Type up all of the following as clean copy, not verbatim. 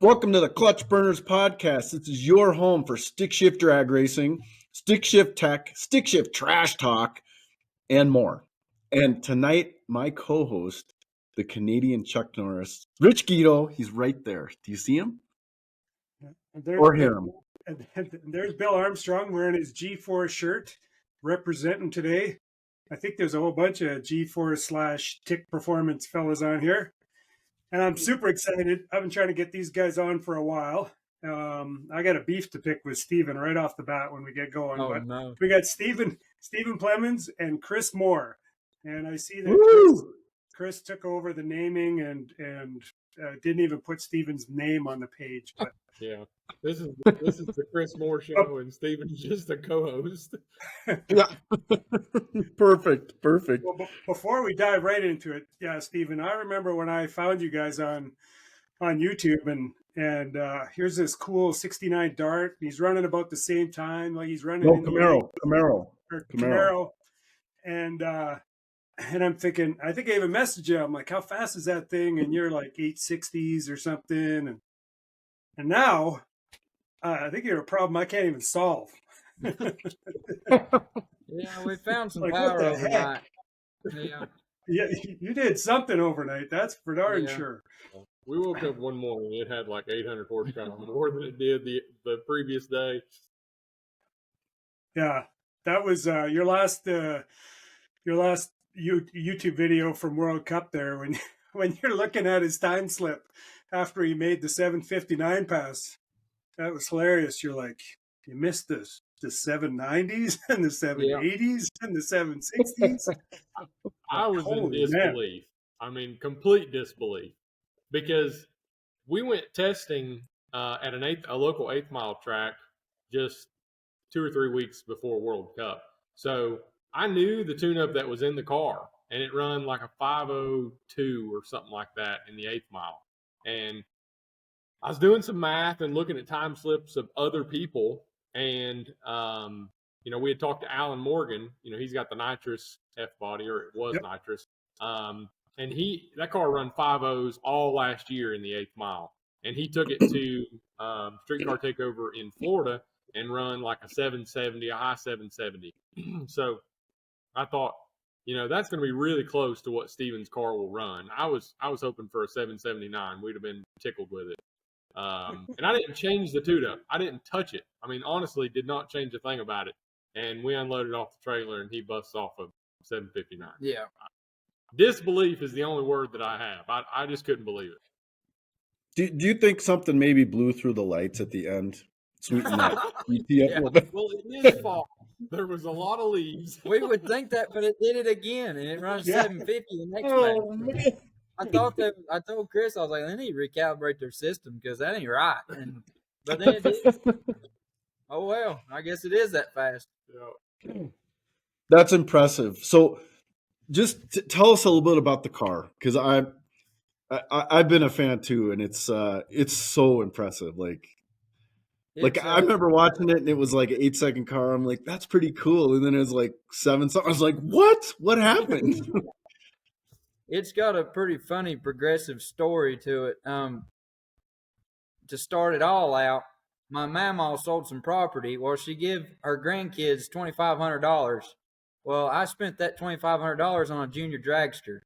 Welcome to the Clutch Burners Podcast. This is your home for stick shift drag racing, stick shift tech, stick shift trash talk, and more. And tonight, my co-host, the Canadian Chuck Norris, Rich Guido, he's right there. Do you see him? Or hear him? And there's Bill Armstrong wearing his G4 shirt, representing today. I think there's a whole bunch of G4 / Tick Performance fellas on here. And I'm super excited. I've been trying to get these guys on for a while. I got a beef to pick with Steven right off the bat when we get going. No. We got Steven Plemmons and Chris Moore. And I see that Chris took over the naming and didn't even put Steven's name on the page. But yeah, this is the Chris Moore show, and Steven's just the co-host. Yeah, perfect. Well, before we dive right into it, yeah, Steven, I remember when I found you guys on YouTube, and here's this cool '69 Dart. He's running about the same time, like he's running Camaro. And I'm thinking, I think I even messaged you. I'm like, how fast is that thing? And you're like 860s or something. And now, I think you're a problem I can't even solve. Yeah, we found some power overnight. Yeah, you did something overnight. That's for darn sure. We woke up one morning, it had like 800 horsepower more than it did the previous day. Yeah, that was your last YouTube video from World Cup there when you're looking at his time slip after he made the 7:59 pass. That was hilarious. You're like, you missed the 790s and the 780s and the 760s. I was in disbelief. Man. I mean, complete disbelief, because we went testing at a local 8th mile track just 2 or 3 weeks before World Cup. So I knew the tune-up that was in the car, and it run like a 502 or something like that in the 8th mile. And I was doing some math and looking at time slips of other people, and we had talked to Alan Morgan. He's got the nitrous F body, or it was nitrous. And that car run 5.0s all last year in the 8th mile, and he took it to Street Car Takeover in Florida and run like a 770, a high 770. So I thought, that's going to be really close to what Steven's car will run. I was hoping for a 779. We'd have been tickled with it. And I didn't change the tune-up. I didn't touch it. I mean, honestly, did not change a thing about it. And we unloaded off the trailer, and he busts off a 759. Yeah. Disbelief is the only word that I have. I just couldn't believe it. Do you think something maybe blew through the lights at the end? Sweeten that. Yeah. Well, it is fall. There was a lot of leaves. We would think that, but it did it again, and it runs 750 the next time. I told Chris, I was like, they need to recalibrate their system because that ain't right. But then it did. Oh, well, I guess it is that fast. Yeah. That's impressive. So just tell us a little bit about the car, because I've been a fan too, and it's so impressive. I remember watching it, and it was like an 8-second car. I'm like, that's pretty cool. And then it was like 7 something. I was like, what happened? It's got a pretty funny progressive story to it. To start it all out, my mama sold some property. Well, she gave her grandkids $2,500. Well, I spent that $2,500 on a junior dragster,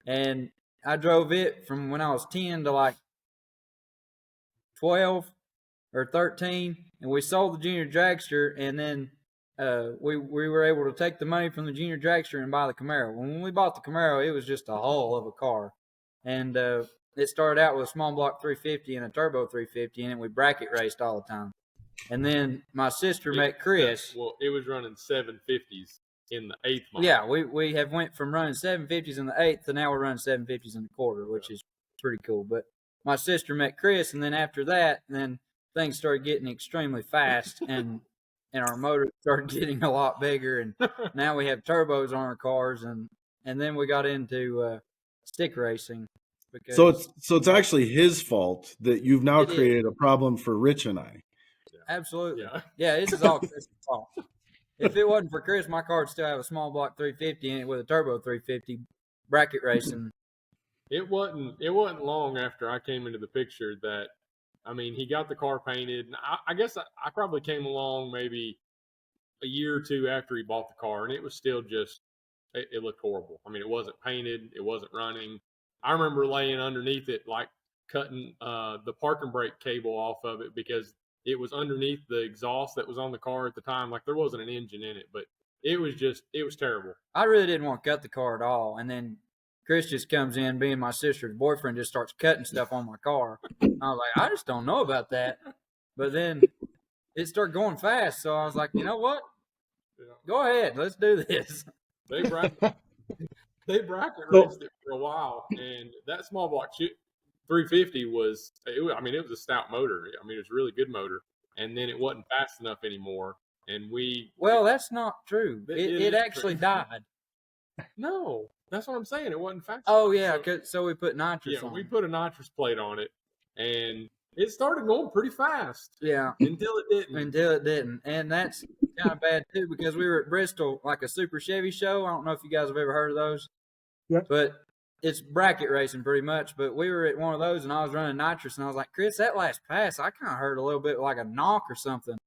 and I drove it from when I was 10 to like 12 or 13, and we sold the junior dragster, and then we were able to take the money from the junior dragster and buy the Camaro. When we bought the Camaro, it was just a hull of a car, and it started out with a small block 350 and a turbo 350, and we bracket raced all the time. And then my sister met Chris. Well, it was running 750s in the 8th mile. Yeah, we have went from running 750s in the 8th to now we're running 750s in the quarter, which is pretty cool. But my sister met Chris, and then after that, then things started getting extremely fast, and our motor started getting a lot bigger, and now we have turbos on our cars, and then we got into stick racing. So it's actually his fault that you've now created a problem for Rich and I. Absolutely. Yeah, this is all Chris' fault. If it wasn't for Chris, my car would still have a small block 350 in it with a turbo 350 bracket racing. It wasn't long after I came into the picture that I mean, he got the car painted. And I guess I probably came along maybe a year or two after he bought the car, and it was still just, it looked horrible. I mean, it wasn't painted. It wasn't running. I remember laying underneath it, like cutting the parking brake cable off of it because it was underneath the exhaust that was on the car at the time. Like there wasn't an engine in it, but it was terrible. I really didn't want to cut the car at all. And then Chris just comes in, being my sister's boyfriend, just starts cutting stuff on my car. I was like, I just don't know about that. But then it started going fast. So I was like, you know what? Go ahead. Let's do this. They bracket raced it for a while. And that small block 350 it was a stout motor. I mean, it was a really good motor. And then it wasn't fast enough anymore. And well, that's not true. It actually died. No, that's what I'm saying. It wasn't fast. Oh, yeah. So we put nitrous on it. We put a nitrous plate on it. And it started going pretty fast. Yeah. Until it didn't. And that's kind of bad, too, because we were at Bristol, like a Super Chevy show. I don't know if you guys have ever heard of those. Yeah. But it's bracket racing pretty much. But we were at one of those, and I was running nitrous. And I was like, Chris, that last pass, I kind of heard a little bit like a knock or something.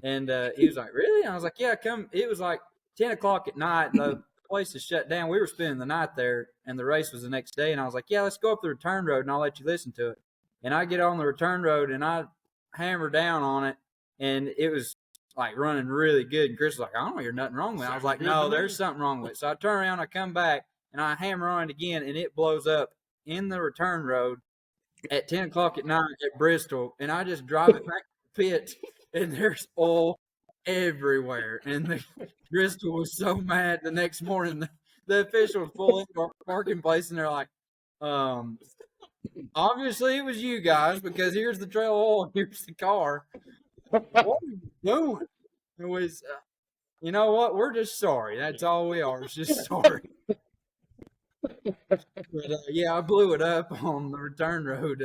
And he was like, really? And I was like, yeah, come. It was like 10 o'clock at night. And the place is shut down. We were spending the night there, and the race was the next day. And I was like, yeah, let's go up the return road, and I'll let you listen to it. And I get on the return road, and I hammer down on it, and it was like running really good. And Chris was like, I don't hear nothing wrong with it. I was like, no, there's something wrong with it. So I turn around, I come back, and I hammer on it again, and it blows up in the return road at 10 o'clock at night at Bristol. And I just drive it back to the pit, and there's oil everywhere. And the Bristol was so mad the next morning. The officials pull into our parking place, and they're like, obviously it was you guys, because here's the trail oil, here's the car. What are you doing? It was, you know what? We're just sorry. That's all we are. It's just sorry. But yeah, I blew it up on the return road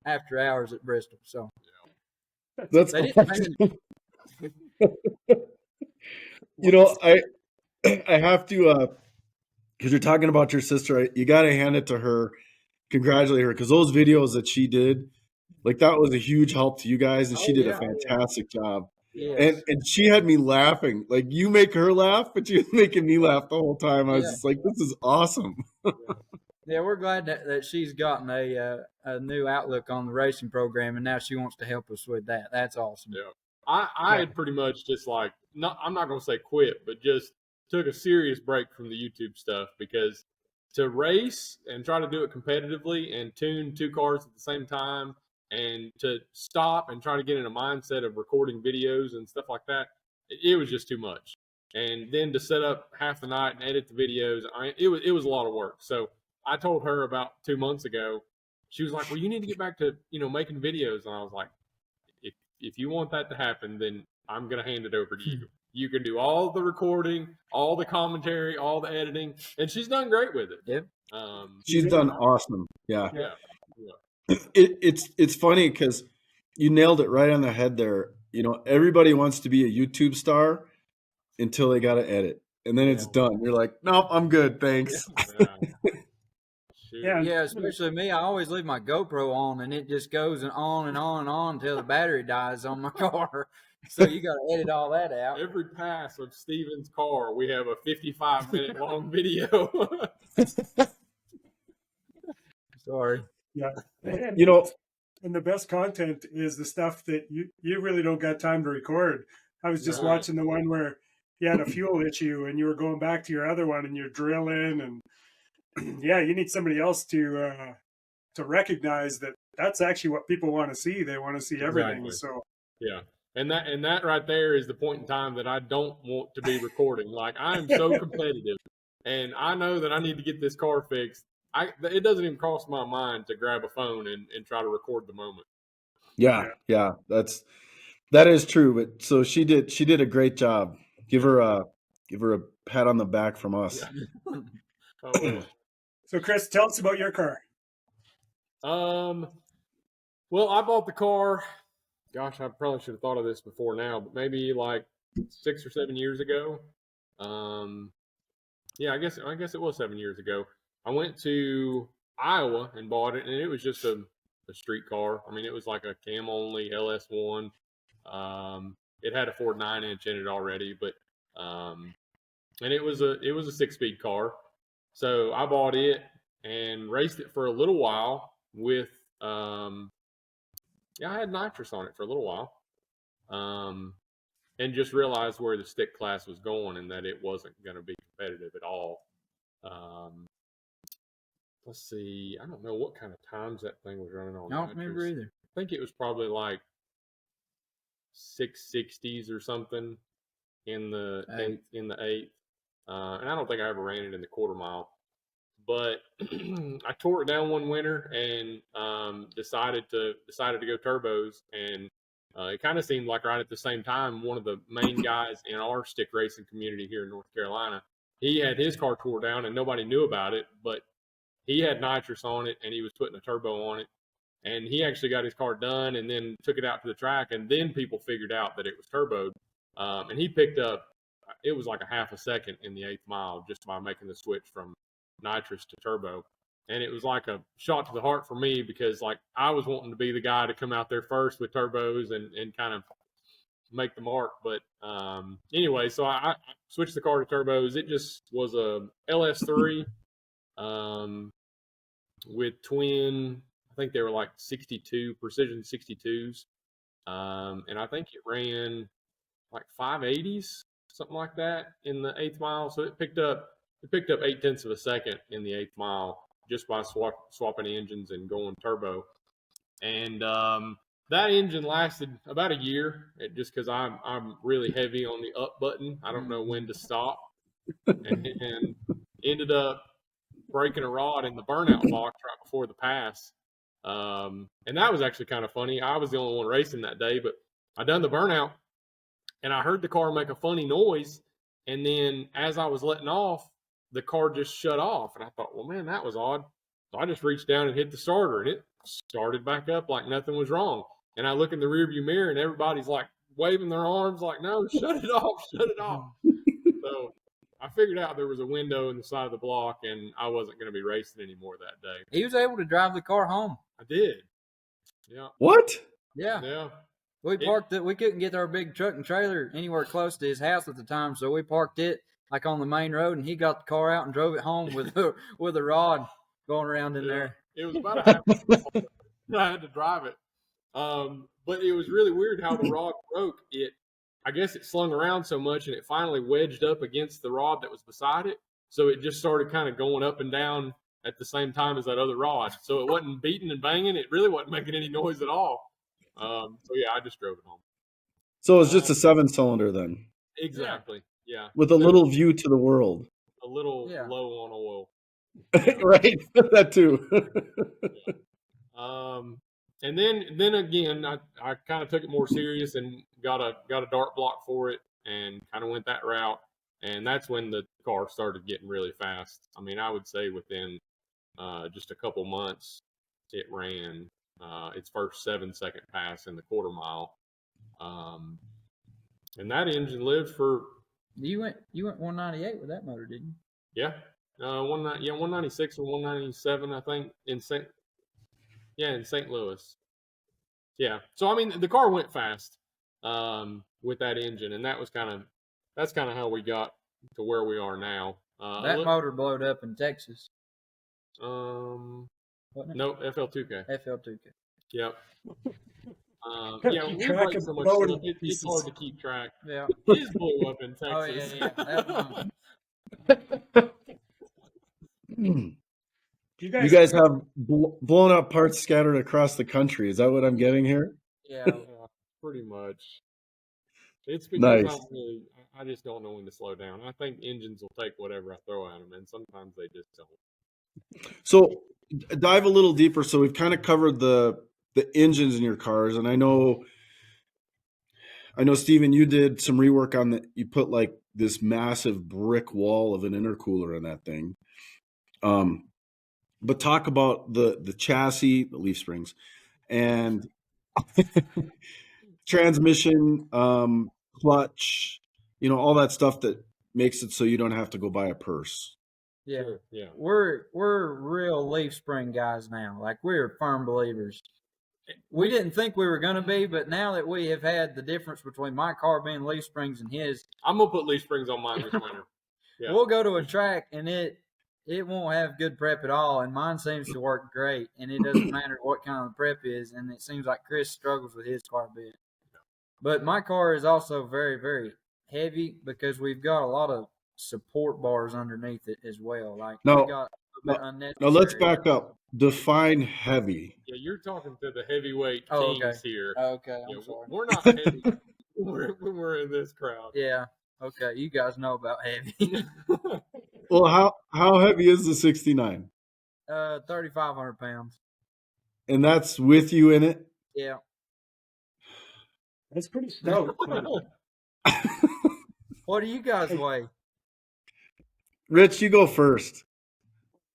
after hours at Bristol. So that's awesome. You know, I have to because you're talking about your sister. You got to hand it to her, congratulate her, because those videos that she did, like that was a huge help to you guys, and she did a fantastic job. Yes. And she had me laughing. Like you make her laugh, but she was making me laugh the whole time. I was just like, this is awesome. Yeah, we're glad that she's gotten a new outlook on the racing program, and now she wants to help us with that. That's awesome. Yeah. I had pretty much just like, I'm not going to say quit, but just took a serious break from the YouTube stuff, because to race and try to do it competitively and tune two cars at the same time, and to stop and try to get in a mindset of recording videos and stuff like that, it was just too much. And then to set up half the night and edit the videos, it was a lot of work. So I told her about 2 months ago. She was like, well, you need to get back to, making videos. And I was like, if you want that to happen, then I'm going to hand it over to you. You can do all the recording, all the commentary, all the editing. And she's done great with it. Yeah. She's done awesome. Yeah. Yeah. It's funny because you nailed it right on the head there. Everybody wants to be a YouTube star until they got to edit, and then it's done. You're like, nope, I'm good, thanks. Yeah, especially me. I always leave my GoPro on, and it just goes on and on and on until the battery dies on my car. So you got to edit all that out. Every pass of Steven's car, we have a 55-minute long video. Sorry. Yeah. And the best content is the stuff that you really don't got time to record. I was just watching the one where you had a fuel issue and you were going back to your other one and you're drilling, and you need somebody else to recognize that that's actually what people want to see. They want to see everything. Exactly. So yeah. And that right there is the point in time that I don't want to be recording. Like, I'm so competitive, and I know that I need to get this car fixed. It doesn't even cross my mind to grab a phone and try to record the moment. Yeah, that is true. But so she did a great job. Give her a pat on the back from us. Yeah. So Chris, tell us about your car. Well, I bought the car. Gosh, I probably should have thought of this before now, but maybe like 6 or 7 years ago. I guess it was 7 years ago. I went to Iowa and bought it, and it was just a a street car. I mean, it was like a cam only LS1. It had a Ford 9-inch in it already, but and it was a 6-speed car. So I bought it and raced it for a little while with I had nitrous on it for a little while. And just realized where the stick class was going and that it wasn't going to be competitive at all. Let's see. I don't know what kind of times that thing was running on. I don't remember either. I think it was probably like 660s or something in the eighth. And I don't think I ever ran it in the quarter mile. But I tore it down one winter and decided to go turbos. And it kind of seemed like right at the same time, one of the main guys in our stick racing community here in North Carolina, he had his car tore down and nobody knew about it, but he had nitrous on it and he was putting a turbo on it. And he actually got his car done and then took it out to the track. And then people figured out that it was turboed. And he picked up, it was like a half a second in the 8th mile just by making the switch from nitrous to turbo. And it was like a shot to the heart for me because like I was wanting to be the guy to come out there first with turbos and kind of make the mark. But anyway, so I switched the car to turbos. It just was a LS3 with twin, I think they were like 62 precision 62s. And I think it ran like 580s, something like that in the 8th mile. So it picked up 0.8 of a second in the 8th mile just by swapping engines and going turbo. And that engine lasted about a year just because I'm really heavy on the up button. I don't know when to stop. And ended up breaking a rod in the burnout box right before the pass. And that was actually kind of funny. I was the only one racing that day, but I done the burnout and I heard the car make a funny noise. And then as I was letting off, the car just shut off. And I thought, well, man, that was odd. So I just reached down and hit the starter and it started back up like nothing was wrong. And I look in the rearview mirror and everybody's like waving their arms like, no, shut it off, shut it off. So I figured out there was a window in the side of the block and I wasn't going to be racing anymore that day. He was able to drive the car home. I did. Yeah. What? Yeah. Yeah. We parked it. We couldn't get our big truck and trailer anywhere close to his house at the time, so we parked it like on the main road, and he got the car out and drove it home with a rod going around in there. It was about a half hour. I had to drive it. But it was really weird how the rod broke. I guess it slung around so much and it finally wedged up against the rod that was beside it. So it just started kind of going up and down at the same time as that other rod. So it wasn't beating and banging. It really wasn't making any noise at all. So yeah, I just drove it home. So it's just a 7-cylinder then? Exactly. Yeah. With a little view to the world. A little low on oil. Right. That too. And then again, I kind of took it more serious and got a dart block for it and kind of went that route. And that's when the car started getting really fast. I mean, I would say within just a couple months, it ran its first 7-second pass in the quarter mile. And that engine lived for. You went 198 with that motor, didn't you? Yeah. 196 or 197, I think, in St. Louis. Yeah. So I mean, the car went fast with that engine, and that's kind of how we got to where we are now. That motor blowed up in Texas. No, FL2K. FL2K. Yep. Yeah, we break so much stuff, it's hard to keep track. Yeah. His blew up in Texas. Oh yeah. You guys have blown up parts scattered across the country. Is that what I'm getting here? Yeah, pretty much. It's because nice. I just don't know when to slow down. I think engines will take whatever I throw at them, and sometimes they just don't. So dive a little deeper. So we've kind of covered the engines in your cars, and I know, Steven, you did some rework on you put like this massive brick wall of an intercooler in that thing. But talk about the chassis, the leaf springs, and transmission, clutch, all that stuff that makes it so you don't have to go buy a purse. Yeah. Sure. Yeah. We're real leaf spring guys now. Like, we're firm believers. We didn't think we were going to be, but now that we have had the difference between my car being leaf springs and his, I'm gonna put leaf springs on mine this winter. Yeah. we'll go to a track and it won't have good prep at all, and mine seems to work great, and it doesn't matter what kind of prep is, and it seems like Chris struggles with his car a bit. But my car is also very, very heavy because we've got a lot of support bars underneath it as well. Like, we got a bit unnecessary. Now let's back up. Define heavy. Yeah, you're talking to the heavyweight Oh, kings okay. here. Okay, Yeah, I'm sorry. we're not heavy when we're in this crowd. Yeah. Okay, you guys know about heavy. Well, how heavy is the 69? 3,500 pounds. And that's with you in it? Yeah. That's pretty stout. What do you guys weigh? Rich, you go first.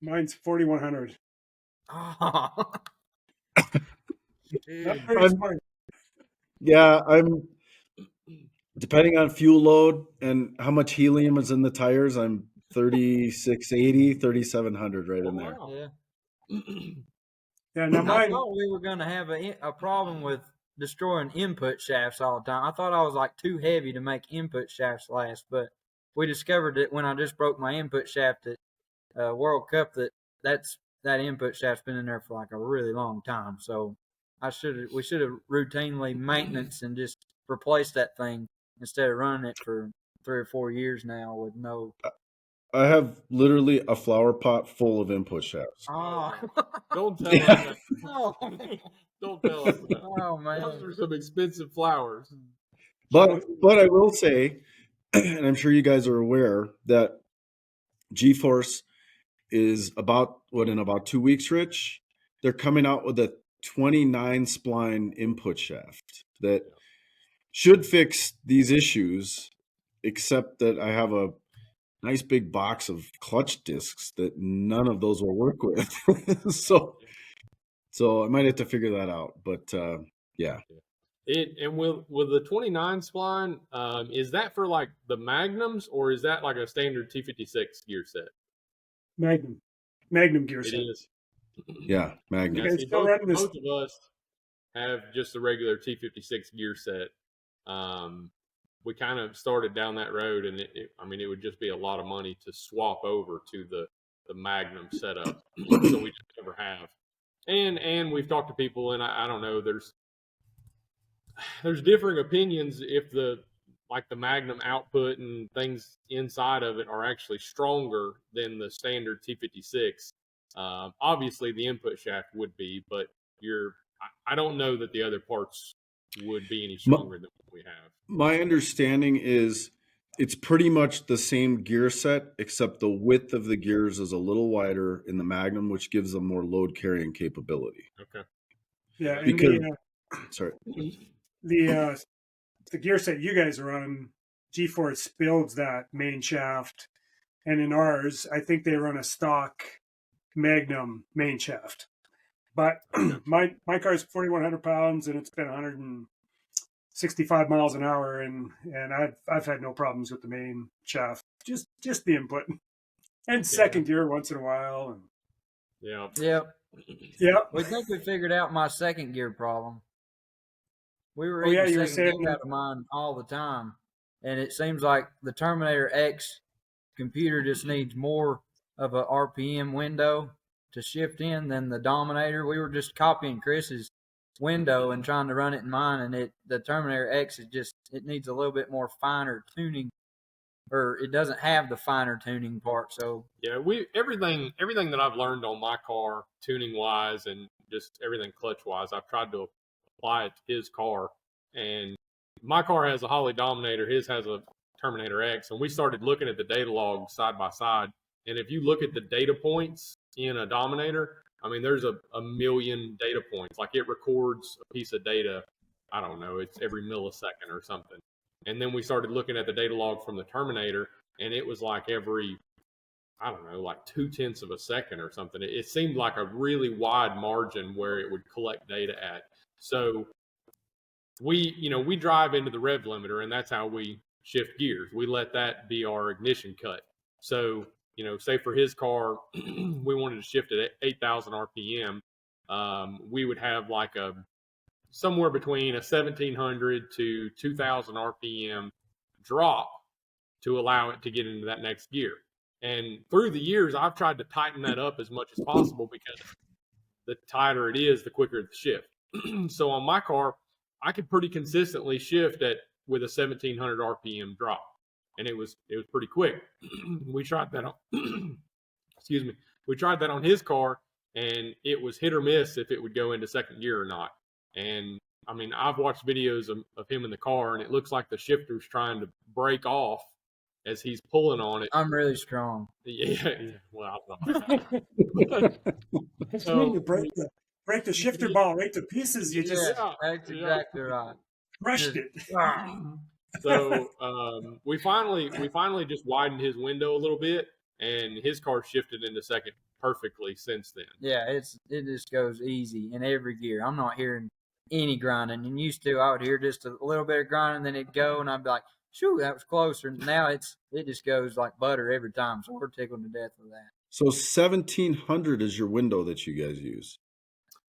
Mine's 4,100. Oh. That's pretty smart. Yeah, I'm depending on fuel load and how much helium is in the tires, I'm 3,680, 3,700 right in there. Wow. Yeah. Yeah, now I mine, thought we were going to have a problem with destroying input shafts all the time. I thought I was like too heavy to make input shafts last, but we discovered that when I just broke my input shaft at World Cup that input shaft's been in there for like a really long time. So we should have routinely maintenance and just replaced that thing instead of running it for 3 or 4 years now with no. I have literally a flower pot full of input shafts. Oh, Don't tell us that. oh, Don't tell us that. oh man. Those are some expensive flowers. But I will say, and I'm sure you guys are aware, that G-Force is in about 2 weeks, Rich, they're coming out with a 29 spline input shaft that should fix these issues, except that I have a nice big box of clutch discs that none of those will work with. so I might have to figure that out. But yeah. And with the 29 spline, is that for like the Magnums, or is that like a standard T56 gear set? Magnum gear set. It is. Yeah, Magnum. You guys still running this? Both of us have just the regular T56 gear set. We kind of started down that road, and it would just be a lot of money to swap over to the Magnum setup. So we just never have. And we've talked to people, and I don't know, there's differing opinions if the Magnum output and things inside of it are actually stronger than the standard T56. Obviously the input shaft would be, but I don't know that the other parts would be any stronger than what we have. My understanding is it's pretty much the same gear set, except the width of the gears is a little wider in the Magnum, which gives them more load carrying capability. Okay. Yeah, and Because sorry. The gear set you guys are on, G-Force builds that main shaft, and in ours, I think they run a stock Magnum main shaft. But my car's 4,100 pounds, and it's been 165 miles an hour, and I've had no problems with the main shaft. Just the input and second gear once in a while. And Yep. We think we figured out my second gear problem. We were eating second gear out of mine all the time, and it seems like the Terminator X computer just needs more of a RPM window to shift in than the Dominator. We were just copying Chris's window and trying to run it in mine, and the Terminator X it needs a little bit more finer tuning, or it doesn't have the finer tuning part. So yeah, everything that I've learned on my car, tuning wise and just everything clutch wise, I've tried to apply it to his car. And my car has a Holly Dominator, his has a Terminator X, and we started looking at the data log side by side. And if you look at the data points in a Dominator, I mean, there's a million data points. Like, it records a piece of data, I don't know, it's every millisecond or something. And then we started looking at the data log from the Terminator, and it was like every, I don't know, like 0.2 of a second or something. It seemed like a really wide margin where it would collect data at. So we drive into the rev limiter, and that's how we shift gears. We let that be our ignition cut. So say for his car, we wanted to shift at 8,000 RPM. We would have like somewhere between a 1,700 to 2,000 RPM drop to allow it to get into that next gear. And through the years, I've tried to tighten that up as much as possible, because the tighter it is, the quicker the shift. So on my car, I could pretty consistently shift with a 1,700 RPM drop, and it was pretty quick. We tried that on, excuse me, we tried that on his car, and it was hit or miss if it would go into second gear or not. And I mean, I've watched videos of him in the car, and it looks like the shifter's trying to break off as he's pulling on it. I'm really strong. Yeah. Well, So, you break the shifter ball right to pieces. You just that's exactly right. crushed it. So we finally just widened his window a little bit, and his car shifted into second perfectly since then. Yeah, it just goes easy in every gear. I'm not hearing any grinding. And used to, I would hear just a little bit of grinding, then it'd go, and I'd be like, "Shoo, that was closer." And now it just goes like butter every time. So we're tickled to death with that. So 1,700 is your window that you guys use.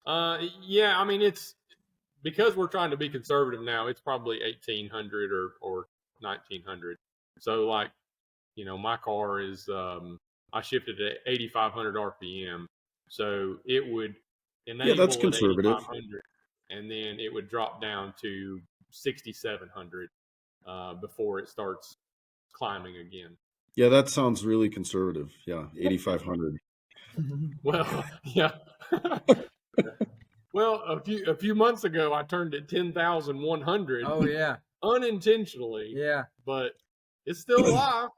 Yeah, I mean, it's because we're trying to be conservative now. It's probably 1,800 or 1,900. So like, my car is I shifted at 8,500 RPM, so it would enable that's conservative. 8,500, and then it would drop down to 6,700 before it starts climbing again. Yeah, that sounds really conservative. Yeah, 8,500. Well, yeah. Well, a few months ago, I turned it 10,100. Oh yeah, unintentionally. yeah, but it's still alive.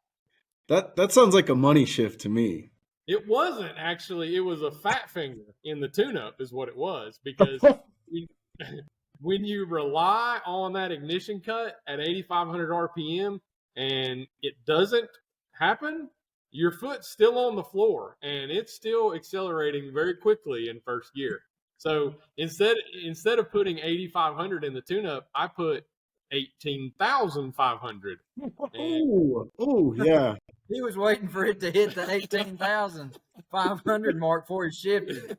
That sounds like a money shift to me. It wasn't actually. It was a fat finger in the tune-up, is what it was, because when you rely on that ignition cut at 8,500 RPM and it doesn't happen, your foot's still on the floor and it's still accelerating very quickly in first gear. So instead of putting 8,500 in the tune-up, I put 18,500. Oh, yeah. He was waiting for it to hit the 18,500 mark before he shifted.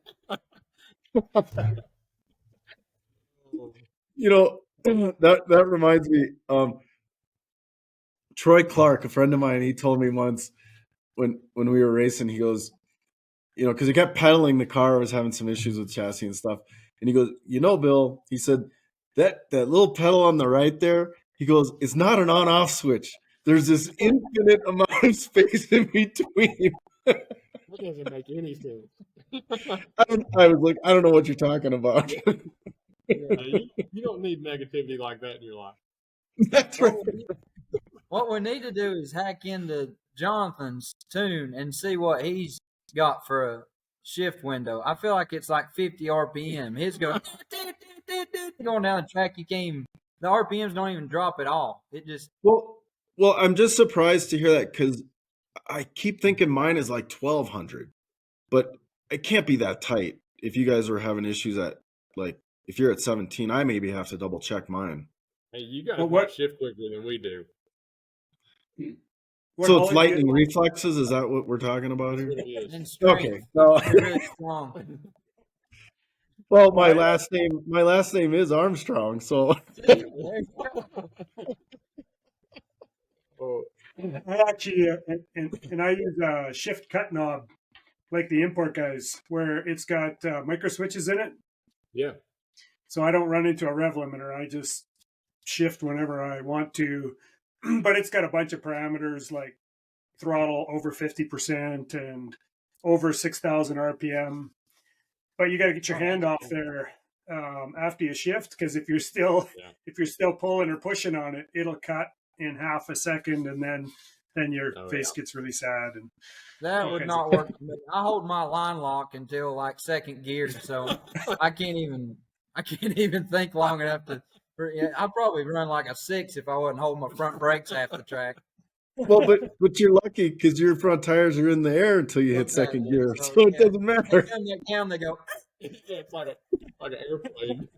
That reminds me. Troy Clark, a friend of mine, he told me once when we were racing, he goes, because he kept pedaling the car, was having some issues with chassis and stuff. And he goes, Bill, he said, that little pedal on the right there, he goes, it's not an on-off switch. There's this infinite amount of space in between. That doesn't make any sense. I was like, I don't know what you're talking about. You don't need negativity like that in your life. That's right. What we need to do is hack into Jonathan's tune and see what he's got for a shift window. I feel like it's like 50 RPM. His going going down the track. The RPMs don't even drop at all. It just well, I'm just surprised to hear that, because I keep thinking mine is like 1,200, but it can't be that tight. If you guys are having issues if you're at 17, I maybe have to double check mine. Hey, you got to shift quicker than we do. So it's lightning reflexes? Is that what we're talking about here? Okay. No. Really strong. Well, my last name is Armstrong, so. I actually, and I use a shift cut knob like the import guys, where it's got micro switches in it. Yeah. So I don't run into a rev limiter. I just shift whenever I want to. But it's got a bunch of parameters like throttle over 50% and over 6,000 RPM. But you got to get your hand off there after you shift, because if you're still pulling or pushing on it, it'll cut in half a second, and then your face gets really sad. And that would not work for me. I hold my line lock until like second gear, so I can't even think long enough to. I'd probably run like a 6 if I wasn't holding my front brakes half the track. Well, but you're lucky because your front tires are in the air until you hit second gear, so it doesn't matter. They come down, they go. It's like an airplane.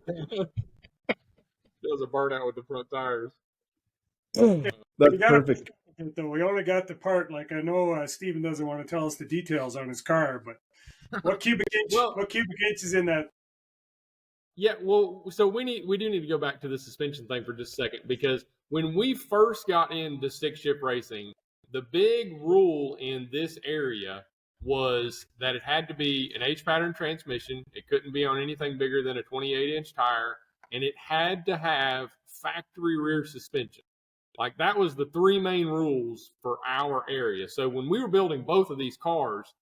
Does a burnout with the front tires. That's perfect. Though we only got the part. Like I know Steven doesn't want to tell us the details on his car, but what cubic inch? What cubic inch is in that? Yeah, well, so we do need to go back to the suspension thing for just a second, because when we first got into stick shift racing, the big rule in this area was that it had to be an H pattern transmission. It couldn't be on anything bigger than a 28-inch tire, and it had to have factory rear suspension. Like, that was the three main rules for our area. So when we were building both of these cars,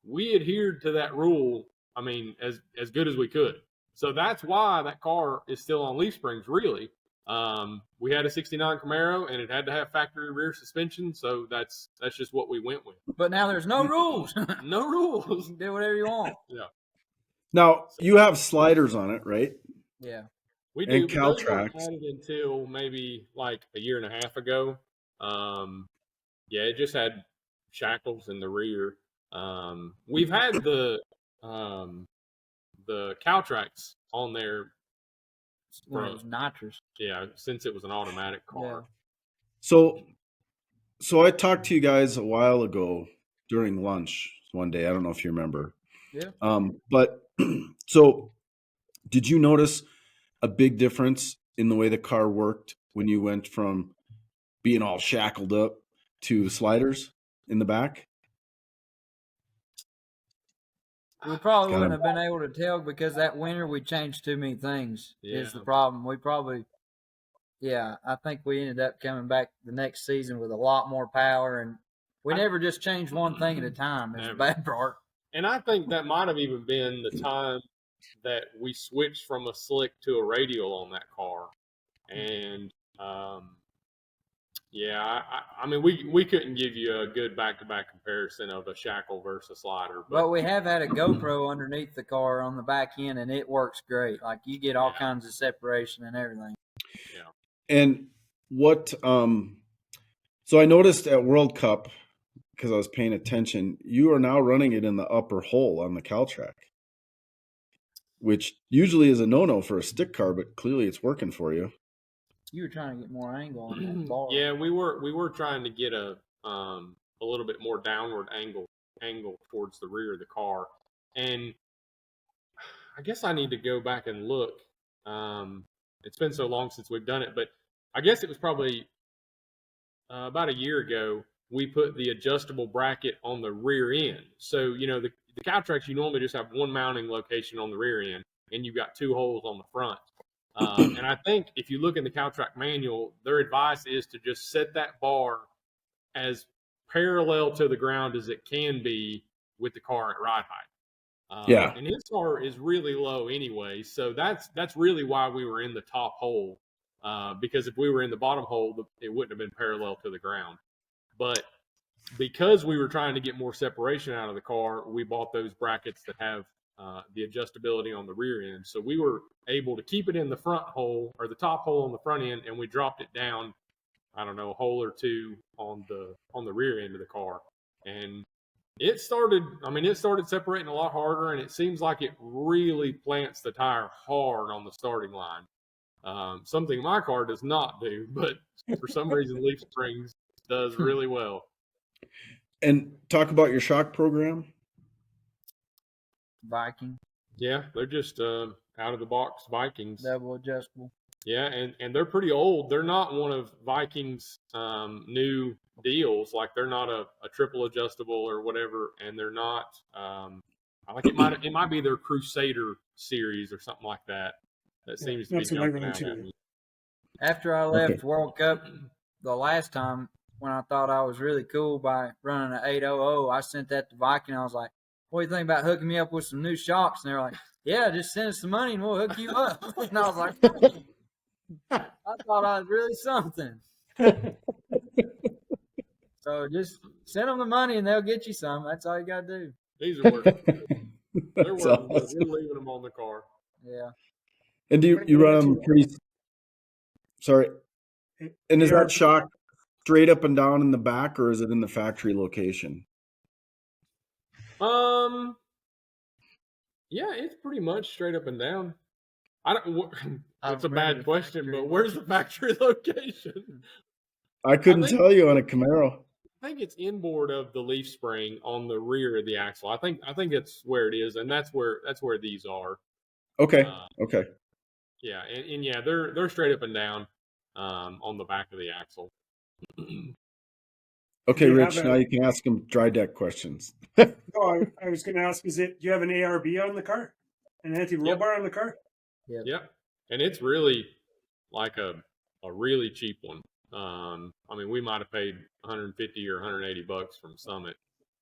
we adhered to that rule, I mean, as good as we could. So that's why that car is still on leaf springs, really. We had a 69 Camaro, and it had to have factory rear suspension, so that's just what we went with. But now there's no rules. No rules. You can do whatever you want. Yeah. Now, you have sliders on it, right? Yeah. We do. And Cal tracks. Added until maybe like a year and a half ago. Yeah, it just had shackles in the rear. We've had the cow tracks on there When it was nitrous. Yeah, since it was an automatic car. Yeah. So I talked to you guys a while ago during lunch one day. I don't know if you remember. Yeah. But so did you notice a big difference in the way the car worked when you went from being all shackled up to sliders in the back? We probably wouldn't have been able to tell because that winter we changed too many things. Yeah. Is the problem. We probably, I think we ended up coming back the next season with a lot more power, and we never just changed one thing at a time. It's the bad part. And I think that might have even been the time that we switched from a slick to a radial on that car. And I mean, we couldn't give you a good back-to-back comparison of a shackle versus a slider. But we have had a GoPro underneath the car on the back end, and it works great. Like, you get all kinds of separation and everything. Yeah. And what so I noticed at World Cup, because I was paying attention, you are now running it in the upper hole on the Caltrack, which usually is a no-no for a stick car, but clearly it's working for you. You were trying to get more angle on that bar. Yeah, we were trying to get a little bit more downward angle towards the rear of the car, and I guess I need to go back and look. It's been so long since we've done it, but I guess it was probably about a year ago. We put the adjustable bracket on the rear end. So, the Caltracks, you normally just have one mounting location on the rear end, and you've got two holes on the front. And I think if you look in the Caltrack manual, their advice is to just set that bar as parallel to the ground as it can be with the car at ride height. And his car is really low anyway, so that's really why we were in the top hole. Because if we were in the bottom hole, it wouldn't have been parallel to the ground. But because we were trying to get more separation out of the car, we bought those brackets that have the adjustability on the rear end. So we were able to keep it in the front hole or the top hole on the front end, and we dropped it down, I don't know, a hole or two on the rear end of the car. And it started separating a lot harder, and it seems like it really plants the tire hard on the starting line. Something my car does not do, but for some reason Leaf Springs does really well. And talk about your shock program. Viking. Yeah, they're just out of the box Vikings. Double adjustable. Yeah, and they're pretty old. They're not one of Vikings' new deals. Like, they're not a triple adjustable or whatever, and they're not. It might be their Crusader series or something like that. That seems to be jumping out at me. After I left World Cup the last time, when I thought I was really cool by running an 800, I sent that to Viking. I was like, "What do you think about hooking me up with some new shocks?" And they're like, "Yeah, just send us the money and we'll hook you up." And I was like, I thought I was really something. So just send them the money and they'll get you some. That's all you got to do. These are working. They're working. Awesome. We're leaving them on the car. Yeah. And do you run them pretty? Sorry. And is that shock straight up and down in the back, or is it in the factory location? Yeah, it's pretty much straight up and down. I don't. That's a bad question, but where's the factory location? I couldn't tell you on a Camaro. I think it's inboard of the leaf spring on the rear of the axle. I think it's where it is, and that's where these are. Okay. Okay. Yeah, and yeah, they're straight up and down on the back of the axle. Okay, Rich. Now you can ask him dry deck questions. Oh, I was going to ask: do you have an ARB on the car? An anti-roll bar on the car? Yep. And it's really like a really cheap one. I mean, we might have paid 150 or 180 bucks from Summit.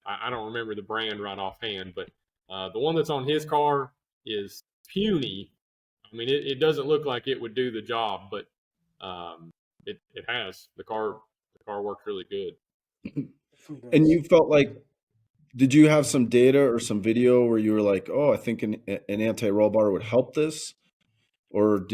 I don't remember the brand right offhand, but the one that's on his car is puny. I mean, it doesn't look like it would do the job, but it has. The car works really good. And you felt like, did you have some data or some video where you were like, oh, I think an anti-roll bar would help this? Or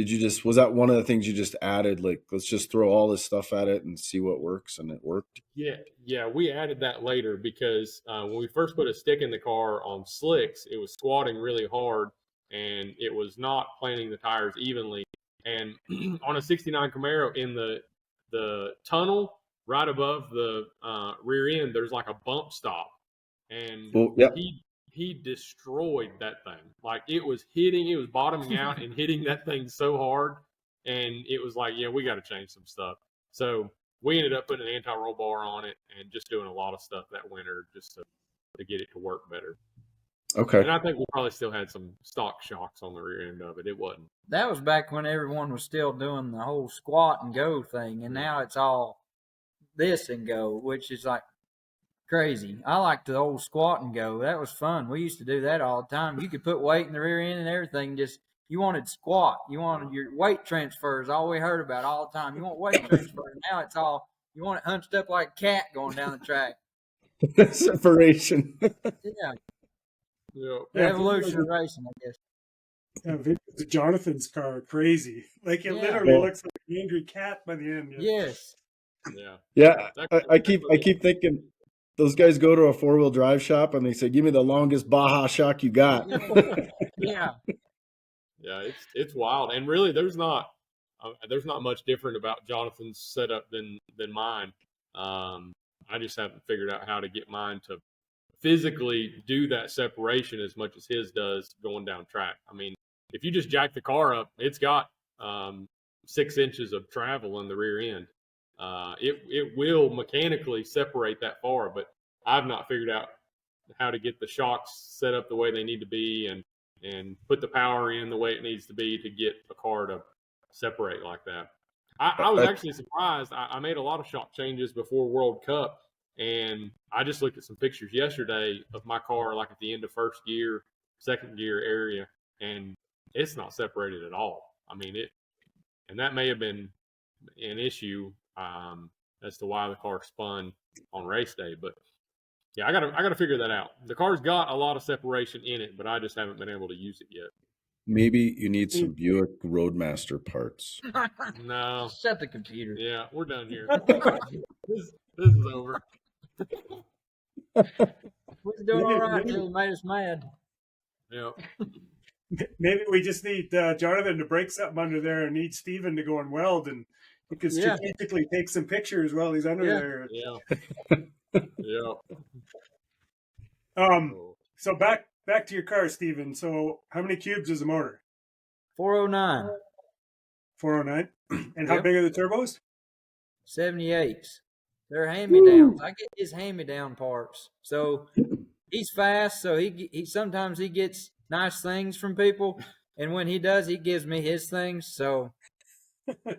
was that one of the things you just added? Like, let's just throw all this stuff at it and see what works, and it worked? Yeah, we added that later because when we first put a stick in the car on slicks, it was squatting really hard and it was not planting the tires evenly. And on a 69 Camaro in the tunnel right above the rear end, there's like a bump stop. And he destroyed that thing. Like it was bottoming out and hitting that thing so hard. And it was like, yeah, we got to change some stuff. So we ended up putting an anti-roll bar on it and just doing a lot of stuff that winter just to get it to work better. Okay. And I think we probably still had some stock shocks on the rear end of it. It wasn't. That was back when everyone was still doing the whole squat and go thing. And now it's all this and go, which is like crazy. I like the old squat and go. That was fun. We used to do that all the time. You could put weight in the rear end and everything. Just you wanted squat. You wanted your weight transfers. All we heard about all the time. You want weight transfer. Now it's all you want it hunched up like a cat going down the track. Separation. Yeah. The evolution of racing, I guess. Yeah, Jonathan's car crazy. Like it literally looks like an angry cat by the end. Yes. Yeah. I keep thinking those guys go to a 4-wheel drive shop and they say, "Give me the longest Baja shock you got." Yeah. Yeah, it's wild, and really, there's not much different about Jonathan's setup than mine. I just haven't figured out how to get mine to physically do that separation as much as his does going down track. I mean, if you just jack the car up, it's got 6 inches of travel in the rear end. It will mechanically separate that far, but I've not figured out how to get the shocks set up the way they need to be and put the power in the way it needs to be to get a car to separate like that. I was actually surprised. I made a lot of shock changes before World Cup, and I just looked at some pictures yesterday of my car, like at the end of first gear, second gear area, and it's not separated at all. I mean, and that may have been an issue as to why the car spun on race day. But yeah, I gotta figure that out. The car's got a lot of separation in it, but I just haven't been able to use it yet. Maybe you need some Buick Roadmaster parts. No. Shut the computer. Yeah, we're done here. This is over. We're doing all right until he made us mad. Yeah. Maybe we just need Jonathan to break something under there and need Steven to go and weld, and he could strategically take some pictures while he's under there. Yeah. So back to your car, Steven. So how many cubes is the motor? 409. 409. And how big are the turbos? 78s. They're hand-me-downs. I get his hand-me-down parts. So he's fast, so he sometimes he gets nice things from people, and when he does, he gives me his things. So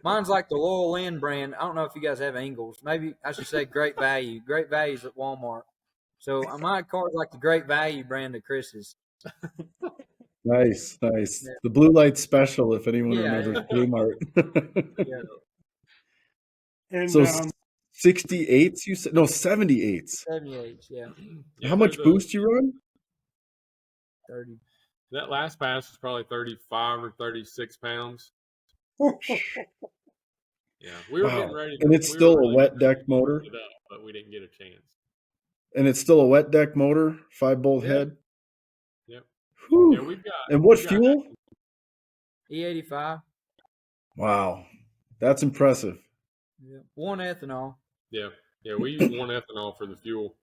mine's like the Loyal Lynn brand. I don't know if you guys have Ingles. Maybe I should say Great Value. Great Value's at Walmart. So my car's like the Great Value brand of Chris's. Nice. Yeah. The blue light special, if anyone remembers Kmart. And so 68s, you said? No, 78s. 78s, yeah. How much boost you run? 30. That last pass was probably 35 or 36 pounds. Yeah, we were getting ready. And it's still a wet deck motor? But we didn't get a chance. And it's still a wet deck motor, 5-bolt head? Yep. Whew. Yeah, we've got. And what fuel? E85. Wow. That's impressive. Yeah. 1 ethanol. Yeah, we use 1 ethanol for the fuel.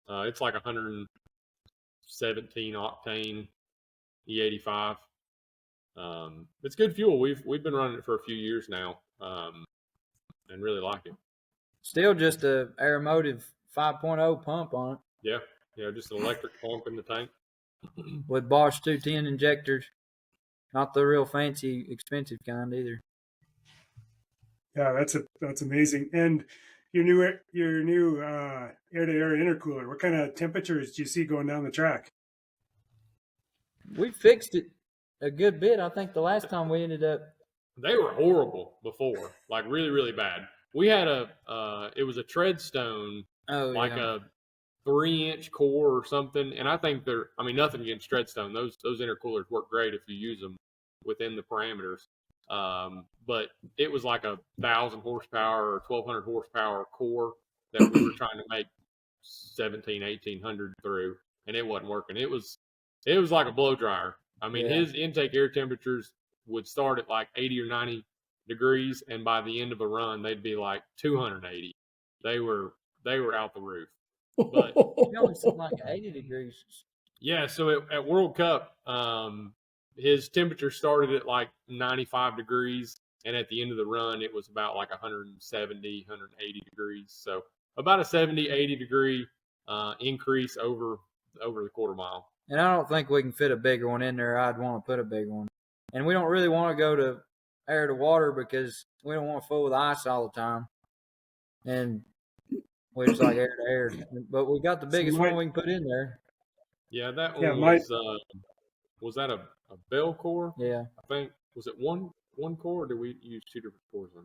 It's like 117 octane E85. It's good fuel. We've been running it for a few years now, and really like it. Still just a Aeromotive 5.0 pump on it. Yeah, just an electric pump in the tank with Bosch 210 injectors. Not the real fancy, expensive kind either. Yeah, that's amazing. And your new air-to-air intercooler. What kind of temperatures do you see going down the track? We fixed it a good bit. I think the last time we ended up, they were horrible before, like really, really bad. We had it was a Treadstone, a 3-inch core or something. And I think nothing against Treadstone. Those intercoolers work great if you use them within the parameters. But it was like 1,000 horsepower or 1,200 horsepower core that we were trying to make 1,800 through, and it wasn't working. It was like a blow dryer. His intake air temperatures would start at like 80 or 90 degrees, and by the end of a run, they'd be like 280. They were out the roof. But something like 80 degrees. Yeah, so at World Cup, his temperature started at like 95 degrees, and at the end of the run, it was about like 170, 180 degrees. So about a 70, 80 degree increase over the quarter mile. And I don't think we can fit a bigger one in there. I'd want to put a big one. And we don't really want to go to air to water because we don't want to fool with ice all the time. And we just like air to air. But we got the biggest one we can put in there. Yeah, that one was that a bell core? Yeah. I think, was it one core, or did we use 2 different cores on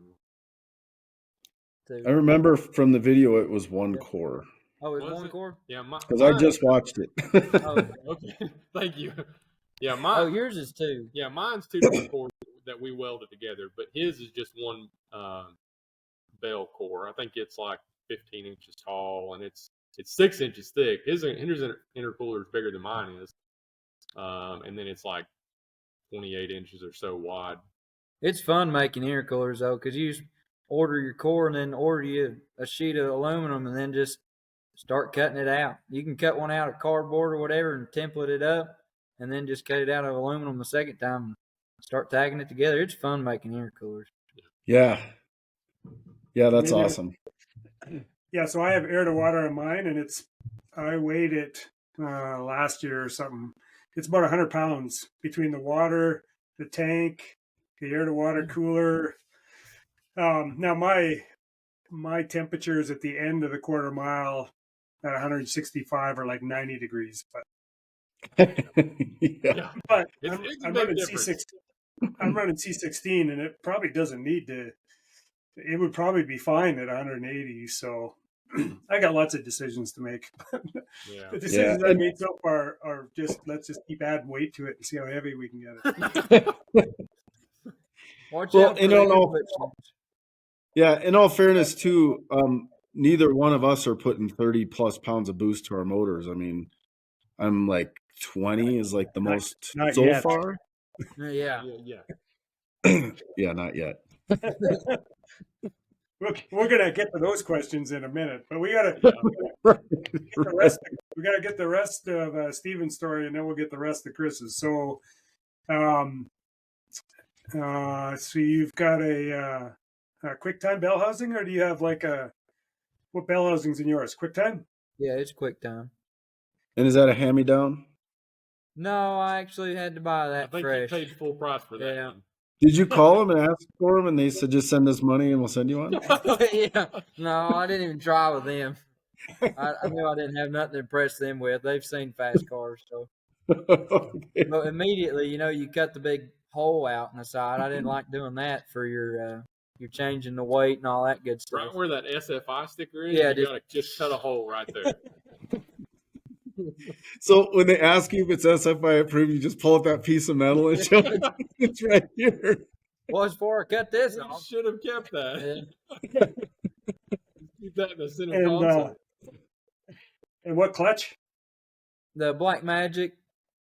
it? I remember from the video it was 1 core. Oh, it was 1 core? Yeah, because I just watched it. Oh, okay. Thank you. Yeah, yours is 2. Yeah, mine's 2 different cores that we welded together, but his is just 1 bell core. I think it's like 15 inches tall, and it's 6 inches thick. His intercooler is bigger than mine is, and then it's like 28 inches or so wide. It's fun making intercoolers though, because you just order your core and then order you a sheet of aluminum and then just start cutting it out. You can cut one out of cardboard or whatever and template it up, and then just cut it out of aluminum the second time and start tagging it together. It's fun making intercoolers. Yeah, that's awesome. Yeah, so I have air to water on mine, and I weighed it last year or something. It's about 100 pounds between the water, the tank, the air to water cooler. Now my temperatures at the end of the quarter mile at 165 are like 90 degrees, but but I'm running C16. I'm running C16, and it probably doesn't need to. It would probably be fine at 180. So I got lots of decisions to make. The decisions I made so far are let's just keep adding weight to it and see how heavy we can get it. Watch out for in all fairness too, neither one of us are putting 30 plus pounds of boost to our motors. I'm like 20 is like the most not so yet. far. Yeah, not yet. We're gonna get to those questions in a minute, but we gotta get the rest of Steven's story, and then we'll get the rest of Chris's. So, so you've got a QuickTime bell housing, or do you have like what bell housing's in yours? QuickTime? Yeah, it's QuickTime. And is that a hand-me-down? No, I actually had to buy that fresh. I think you paid full price for that. Yeah. Did you call them and ask for them, and they said just send us money and we'll send you one? Yeah. No, I didn't even try with them. I knew I didn't have nothing to impress them with. They've seen fast cars, so. Okay. But immediately, you cut the big hole out in the side. I didn't like doing that for your changing the weight and all that good stuff. Right where that SFI sticker is, you gotta just cut a hole right there. So when they ask you if it's SFI approved, you just pull up that piece of metal and show it. It's right here. Well, it's before I cut this off. Should have kept that. Yeah. Keep that in the center console. And what clutch? The Black Magic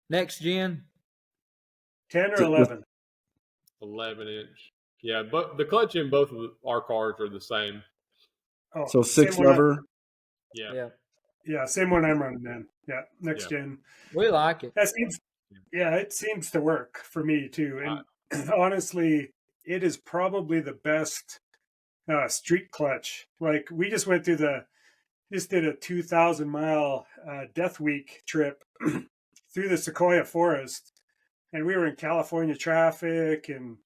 Next Gen. 10 or 11? 11 inch. Yeah, but the clutch in both of our cars are the same. Oh, So six same one lever. Yeah. yeah, same one I'm running then. Yeah, next gen. We like it. That seems, yeah, it seems to work for me too. And honestly, it is probably the best street clutch. Like we just did a 2,000-mile Death Week trip through the Sequoia Forest, and we were in California traffic, and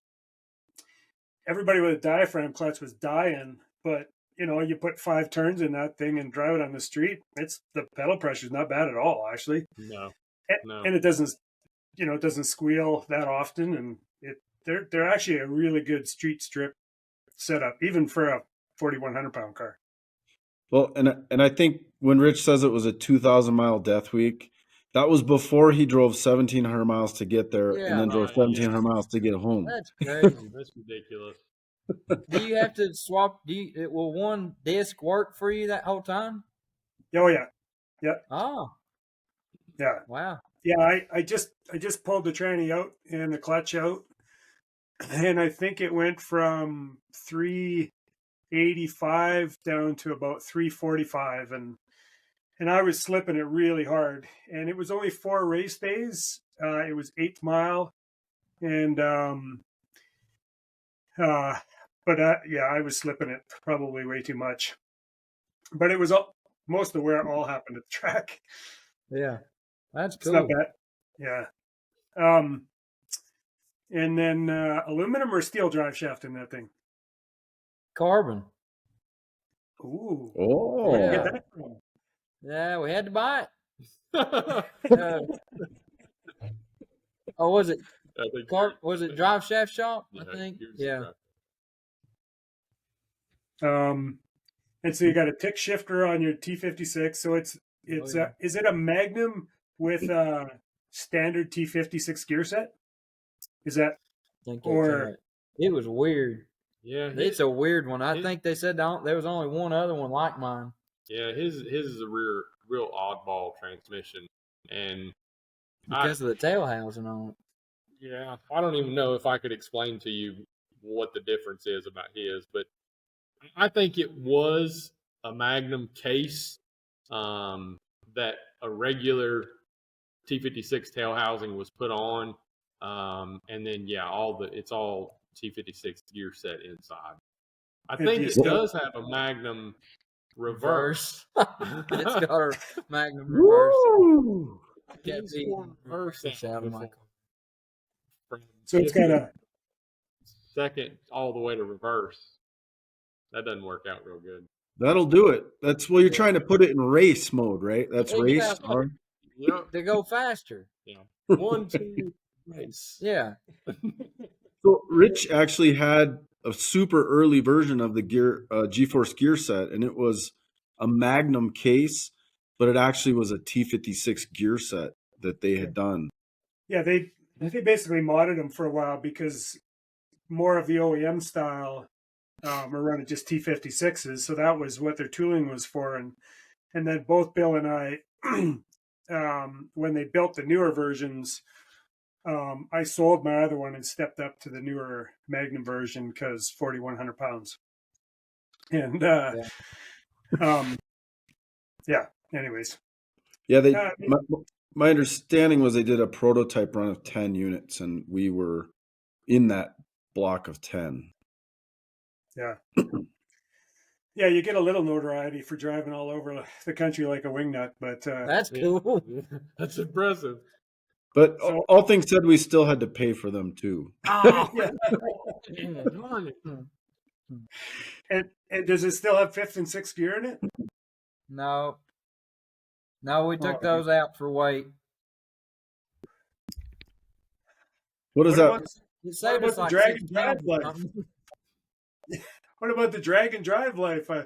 everybody with a diaphragm clutch was dying. But you put 5 turns in that thing and drive it on the street. The pedal pressure is not bad at all, actually. No. And it doesn't squeal that often, and they're actually a really good street strip setup, even for a 4,100-pound car. Well, and I think when Rich says it was a 2,000-mile Death Week, that was before he drove 1,700 miles to get there, and then drove 1,700 miles to get home. That's crazy. That's ridiculous. Do you have to swap? Will one disc work for you that whole time? Oh yeah, yeah. Oh, yeah. Wow. Yeah, I just pulled the tranny out and the clutch out, and I think it went from 385 down to about 345, and I was slipping it really hard, and it was only 4 race days. It was 8th mile, and I was slipping it probably way too much, but it was most of the wear all happened at the track. Yeah, that's It's cool. not bad. Yeah. And then aluminum or steel drive shaft in that thing? Carbon. Ooh. Oh. Where'd you Yeah. get that from? Yeah, we had to buy it. Was it? Was it Drive Shaft Shop? I think. Yeah. And so you got a tick shifter on your T56. So it's is it a Magnum with a standard T56 gear set? Is that it was weird? Yeah, it's a weird one. I think they said there was only one other one like mine. Yeah, his is a real oddball transmission, and because of the tail housing on it. Yeah, I don't even know if I could explain to you what the difference is about his, but I think it was a Magnum case that a regular T56 tail housing was put on, and then it's all T56 gear set inside. I think it does have a Magnum reverse. It's got a Magnum reverse. Woo! So it's got a second all the way to reverse. That doesn't work out real good. That'll do it. You're trying to put it in race mode, right? That's race. Yep. To go faster. Yeah. 1, 2, race. Yeah. So Rich actually had a super early version of the G-Force gear set, and it was a Magnum case, but it actually was a T56 gear set that they had done. Yeah, they basically modded them for a while because more of the OEM style were running just T56s, so that was what their tooling was for. And then both Bill and I, when they built the newer versions, I sold my other one and stepped up to the newer Magnum version because 4,100 pounds. And anyways. Yeah, my understanding was they did a prototype run of 10 units, and we were in that block of 10. Yeah. Yeah, you get a little notoriety for driving all over the country like a wingnut, but that's cool. That's impressive. But all things said, we still had to pay for them too. Oh. And does it still have 5th and 6th gear in it? No, we took those out for weight. What is that? What about the drag and drive life? What about the drag and drive life? I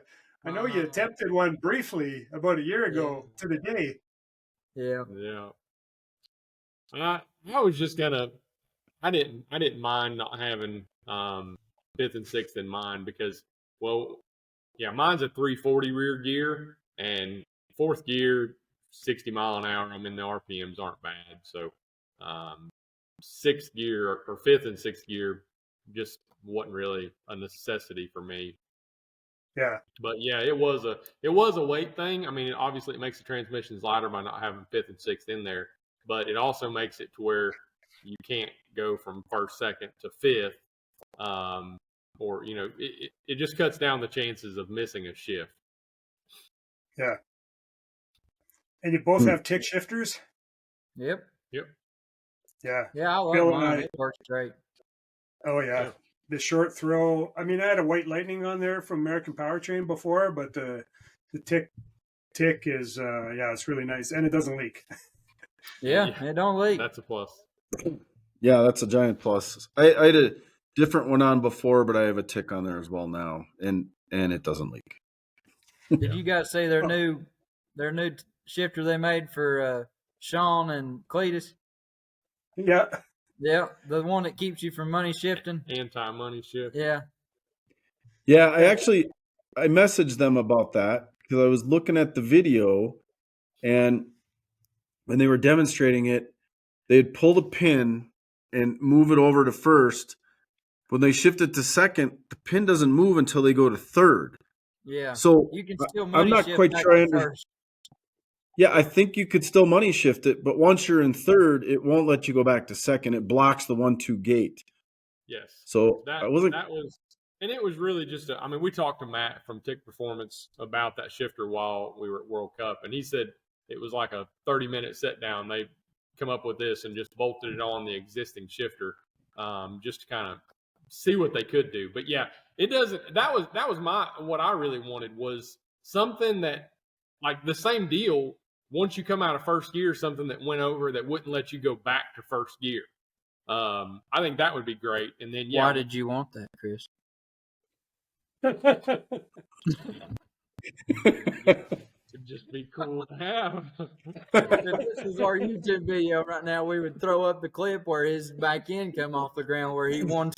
know you attempted one briefly about a year ago to the day. Yeah. Yeah. I was just I didn't mind not having 5th and 6th in mine because, mine's a 340 rear gear, and 4th gear, 60 mile an hour. I mean, the RPMs aren't bad. So 6th gear or 5th and 6th gear just wasn't really a necessity for me. Yeah. But yeah, it was a weight thing. I mean, obviously it makes the transmissions lighter by not having fifth and sixth in there, but it also makes it to where you can't go from first, second to fifth, or it just cuts down the chances of missing a shift. Yeah. And you both have tick shifters? Yep. Yep. Yeah. Yeah, I love Bill mine. and I- It works great. Oh yeah. Yeah. The short throw. I mean, I had a White Lightning on there from American Powertrain before, but the tick is it's really nice, and it doesn't leak. Yeah, Yeah. it don't leak. That's a plus. Yeah, that's a giant plus. I had a different one on before, but I have a tick on there as well now, and it doesn't leak. Did you guys see their new shifter they made for Sean and Cletus? Yeah. Yeah, the one that keeps you from money shifting. Anti-money shift. Yeah. Yeah, I messaged them about that because I was looking at the video, and when they were demonstrating it, they'd pull the pin and move it over to first. When they shift it to second, the pin doesn't move until they go to third. Yeah. So You can still I'm money not shift quite back sure I to understand. first. Yeah, I think you could still money shift it, but once you're in third, it won't let you go back to second. It blocks the 1-2 gate. Yes. So That I wasn't. was, and it was really just I mean, we talked to Matt from Tick Performance about that shifter while we were at World Cup, and he said it was like a 30-minute set down. They come up with this and just bolted it on the existing shifter, just to kind of see what they could do. But yeah, it doesn't. That was what I really wanted was something that like the same deal. Once you come out of first gear, something that went over that wouldn't let you go back to first gear. I think that would be great. And then Why did you want that, Chris? It'd just be cool to have. If this was our YouTube video right now, we would throw up the clip where his back end come off the ground where he one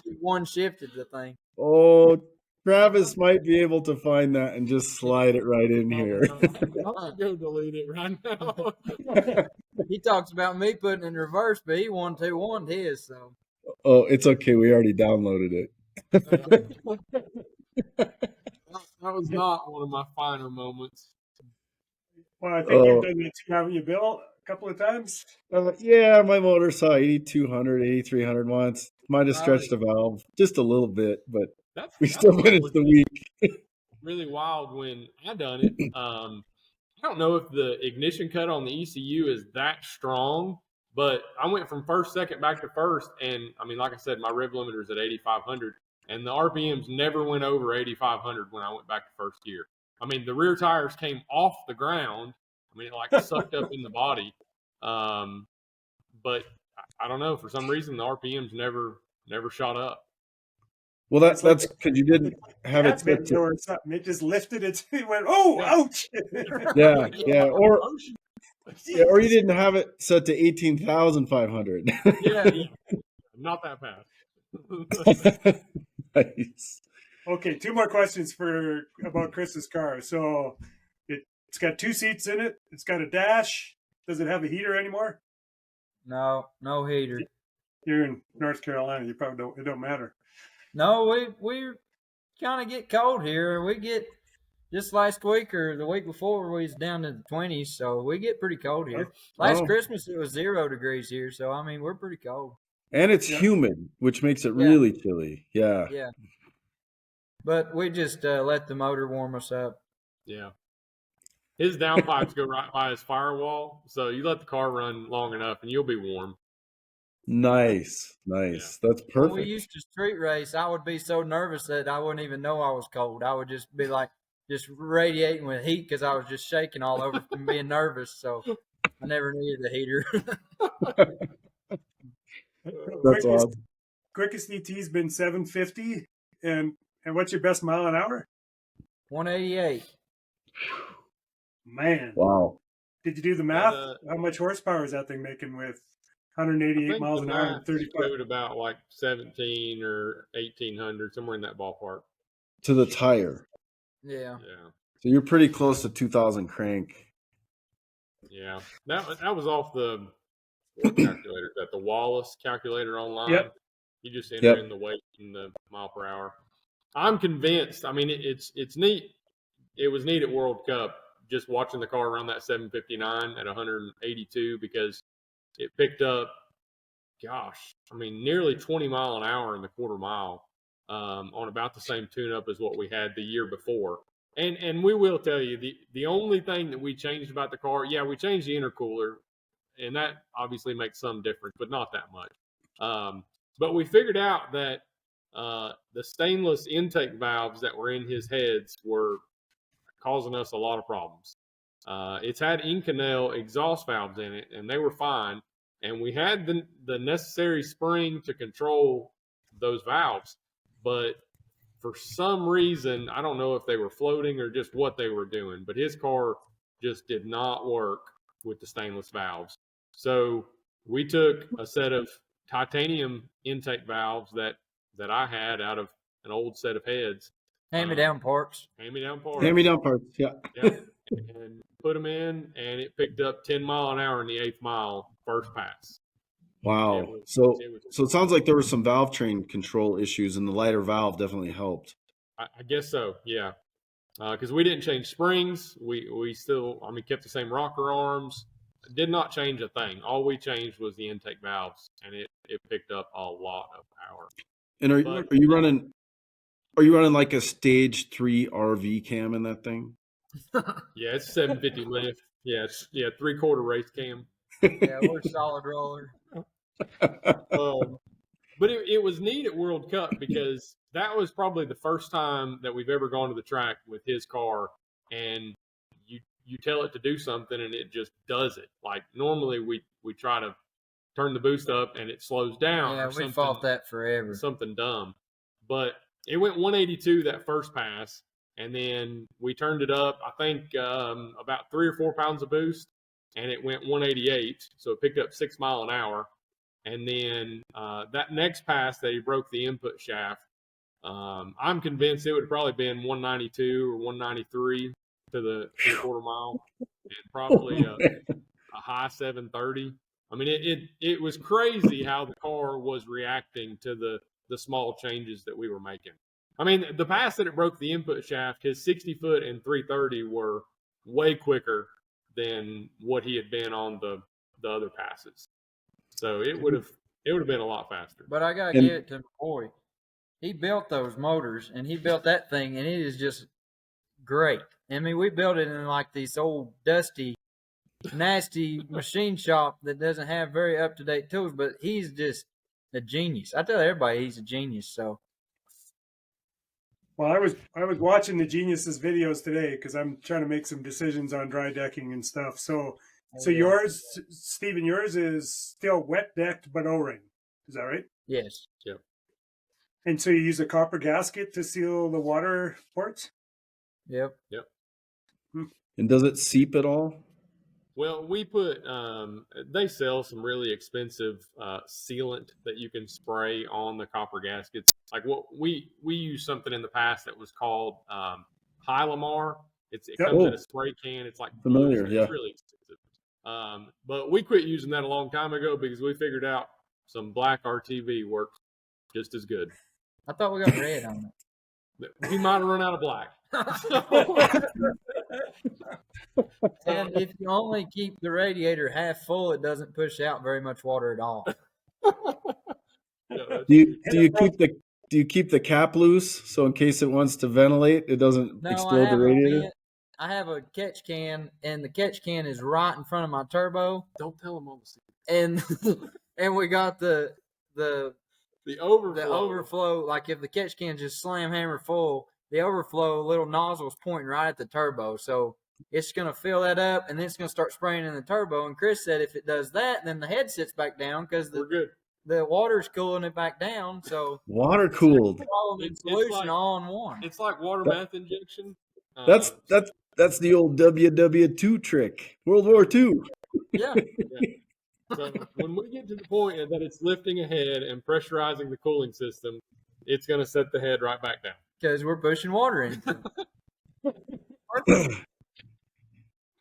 shifted the thing. Oh, Travis might be able to find that and just slide it right in here. I'll go delete it right now. He talks about me putting it in reverse, but he 1-2-1 his. So Oh, it's okay. We already downloaded it. That was not one of my finer moments. Well, I think you've done that too, haven't you, Bill? A couple of times? Yeah, my motor saw 8,200, 8,300 once. Might have stretched the valve just a little bit, but we still finished the week. Really wild when I done it. I don't know if the ignition cut on the ECU is that strong, but I went from first, second back to first, and I mean, like I said, my rev limiter is at 8,500, and the RPMs never went over 8,500 when I went back to first gear. I mean, the rear tires came off the ground. I mean, it like sucked up in the body. But I don't know. For some reason, the RPMs never shot up. Well, that's because you didn't have it set to. Or something. It just lifted it. It went, ouch. Yeah, or you didn't have it set to 18,500. Yeah, not that fast. Nice. Okay, two more questions about Chris's car. So it's got two seats in it. It's got a dash. Does it have a heater anymore? no heater. You're in North Carolina. You probably don't. It don't matter. No, we kind of get cold here. We get just last week or the week before we was down to the 20s, so we get pretty cold here. Last Christmas it was 0 degrees here, so I mean we're pretty cold. And it's humid, which makes it really chilly. Yeah. Yeah. But we just let the motor warm us up. Yeah. His downpipes go right by his firewall, so you let the car run long enough and you'll be warm. Nice. Yeah. That's perfect. When we used to street race, I would be so nervous that I wouldn't even know I was cold. I would just be like just radiating with heat because I was just shaking all over from being nervous. So I never needed a heater. That's awesome. Quickest ET's been 750, and what's your best mile an hour? 188. Man, wow! Did you do the math? How much horsepower is that thing making with 188 miles an hour and 35? About like 17 or 1800, somewhere in that ballpark. To the tire. Yeah. So you're pretty close to 2,000 crank. Yeah, that was off the calculator. That the Wallace calculator online. Yep. You just enter in the weight and the mile per hour. I'm convinced. I mean, it's neat. It was neat at World Cup just watching the car around that 759 at 182 because it picked up, gosh, I mean, nearly 20 mile an hour in the quarter mile on about the same tune-up as what we had the year before. And we will tell you, the only thing that we changed about the car, yeah, we changed the intercooler, and that obviously makes some difference, but not that much. But we figured out that the stainless intake valves that were in his heads were causing us a lot of problems. It's had Inconel exhaust valves in it, and they were fine. And we had the necessary spring to control those valves. But for some reason, I don't know if they were floating or just what they were doing, but his car just did not work with the stainless valves. So we took a set of titanium intake valves that I had out of an old set of heads. Hand-me-down parts. Hand-me-down parts, yeah. And put them in, and it picked up 10 mile an hour in the 8th mile first pass. Wow. So it sounds like there were some valve train control issues, and the lighter valve definitely helped. I guess so, yeah. Because we didn't change springs. We still, I mean, kept the same rocker arms. Did not change a thing. All we changed was the intake valves, and it picked up a lot of power. And are you running like a stage 3 RV cam in that thing? Yeah, it's 750 lift. Yeah, it's 3/4 race cam. Yeah, we're solid roller. But it was neat at World Cup because that was probably the first time that we've ever gone to the track with his car, and you tell it to do something and it just does it. Like normally we try to turn the boost up and it slows down. Yeah, we fought that forever. Something dumb. But it went 182 that first pass, and then we turned it up, I think about 3 or 4 pounds of boost, and it went 188. So it picked up 6 mile an hour. And then that next pass that he broke the input shaft, I'm convinced it would have probably been 192 or 193 to the quarter mile, and probably a high 730. I mean, it was crazy how the car was reacting to the small changes that we were making. I mean, the pass that it broke the input shaft, his 60 foot and 330 were way quicker than what he had been on the other passes. So it would have been a lot faster. But I gotta give it to my boy. He built those motors, and he built that thing, and it is just great. I mean, we built it in like this old dusty, nasty machine shop that doesn't have very up-to-date tools, but he's just a genius. I tell everybody he's a genius. So, well, I was watching the Geniuses videos today because I'm trying to make some decisions on dry decking and stuff. So yours, Stephen, yours is still wet decked but O-ring. Is that right? Yes. Yep. And so you use a copper gasket to seal the water ports? Yep. And does it seep at all? Well, we put they sell some really expensive sealant that you can spray on the copper gaskets. Like what we used something in the past that was called Hylamar. It comes in a spray can. It's like familiar, yeah. It's really expensive. But we quit using that a long time ago because we figured out some black RTV works just as good. I thought we got red on it. We might have run out of black. And if you only keep the radiator half full, it doesn't push out very much water at all. Do you keep the cap loose so in case it wants to ventilate, it doesn't explode the radiator? I have a catch can, and the catch can is right in front of my turbo. Don't tell them all the secrets. And we got the overflow. The overflow, like if the catch can just slam hammer full, the overflow little nozzle's pointing right at the turbo. So it's going to fill that up, and then it's going to start spraying in the turbo. And Chris said if it does that, then the head sits back down because the water's cooling it back down. So water cooled. Solution all in one. It's like water meth injection. That's the old WW2 trick. World War II. Yeah. So when we get to the point that it's lifting ahead and pressurizing the cooling system, it's going to set the head right back down. Because we're pushing water in.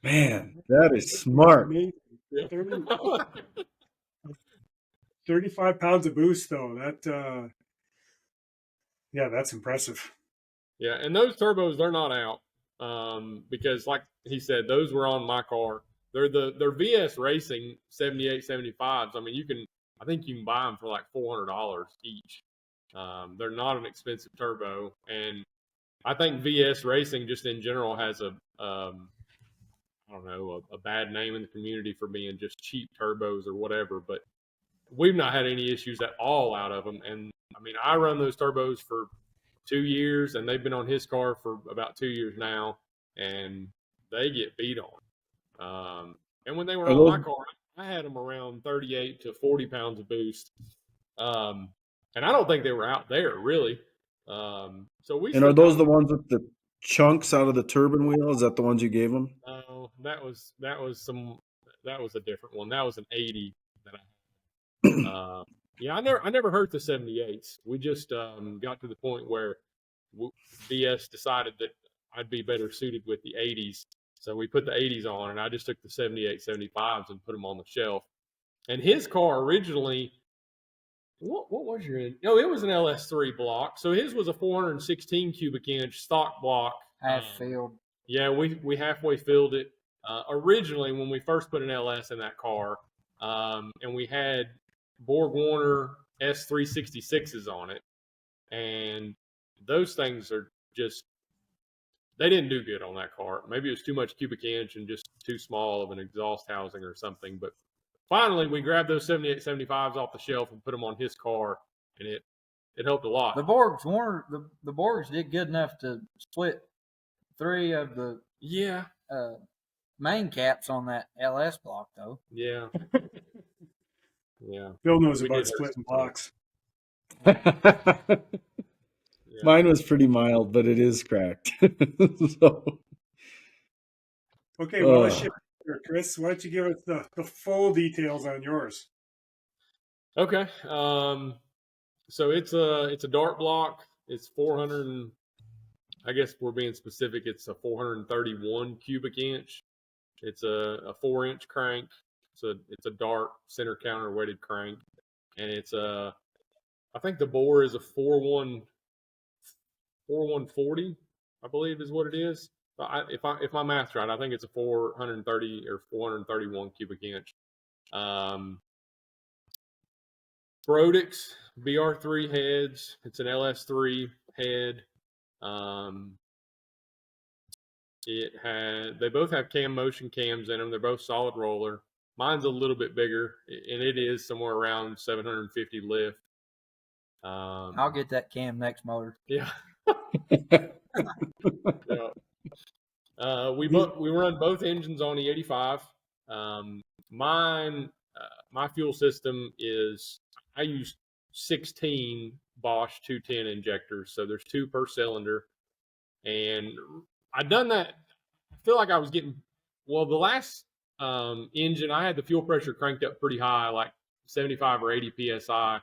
Man, that is smart. Yeah. 35 pounds of boost, though. That's impressive. Yeah, and those turbos, they're not out because, like he said, those were on my car. They're VS Racing 78, 75s. I mean, I think you can buy them for like $400 each. They're not an expensive turbo, and I think VS Racing just in general has I don't know, a bad name in the community for being just cheap turbos or whatever. But we've not had any issues at all out of them. And I mean, I run those turbos for 2 years, and they've been on his car for about 2 years now, and they get beat on. And when they were on my car, I had them around 38 to 40 pounds of boost. And I don't think they were out there really. So we. And are those the ones with the chunks out of the turbine wheel? Is that the ones you gave them? No, that was a different one. That was an 80 that I had. Yeah, I never hurt the 78s. We just got to the point where VS decided that I'd be better suited with the 80s. So we put the 80s on, and I just took the 78, 75s and put them on the shelf. And his car originally, what was your? No, it was an LS3 block. So his was a 416 cubic inch stock block. Half filled. Yeah, we halfway filled it. Originally, when we first put an LS in that car, and we had Borg Warner S366s on it, and those things are just, they didn't do good on that car. Maybe it was too much cubic inch and just too small of an exhaust housing or something. But finally, we grabbed those 78, 75s off the shelf and put them on his car, and it helped a lot. The Borgs did good enough to split 3 of the main caps on that LS block, though. Yeah. Yeah. Bill knows about splitting blocks. Yeah. Mine was pretty mild, but it is cracked. So. Okay, well, let's shift here, Chris. Why don't you give us the full details on yours? Okay. So it's a dart block. It's 400. I guess we're being specific. It's a 431 cubic inch. It's a 4-inch crank. It's a dart center counter weighted crank, and it's I think the bore is a 4140, I believe is what it is. If my math's right, I think it's a 430 or 431 cubic inch. Brodix BR3 heads. It's an LS3 head. They both have cam motion cams in them. They're both solid roller. Mine's a little bit bigger, and it is somewhere around 750 lift. I'll get that cam next motor. Yeah. We run both engines on the 85. My fuel system is, I use 16 Bosch 210 injectors, so there's 2 per cylinder. And I've done that. I feel like I was getting, the last engine, I had the fuel pressure cranked up pretty high, like 75 or 80 psi,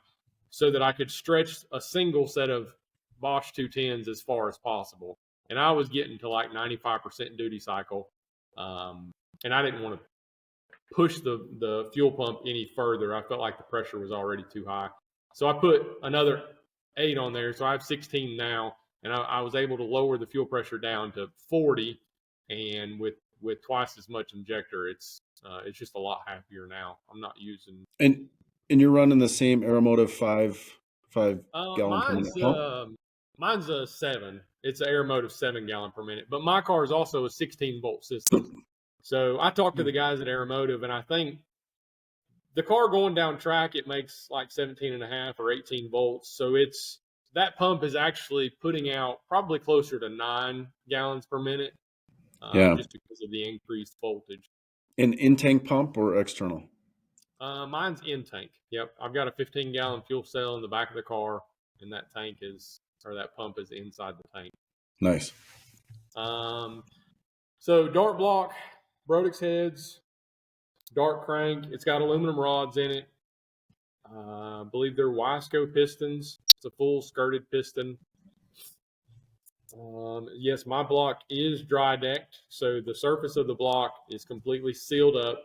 so that I could stretch a single set of Bosch 210s as far as possible. And I was getting to like 95% duty cycle. And I didn't want to push the fuel pump any further. I felt like the pressure was already too high. So I put another 8 on there. So I have 16 now. And I was able to lower the fuel pressure down to 40. And with twice as much injector, it's just a lot happier now. I'm not using. And you're running the same Aeromotive 5 gallon per minute pump? Mine's a 7. It's an Aeromotive 7 gallon per minute. But my car is also a 16 volt system. So I talked to the guys at Aeromotive, and I think the car going down track, it makes like 17.5 or 18 volts. So that pump is actually putting out probably closer to 9 gallons per minute. Just because of the increased voltage. An in-tank pump or external? Mine's in-tank. Yep. I've got a 15-gallon fuel cell in the back of the car, and that pump is inside the tank. Nice. So dart block, Brodix heads, dart crank. It's got aluminum rods in it. I believe they're Wisco pistons. It's a full skirted piston. Yes, my block is dry decked, so the surface of the block is completely sealed up.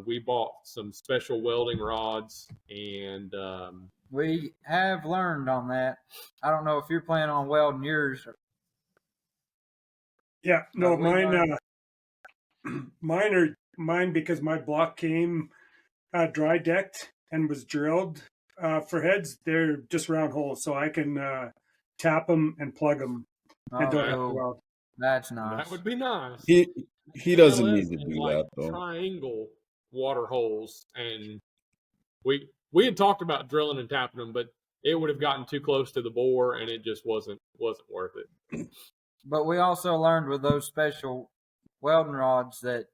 We bought some special welding rods, and we have learned on that. I don't know if you're planning on welding yours Yeah, no, we learned- mine because my block came dry decked and was drilled for heads. They're just round holes, so I can tap them and plug them and don't have to cool. weld. That's nice. That would be nice. He doesn't LS need to had, do like, that though. triangle water holes, and we had talked about drilling and tapping them, but it would have gotten too close to the bore, and it just wasn't worth it. But we also learned with those special welding rods that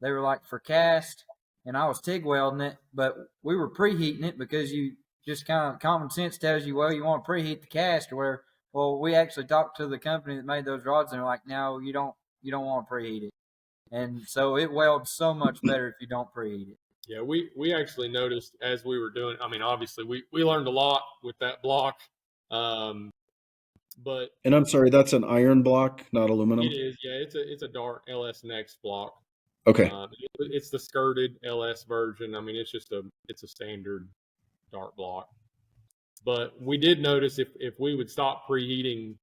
they were like for cast, and I was TIG welding it, but we were preheating it because you just kind of common sense tells you, well, you want to preheat the cast or whatever. Well, we actually talked to the company that made those rods, and they're like, no, you don't want to preheat it, and so it welds so much better if you don't preheat it. Yeah, we actually noticed as we were doing. I mean, obviously we learned a lot with that block, but And I'm sorry, that's an iron block, not aluminum. it is. Yeah, it's a Dart LS Next block. Okay. It's the skirted LS version. I mean, it's a standard Dart block. But we did notice if we would stop preheating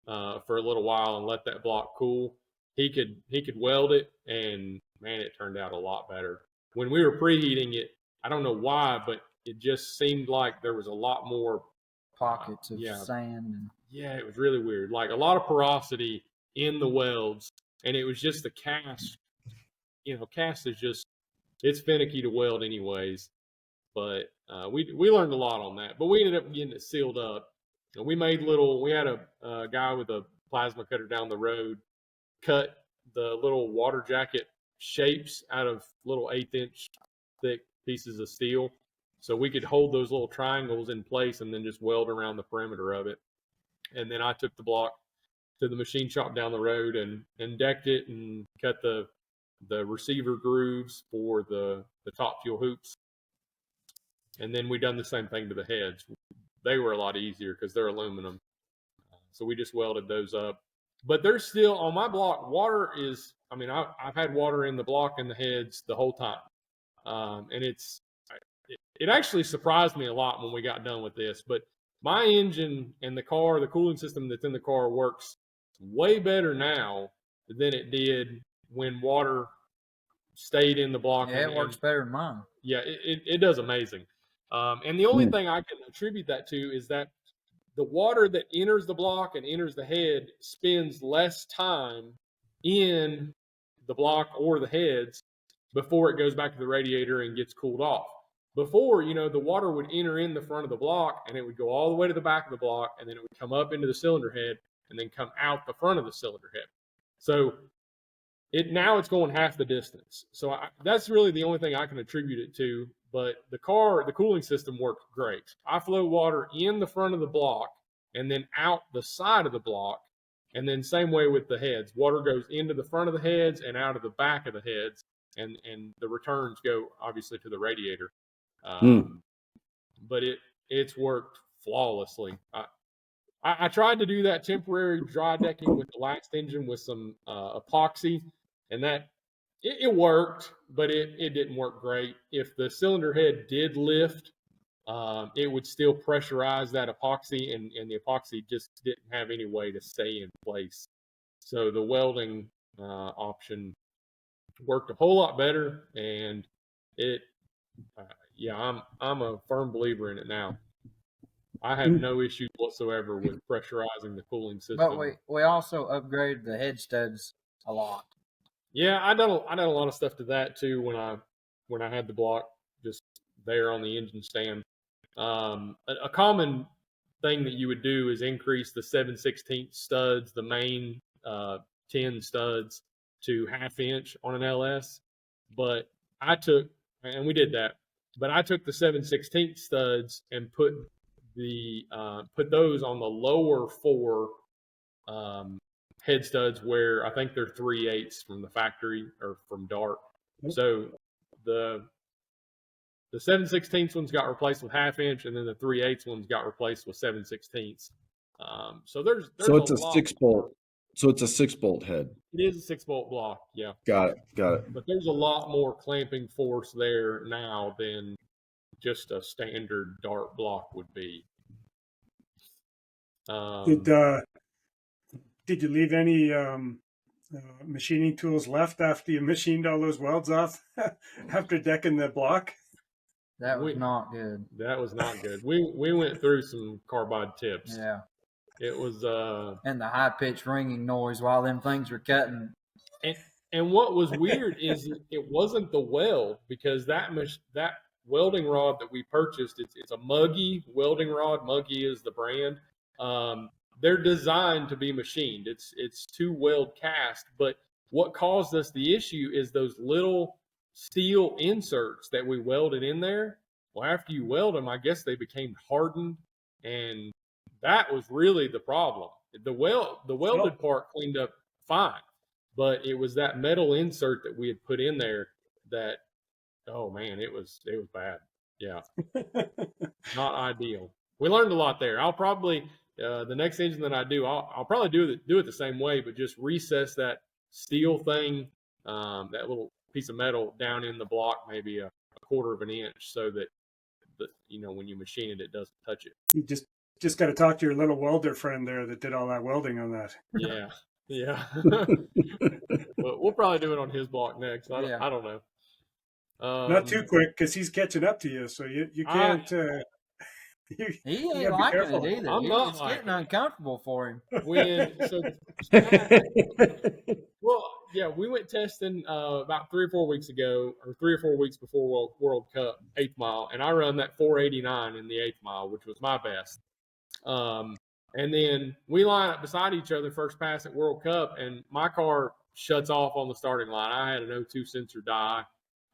for a little while and let that block cool, he could weld it, and man, it turned out a lot better. When we were preheating it, I don't know why, but it just seemed like there was a lot more pockets of sand. And... yeah, it was really weird. Like a lot of porosity in the welds, and it was just the cast. Cast is just, it's finicky to weld anyways. But we learned a lot on that. But we ended up getting it sealed up. And we had a guy with a plasma cutter down the road cut the little water jacket shapes out of little 1/8-inch thick pieces of steel. So we could hold those little triangles in place and then just weld around the perimeter of it. And then I took the block to the machine shop down the road and decked it and cut the receiver grooves for the top fuel hoops. And then we done the same thing to the heads. They were a lot easier because they're aluminum. So we just welded those up. But there's still, on my block, water is, I mean, I've had water in the block and the heads the whole time. And it actually surprised me a lot when we got done with this. But my engine and the cooling system that's in the car works way better now than it did when water stayed in the block. Yeah, it works better than mine. Yeah, it does amazing. And the only thing I can attribute that to is that the water that enters the block and enters the head spends less time in the block or the heads before it goes back to the radiator and gets cooled off. Before, the water would enter in the front of the block and it would go all the way to the back of the block, and then it would come up into the cylinder head and then come out the front of the cylinder head. So now it's going half the distance. So that's really the only thing I can attribute it to. But the cooling system works great. I flow water in the front of the block and then out the side of the block. And then same way with the heads. Water goes into the front of the heads and out of the back of the heads. And the returns go obviously to the radiator. But it's worked flawlessly. I tried to do that temporary dry decking with the last engine with some epoxy, and that it worked, but it didn't work great. If the cylinder head did lift, it would still pressurize that epoxy, and the epoxy just didn't have any way to stay in place. So the welding option worked a whole lot better, and I'm a firm believer in it now. I have no issues whatsoever with pressurizing the cooling system. But we also upgraded the head studs a lot. Yeah, I done a lot of stuff to that too when I had the block just there on the engine stand. A common thing that you would do is increase the 7/16 studs, the main 10 studs, to 1/2 inch on an LS. But we did that. But I took the 7/16 studs and put those on the lower 4 head studs, where I think they're 3/8 from the factory or from Dart. So the 7/16 ones got replaced with 1/2 inch, and then the 3/8 ones got replaced with 7/16. So there's it's a 6-bolt. So it's a 6-bolt head. It is a 6-bolt block, yeah. Got it. But there's a lot more clamping force there now than just a standard Dart block would be. Did you leave any machining tools left after you machined all those welds off after decking the block? That was not good. That was not good. We went through some carbide tips. Yeah. It was and the high pitched ringing noise while them things were cutting. And what was weird is it wasn't the weld, because that welding rod that we purchased, it's a Muggy welding rod. Muggy is the brand. They're designed to be machined. It's two weld cast, but what caused us the issue is those little steel inserts that we welded in there. Well, after you weld them, I guess they became hardened, and that was really the problem. The welded part cleaned up fine, but it was that metal insert that we had put in there that, oh man, it was bad. Yeah, not ideal. We learned a lot there. I'll probably the next engine that I do, I'll probably do it the same way, but just recess that steel thing, that little piece of metal down in the block, maybe a quarter of an inch, so that when you machine it, it doesn't touch it. You just got to talk to your little welder friend there that did all that welding on that. Yeah. But we'll probably do it on his block next. I don't know. Not too quick, because he's catching up to you, so you can't. He ain't liking it either. It's getting uncomfortable for him. We went testing about 3 or 4 weeks ago, or 3 or 4 weeks before World Cup 8th mile, and I run that 489 in the 8th mile, which was my best. And then we line up beside each other first pass at World Cup, and my car shuts off on the starting line. I had an O2 sensor die,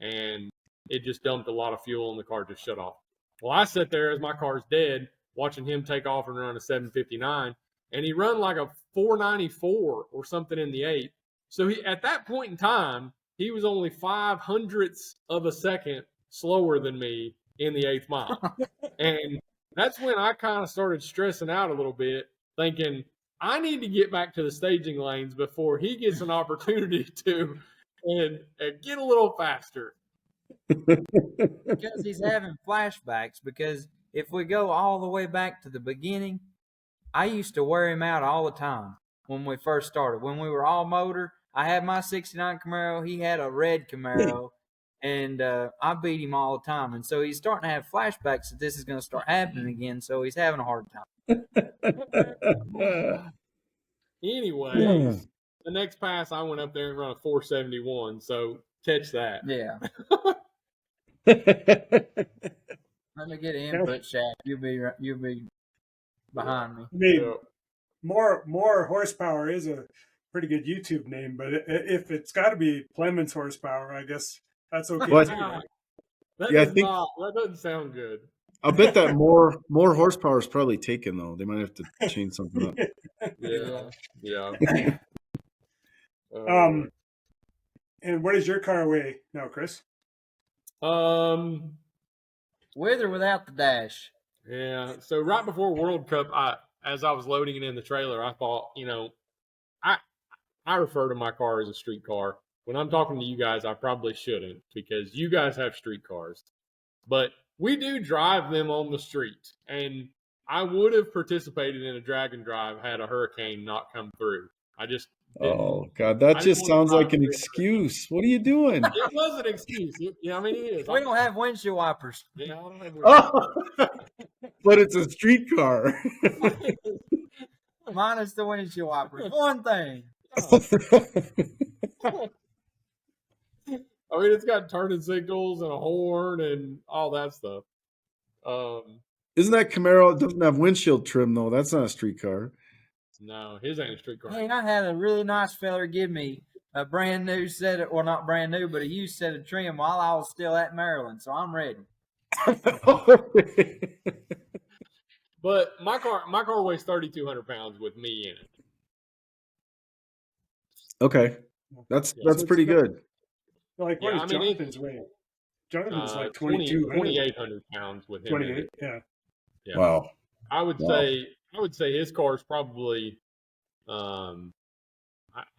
and it just dumped a lot of fuel, and the car just shut off. Well, I sit there as my car's dead, watching him take off and run a 759, and he run like a 494 or something in the 8th. So at that point in time, he was only 0.05 of a second slower than me in the 8th mile. And that's when I kind of started stressing out a little bit, thinking I need to get back to the staging lanes before he gets an opportunity to and get a little faster. Because he's having flashbacks. Because if we go all the way back to the beginning, I used to wear him out all the time when we first started. When we were all motor, I had my 69 Camaro, he had a red Camaro, and I beat him all the time. And so he's starting to have flashbacks that this is going to start happening again, so he's having a hard time. Anyways, the next pass I went up there and run a 471, so catch that. Yeah. Let me get an input shaft. You'll be behind me. I mean, more horsepower is a pretty good YouTube name, but if it's got to be Plemmons horsepower, I guess that's okay. That doesn't sound good. I bet that more horsepower is probably taken, though. They might have to change something up. Yeah. And what does your car weigh now, Chris? With or without the dash? Yeah. So right before World Cup, as I was loading it in the trailer, I thought, I refer to my car as a street car. When I'm talking to you guys, I probably shouldn't, because you guys have street cars. But we do drive them on the street. And I would have participated in a drag and drive had a hurricane not come through. I just didn't. Oh, God, that just sounds like an excuse. What are you doing? It was an excuse. It is. We don't have windshield wipers. Yeah, I don't have windshield. But it's a street car. Minus the windshield wipers. One thing. I mean, it's got turning signals and a horn and all that stuff. Isn't that Camaro? It doesn't have windshield trim, though. That's not a street car. No, his ain't a street car. Hey, I had a really nice feller give me a brand new set of, well, not brand new, but a used set of trim while I was still at Maryland, so I'm ready. But my car weighs 3,200 pounds with me in it. Okay, that's pretty good. Like, what is Jonathan's weight? Jonathan's like 2,800 pounds with him. 28, yeah. Wow. I would say his car is probably, I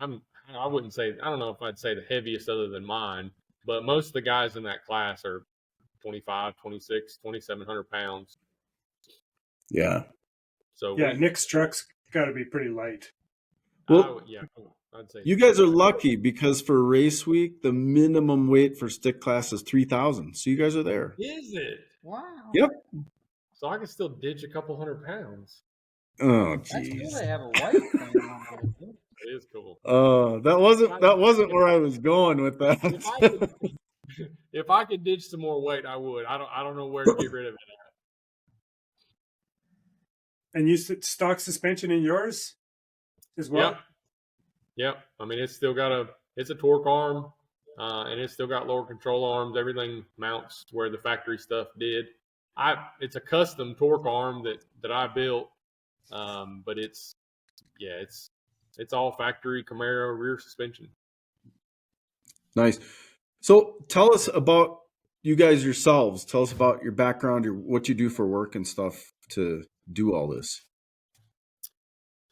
wouldn't say, I don't know if I'd say the heaviest other than mine, but most of the guys in that class are 25, 26, 2,700 pounds. Yeah. So Nick's truck's got to be pretty light. Well, I'd say You guys are lucky because for race week, the minimum weight for stick class is 3,000. So you guys are there. Is it? Wow. Yep. So I can still ditch a couple 100 pounds. Oh, That's cool. jeez. They have a weight thing on there. It is cool. That wasn't where I was going with that. If I could ditch some more weight, I would. I don't know where to get rid of it. And you stock suspension in yours as well? Yep. I mean, it's a torque arm, and it's still got lower control arms. Everything mounts where the factory stuff did. It's a custom torque arm that I built, but it's all factory Camaro rear suspension. Nice. So tell us about you guys yourselves. Tell us about your background, what you do for work and stuff to do all this.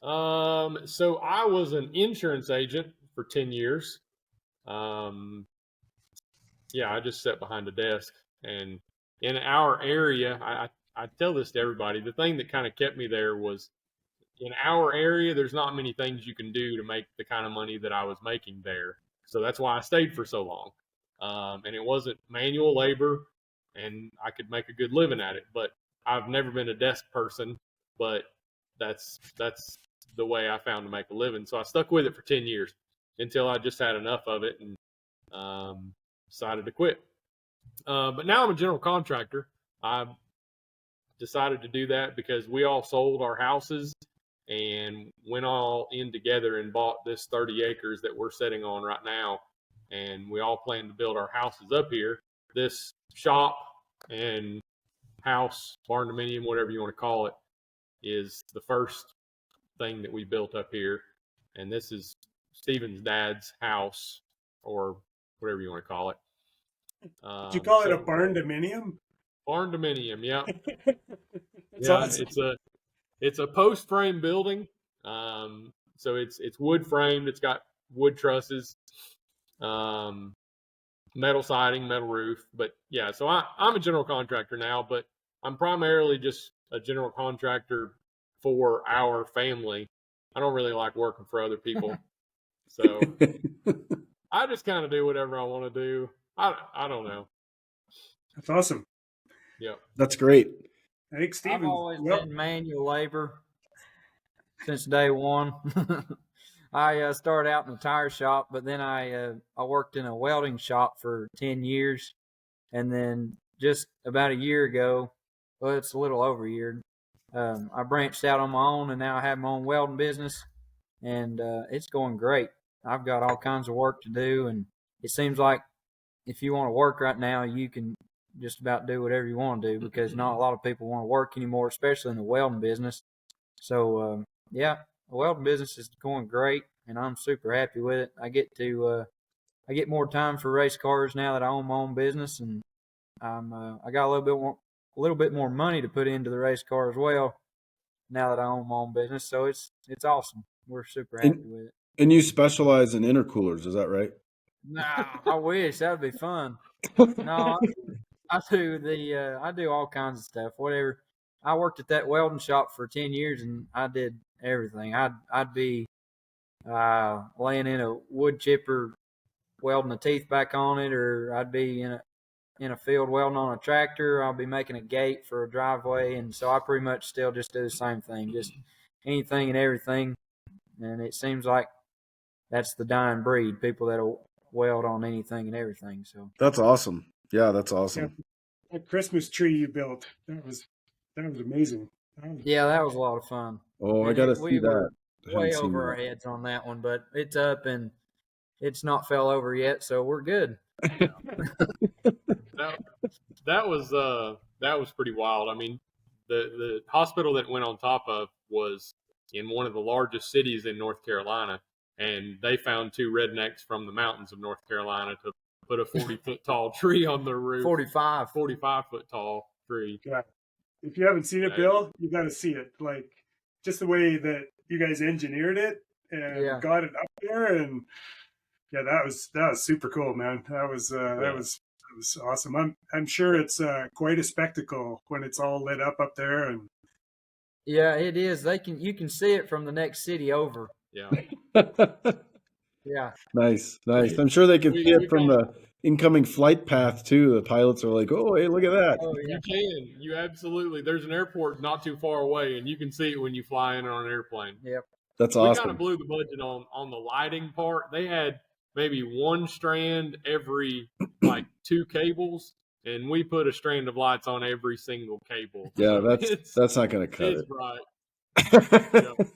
So I was an insurance agent for 10 years. I just sat behind a desk, and in our area, I tell this to everybody. The thing that kind of kept me there was in our area, there's not many things you can do to make the kind of money that I was making there. So that's why I stayed for so long. And it wasn't manual labor, and I could make a good living at it. But I've never been a desk person, but that's the way I found to make a living. So I stuck with it for 10 years until I just had enough of it and decided to quit. But now I'm a general contractor. I decided to do that because we all sold our houses and went all in together and bought this 30 acres that we're sitting on right now. And we all plan to build our houses up here. This shop and house, barn dominium, whatever you want to call it, is the first thing that we built up here. And this is Stephen's dad's house, or whatever you want to call it. Did you call it a barn dominium? Barn dominium, yeah. Awesome. It's a post frame building. So it's wood framed. It's got wood trusses, metal siding, metal roof. But yeah, so I'm a general contractor now, but I'm primarily just a general contractor for our family. I don't really like working for other people. So I just kind of do whatever I want to do. I don't know. That's awesome. Yep. That's great. I think Stephen. I've always been manual labor since day one. I started out in a tire shop, but then I worked in a welding shop for 10 years. And then just about a year ago, well, it's a little over a year, I branched out on my own, and now I have my own welding business, and it's going great. I've got all kinds of work to do, and it seems like if you want to work right now, you can just about do whatever you want to do because not a lot of people want to work anymore, especially in the welding business. So, the welding business is going great, and I'm super happy with it. I get more time for race cars now that I own my own business, and I got a little bit more money to put into the race car as well now that I own my own business. So it's awesome. We're super happy with it. And you specialize in intercoolers, is that right? No, I wish that would be fun. No, I do all kinds of stuff. Whatever. I worked at that welding shop for 10 years, and I did everything. I'd be laying in a wood chipper, welding the teeth back on it, or I'd be in a field welding on a tractor. I'll be making a gate for a driveway, and so I pretty much still just do the same thing, just anything and everything. And it seems like that's the dying breed, people that'll weld on anything and everything. So that's awesome. Yeah, that's awesome. Yeah. That Christmas tree you built, that was amazing. Yeah, that was a lot of fun. Oh, I gotta see that. Way over our heads on that one, but it's up and it's not fell over yet, so we're good. That was pretty wild. I mean, the hospital that went on top of was in one of the largest cities in North Carolina, and they found two rednecks from the mountains of North Carolina to put a 40-foot tall tree on the roof. 45-foot tall tree. Yeah. If you haven't seen it, Bill, you got to see it. Like just the way that you guys engineered it and got it up there, and that was super cool, man. That was awesome. I'm sure it's quite a spectacle when it's all lit up there, and yeah, it is. You can see it from the next city over. Yeah. Yeah. Nice. I'm sure they can see it from the incoming flight path too. The pilots are like, "Oh, hey, look at that!" Oh, yeah. You can. You absolutely. There's an airport not too far away, and you can see it when you fly in on an airplane. Yep. That's We kind awesome. of blew the budget on the lighting part. They had maybe one strand every like 2 cables, and we put a strand of lights on every single cable. Yeah, So that's not going to cut it's it. bright. Yeah.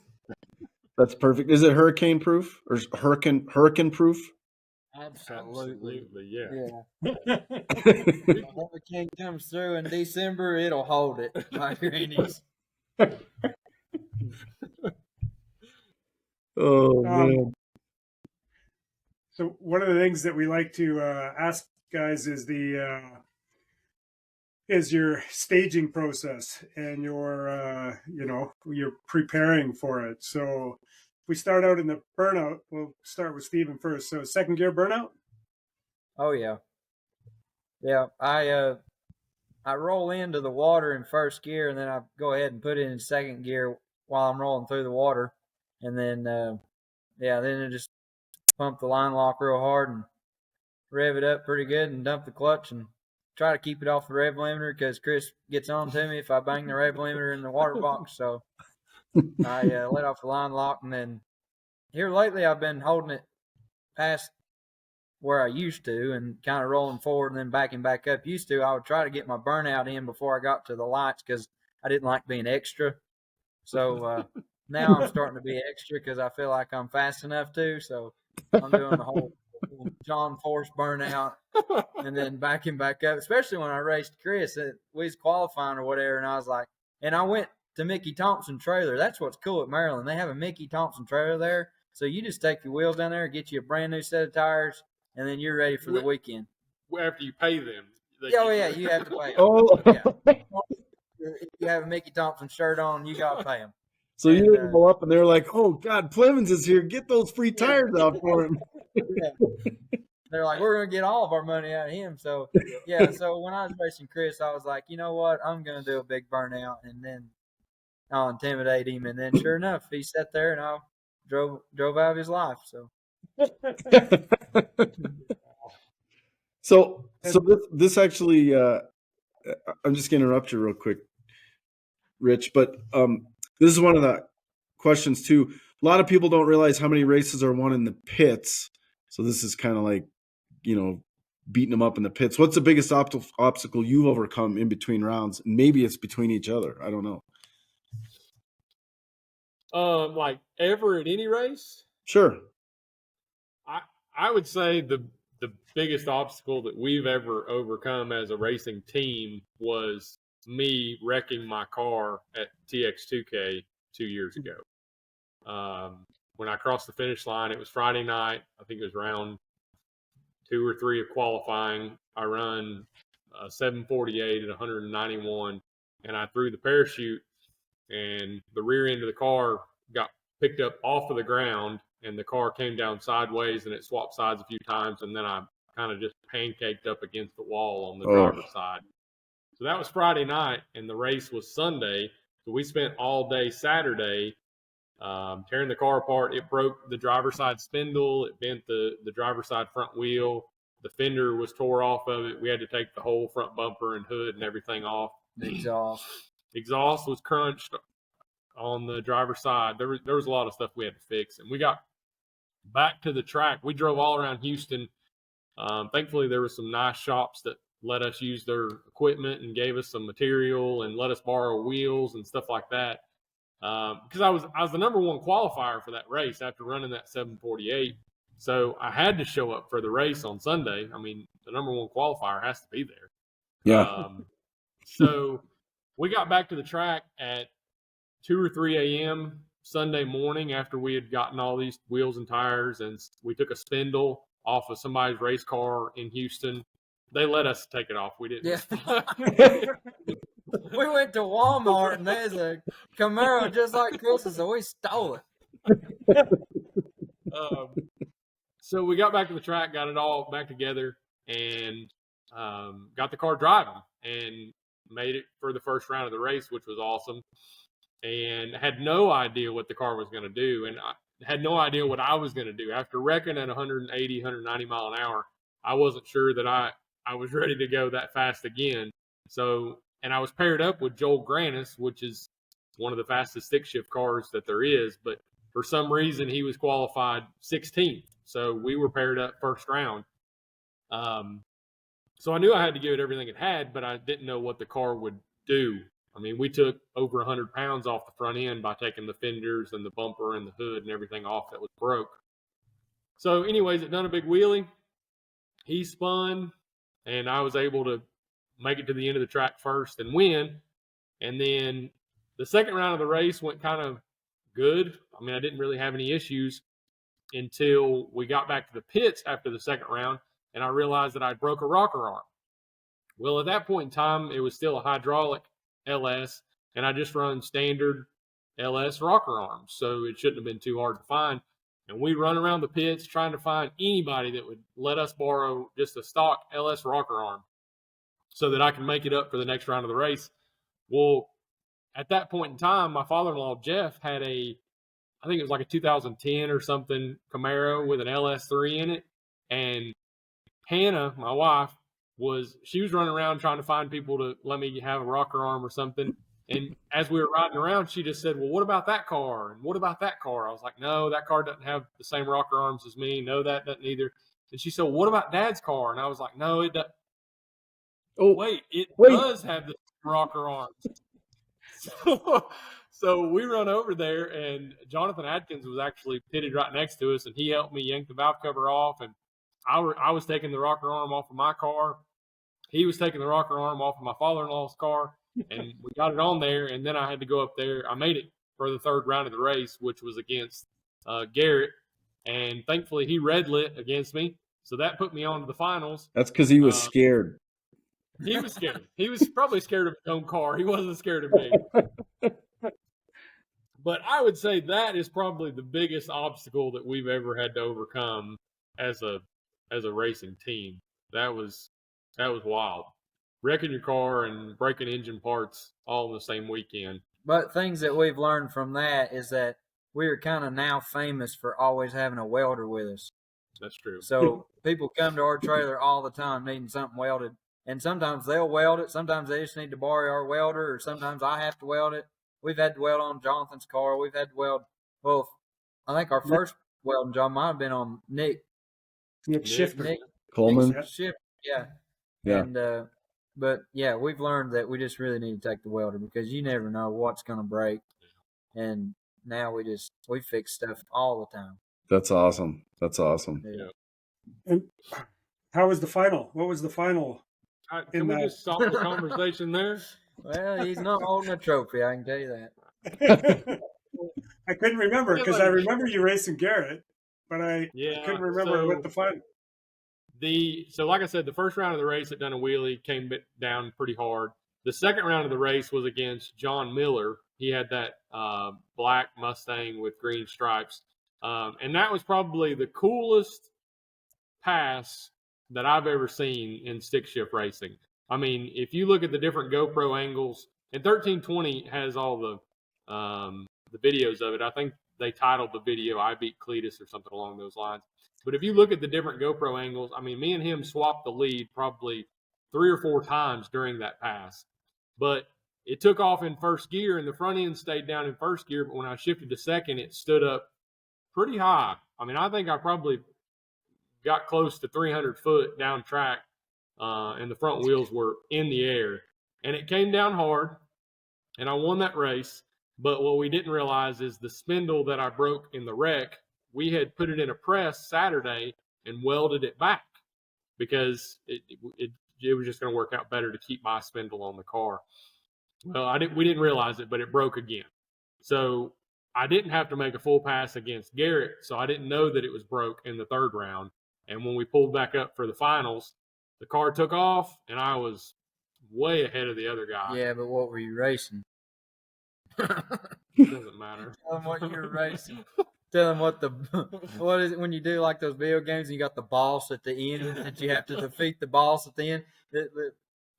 That's perfect. Is it hurricane proof or hurricane proof? Absolutely. Yeah. If a hurricane comes through in December, it'll hold it. My granny's. Oh man. So one of the things that we like to ask guys is your staging process and your you're preparing for it. So we start out in the burnout. We'll start with Steven first. So second gear burnout. Oh yeah. Yeah. I roll into the water in first gear, and then I go ahead and put it in second gear while I'm rolling through the water, and then then I just pump the line lock real hard and rev it up pretty good, and dump the clutch and try to keep it off the rev limiter because Chris gets on to me if I bang the rev limiter in the water box. So I let off the line lock, and then here lately I've been holding it past where I used to and kind of rolling forward and then backing back up. Used to, I would try to get my burnout in before I got to the lights because I didn't like being extra. So now I'm starting to be extra because I feel like I'm fast enough to. So I'm doing the whole John Force burnout and then backing back up, especially when I raced Chris. We was qualifying or whatever, and I was like, and I went to Mickey Thompson trailer. That's what's cool at Maryland. They have a Mickey Thompson trailer there. So you just take your wheels down there, get you a brand new set of tires, and then you're ready for the weekend. After you pay them. Yeah, you have to pay them. Oh. Yeah. If you have a Mickey Thompson shirt on, you got to pay them. So you didn't go up and they're like, "Oh God, Plemmons is here. Get those free tires out for him." Yeah. They're like, "We're going to get all of our money out of him." So, yeah. So when I was racing Chris, I was like, you know what? I'm going to do a big burnout, and then I'll intimidate him. And then sure enough, he sat there and I drove out of his life. So. So this actually, I'm just going to interrupt you real quick, Rich, but this is one of the questions too. A lot of people don't realize how many races are won in the pits. So this is kind of like, beating them up in the pits. What's the biggest obstacle you've overcome in between rounds? Maybe it's between each other. I don't know. Like ever at any race? Sure. I would say the biggest obstacle that we've ever overcome as a racing team was me wrecking my car at TX2K 2 years ago. When I crossed the finish line, it was Friday night. I think it was round 2 or 3 of qualifying. I run 748 at 191, and I threw the parachute, and the rear end of the car got picked up off of the ground, and the car came down sideways, and it swapped sides a few times, and then I kind of just pancaked up against the wall on the driver's side. So that was Friday night, and the race was Sunday. So we spent all day Saturday tearing the car apart. It broke the driver's side spindle. It bent the driver's side front wheel. The fender was tore off of it. We had to take the whole front bumper and hood and everything off. Exhaust was crunched on the driver's side. There was a lot of stuff we had to fix, and we got back to the track. We drove all around Houston. Thankfully, there were some nice shops that let us use their equipment and gave us some material and let us borrow wheels and stuff like that. Because I was the number one qualifier for that race after running that 748. So I had to show up for the race on Sunday. I mean, the number one qualifier has to be there. Yeah. So we got back to the track at 2 or 3 a.m. Sunday morning after we had gotten all these wheels and tires, and we took a spindle off of somebody's race car in Houston. They let us take it off. We didn't. Yeah. We went to Walmart, and there's a Camaro just like Chris's, so we stole it. So we got back to the track, got it all back together, and got the car driving, and made it for the first round of the race, which was awesome. And had no idea what the car was going to do. And had no idea what I was going to do. After wrecking at 180, 190 mile an hour, I wasn't sure that I was ready to go that fast again. So, and I was paired up with Joel Granis, which is one of the fastest stick shift cars that there is. But for some reason, he was qualified 16th. So we were paired up first round. So I knew I had to give it everything it had, but I didn't know what the car would do. I mean, we took over 100 pounds off the front end by taking the fenders and the bumper and the hood and everything off that was broke. So anyways, it done a big wheelie. He spun, and I was able to make it to the end of the track first and win. And then the second round of the race went kind of good. I mean, I didn't really have any issues until we got back to the pits after the second round, and I realized that I broke a rocker arm. Well, at that point in time, it was still a hydraulic LS, and I just run standard LS rocker arms, so it shouldn't have been too hard to find. And we run around the pits trying to find anybody that would let us borrow just a stock LS rocker arm so that I can make it up for the next round of the race. Well, at that point in time, my father-in-law, Jeff, had I think it was like a 2010 or something Camaro with an LS3 in it. And Hannah, my wife, she was running around trying to find people to let me have a rocker arm or something. And as we were riding around, she just said, well, what about that car? And what about that car? I was like, no, that car doesn't have the same rocker arms as me. No, that doesn't either. And she said, well, what about Dad's car? And I was like, no, it doesn't. Oh, wait, it does have the rocker arms. So we run over there, and Jonathan Adkins was actually pitted right next to us, and he helped me yank the valve cover off. And I was taking the rocker arm off of my car. He was taking the rocker arm off of my father-in-law's car, and we got it on there. And then I had to go up there. I made it for the third round of the race, which was against Garrett. And thankfully, he red lit against me. So that put me on to the finals. That's because he was scared. He was scared. He was probably scared of his own car. He wasn't scared of me. But I would say that is probably the biggest obstacle that we've ever had to overcome as a racing team. That was wild. Wrecking your car and breaking engine parts all in the same weekend. But things that we've learned from that is that we are kind of now famous for always having a welder with us. That's true. So people come to our trailer all the time needing something welded. And sometimes they'll weld it. Sometimes they just need to borrow our welder, or sometimes I have to weld it. We've had to weld on Jonathan's car. We've had to weld. Well, I think our first welding job might have been on Nick Shifter. Coleman. Shift, yeah. Yeah. And but yeah, we've learned that we just really need to take the welder because you never know what's going to break. And now we fix stuff all the time. That's awesome. That's awesome. Yeah. And how was the final? What was the final? Can we just stop the conversation there? Well, he's not holding a trophy, I can tell you that. I couldn't remember because I remember you racing Garrett, but I couldn't remember what the final. So like I said, the first round of the race at done a wheelie, came down pretty hard. The second round of the race was against John Miller. He had that black Mustang with green stripes. And that was probably the coolest pass that I've ever seen in stick shift racing. I mean, if you look at the different GoPro angles, and 1320 has all the videos of it. I think they titled the video "I Beat Cletus" or something along those lines. But if you look at the different GoPro angles, I mean, me and him swapped the lead probably 3 or 4 times during that pass. But it took off in first gear, and the front end stayed down in first gear. But when I shifted to second, it stood up pretty high. I mean, I think I probably got close to 300 foot down track, and the front wheels were in the air. And it came down hard, and I won that race. But what we didn't realize is the spindle that I broke in the wreck, we had put it in a press Saturday and welded it back because it was just going to work out better to keep my spindle on the car. Well, we didn't realize it, but it broke again. So I didn't have to make a full pass against Garrett, so I didn't know that it was broke in the third round. And when we pulled back up for the finals, the car took off, and I was way ahead of the other guy. Yeah, but what were you racing? It doesn't matter. Tell them what you're racing. Tell them what is it when you do like those video games and you got the boss at the end that you have to defeat the boss at the end?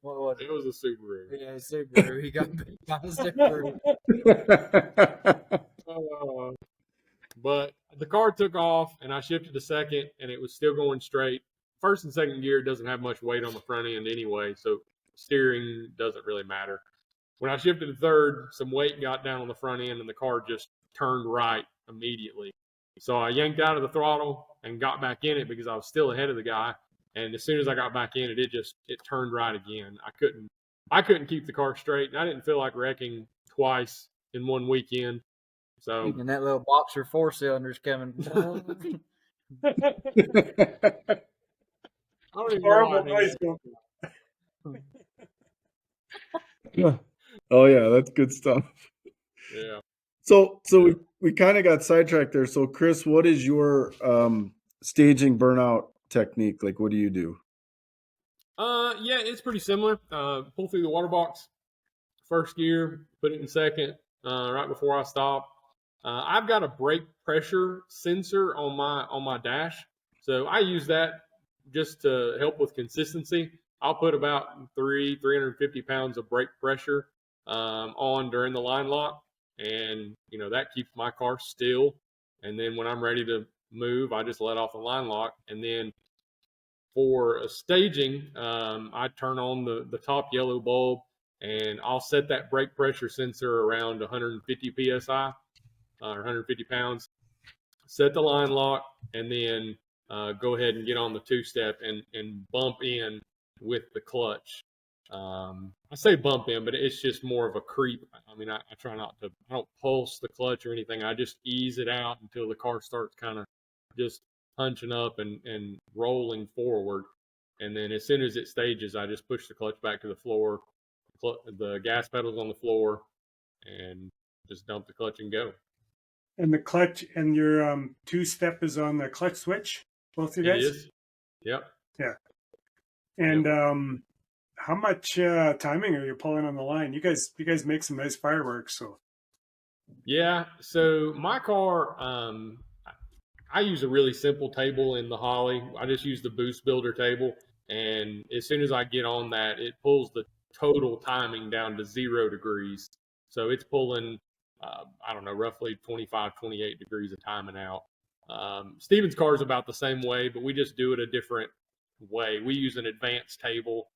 What was it? It was a Subaru. Yeah, Subaru. He got beat by a Subaru. But the car took off, and I shifted to second, and it was still going straight. First and second gear doesn't have much weight on the front end anyway, so steering doesn't really matter. When I shifted to third, some weight got down on the front end, and the car just turned right immediately. So I yanked out of the throttle and got back in it because I was still ahead of the guy. And as soon as I got back in it, it turned right again. I couldn't keep the car straight, and I didn't feel like wrecking twice in one weekend. So And that little boxer 4-cylinder's coming. I don't even Horrible know why I noise. Oh yeah, that's good stuff. Yeah. So we kind of got sidetracked there. So Chris, what is your staging burnout technique? Like, what do you do? Yeah, it's pretty similar. Pull through the water box, first gear, put it in second, right before I stop. I've got a brake pressure sensor on my dash, so I use that just to help with consistency. I'll put about 350 pounds of brake pressure on during the line lock, and that keeps my car still. And then when I'm ready to move, I just let off the line lock, and then for a staging, I turn on the top yellow bulb, and I'll set that brake pressure sensor around 150 psi or 150 pounds. Set the line lock, and then go ahead and get on the two-step and bump in with the clutch. I say bump in, but it's just more of a creep. I mean, I try not to. I don't pulse the clutch or anything. I just ease it out until the car starts kind of just punching up and rolling forward. And then as soon as it stages, I just push the clutch back to the floor, the gas pedal's on the floor, and just dump the clutch and go. And the clutch and your two-step is on the clutch switch, both of you guys? It is. Yep. Yeah. And how much timing are you pulling on the line? You guys make some nice fireworks, so. Yeah. So my car, I use a really simple table in the Holly. I just use the boost builder table, and as soon as I get on that, it pulls the total timing down to 0 degrees. So it's pulling, I don't know, roughly 25, 28 degrees of timing out. Steven's car is about the same way, but we just do it a different way. We use an advanced table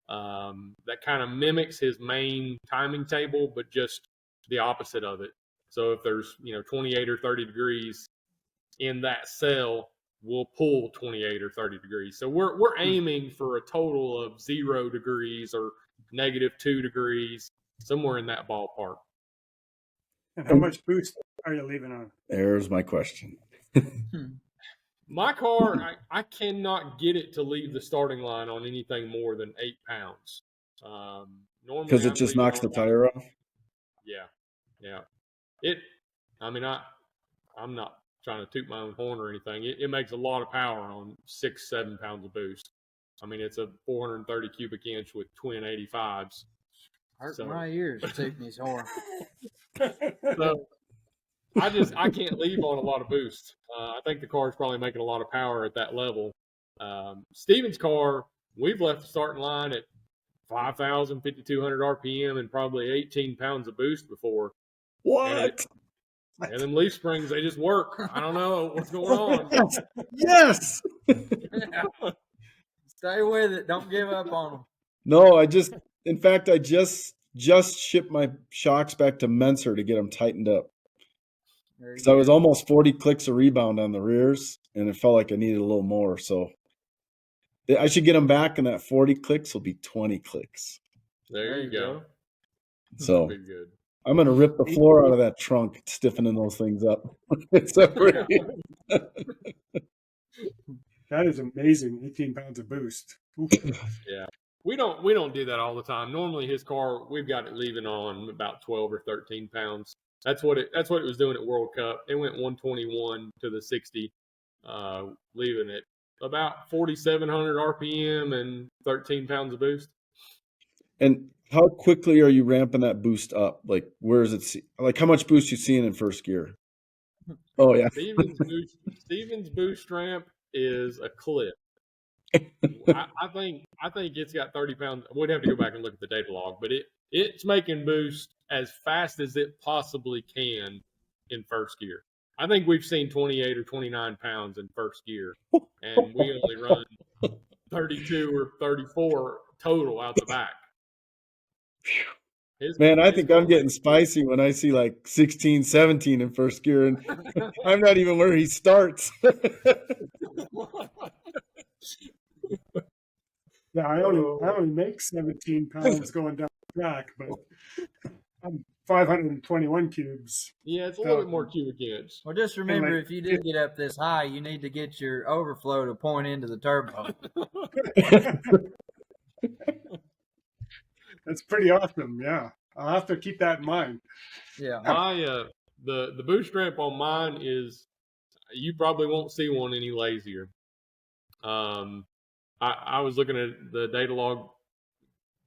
that kind of mimics his main timing table, but just the opposite of it. So if there's 28 or 30 degrees in that cell, we'll pull 28 or 30 degrees. So we're aiming for a total of 0 degrees or -2 degrees, somewhere in that ballpark. And how much boost are you leaving on? There's my question. My car, I cannot get it to leave the starting line on anything more than 8 pounds. Normally, Because it just knocks the tire off? Yeah. I'm not trying to toot my own horn or anything. It makes a lot of power on 6-7 pounds of boost. I mean, it's a 430 cubic inch with twin 85s. Hurt my ears tooting his horn. So I can't leave on a lot of boost. I think the car is probably making a lot of power at that level. Steven's car, we've left the starting line at 5,000, 5,200 RPM and probably 18 pounds of boost before. What? And them leaf springs, they just work. I don't know what's going on. Yes. Stay with it. Don't give up on them. No, in fact, I just shipped my shocks back to Menser to get them tightened up. Because I was almost 40 clicks of rebound on the rears, and it felt like I needed a little more. So I should get them back, and that 40 clicks will be 20 clicks. There you go. So That'd be good. I'm going to rip the floor out of that trunk, stiffening those things up. That is amazing. 18 pounds of boost. Oof. Yeah. We don't do that all the time. Normally his car, we've got it leaving on about 12 or 13 pounds. That's what it was doing at World Cup. It went 121 to the 60, leaving it about 4,700 RPM and 13 pounds of boost. And how quickly are you ramping that boost up? Like, where is it? Like, how much boost you seeing in first gear? Oh yeah, Steven's boost ramp is a clip. I think it's got 30 pounds. We'd have to go back and look at the data log, but it's making boost as fast as it possibly can in first gear. I think we've seen 28 or 29 pounds in first gear, and we only run 32 or 34 total out the back. Man, I think I'm getting spicy when I see like 16, 17 in first gear, and I'm not even where he starts. Yeah, I only make 17 pounds going down the track, but I'm 521 cubes. Yeah, it's a little bit more cubic inch. Well, just remember, if you do get up this high, you need to get your overflow to point into the turbo. That's pretty awesome. Yeah, I'll have to keep that in mind. Yeah. My the boost ramp on mine is, you probably won't see one any lazier. I was looking at the data log.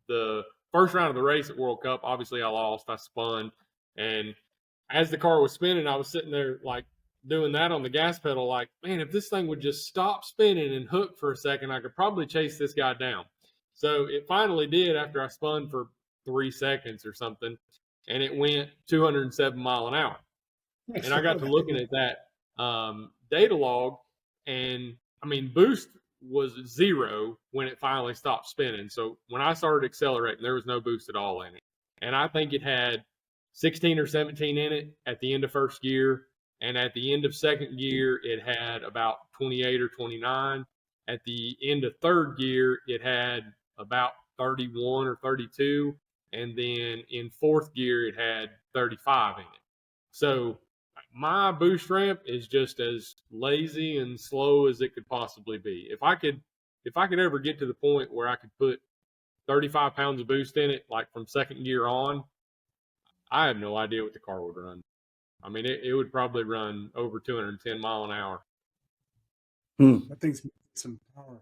The first round of the race at World Cup, obviously I lost. I spun, and as the car was spinning, I was sitting there like doing that on the gas pedal, like, man, if this thing would just stop spinning and hook for a second, I could probably chase this guy down. So it finally did after I spun for 3 seconds or something, and it went 207 mile an hour. And I got to looking at that data log, and I mean, boost was 0 when it finally stopped spinning. So when I started accelerating, there was no boost at all in it. And I think it had 16 or 17 in it at the end of first gear. And at the end of second gear, it had about 28 or 29. At the end of third gear, it had about 31 or 32. And then in fourth gear, it had 35 in it. So my boost ramp is just as lazy and slow as it could possibly be. If I could ever get to the point where I could put 35 pounds of boost in it, like from second gear on, I have no idea what the car would run. I mean, it would probably run over 210 mile an hour. That thing's some power.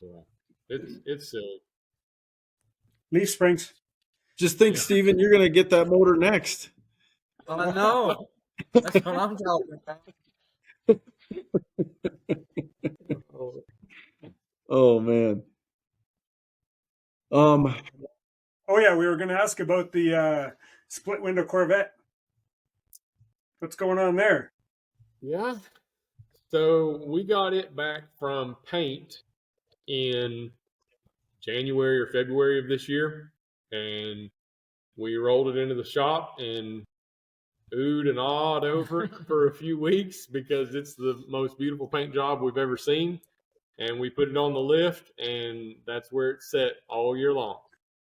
Yeah. It's silly. Leaf springs. Just think, Steven, you're going to get that motor next. I know. That's what I'm talking about. Oh man. Oh yeah, we were going to ask about the split window Corvette. What's going on there? Yeah. So we got it back from paint in January or February of this year, and we rolled it into the shop and oohed and awed over it for a few weeks because it's the most beautiful paint job we've ever seen. And we put it on the lift, and that's where it's set all year long.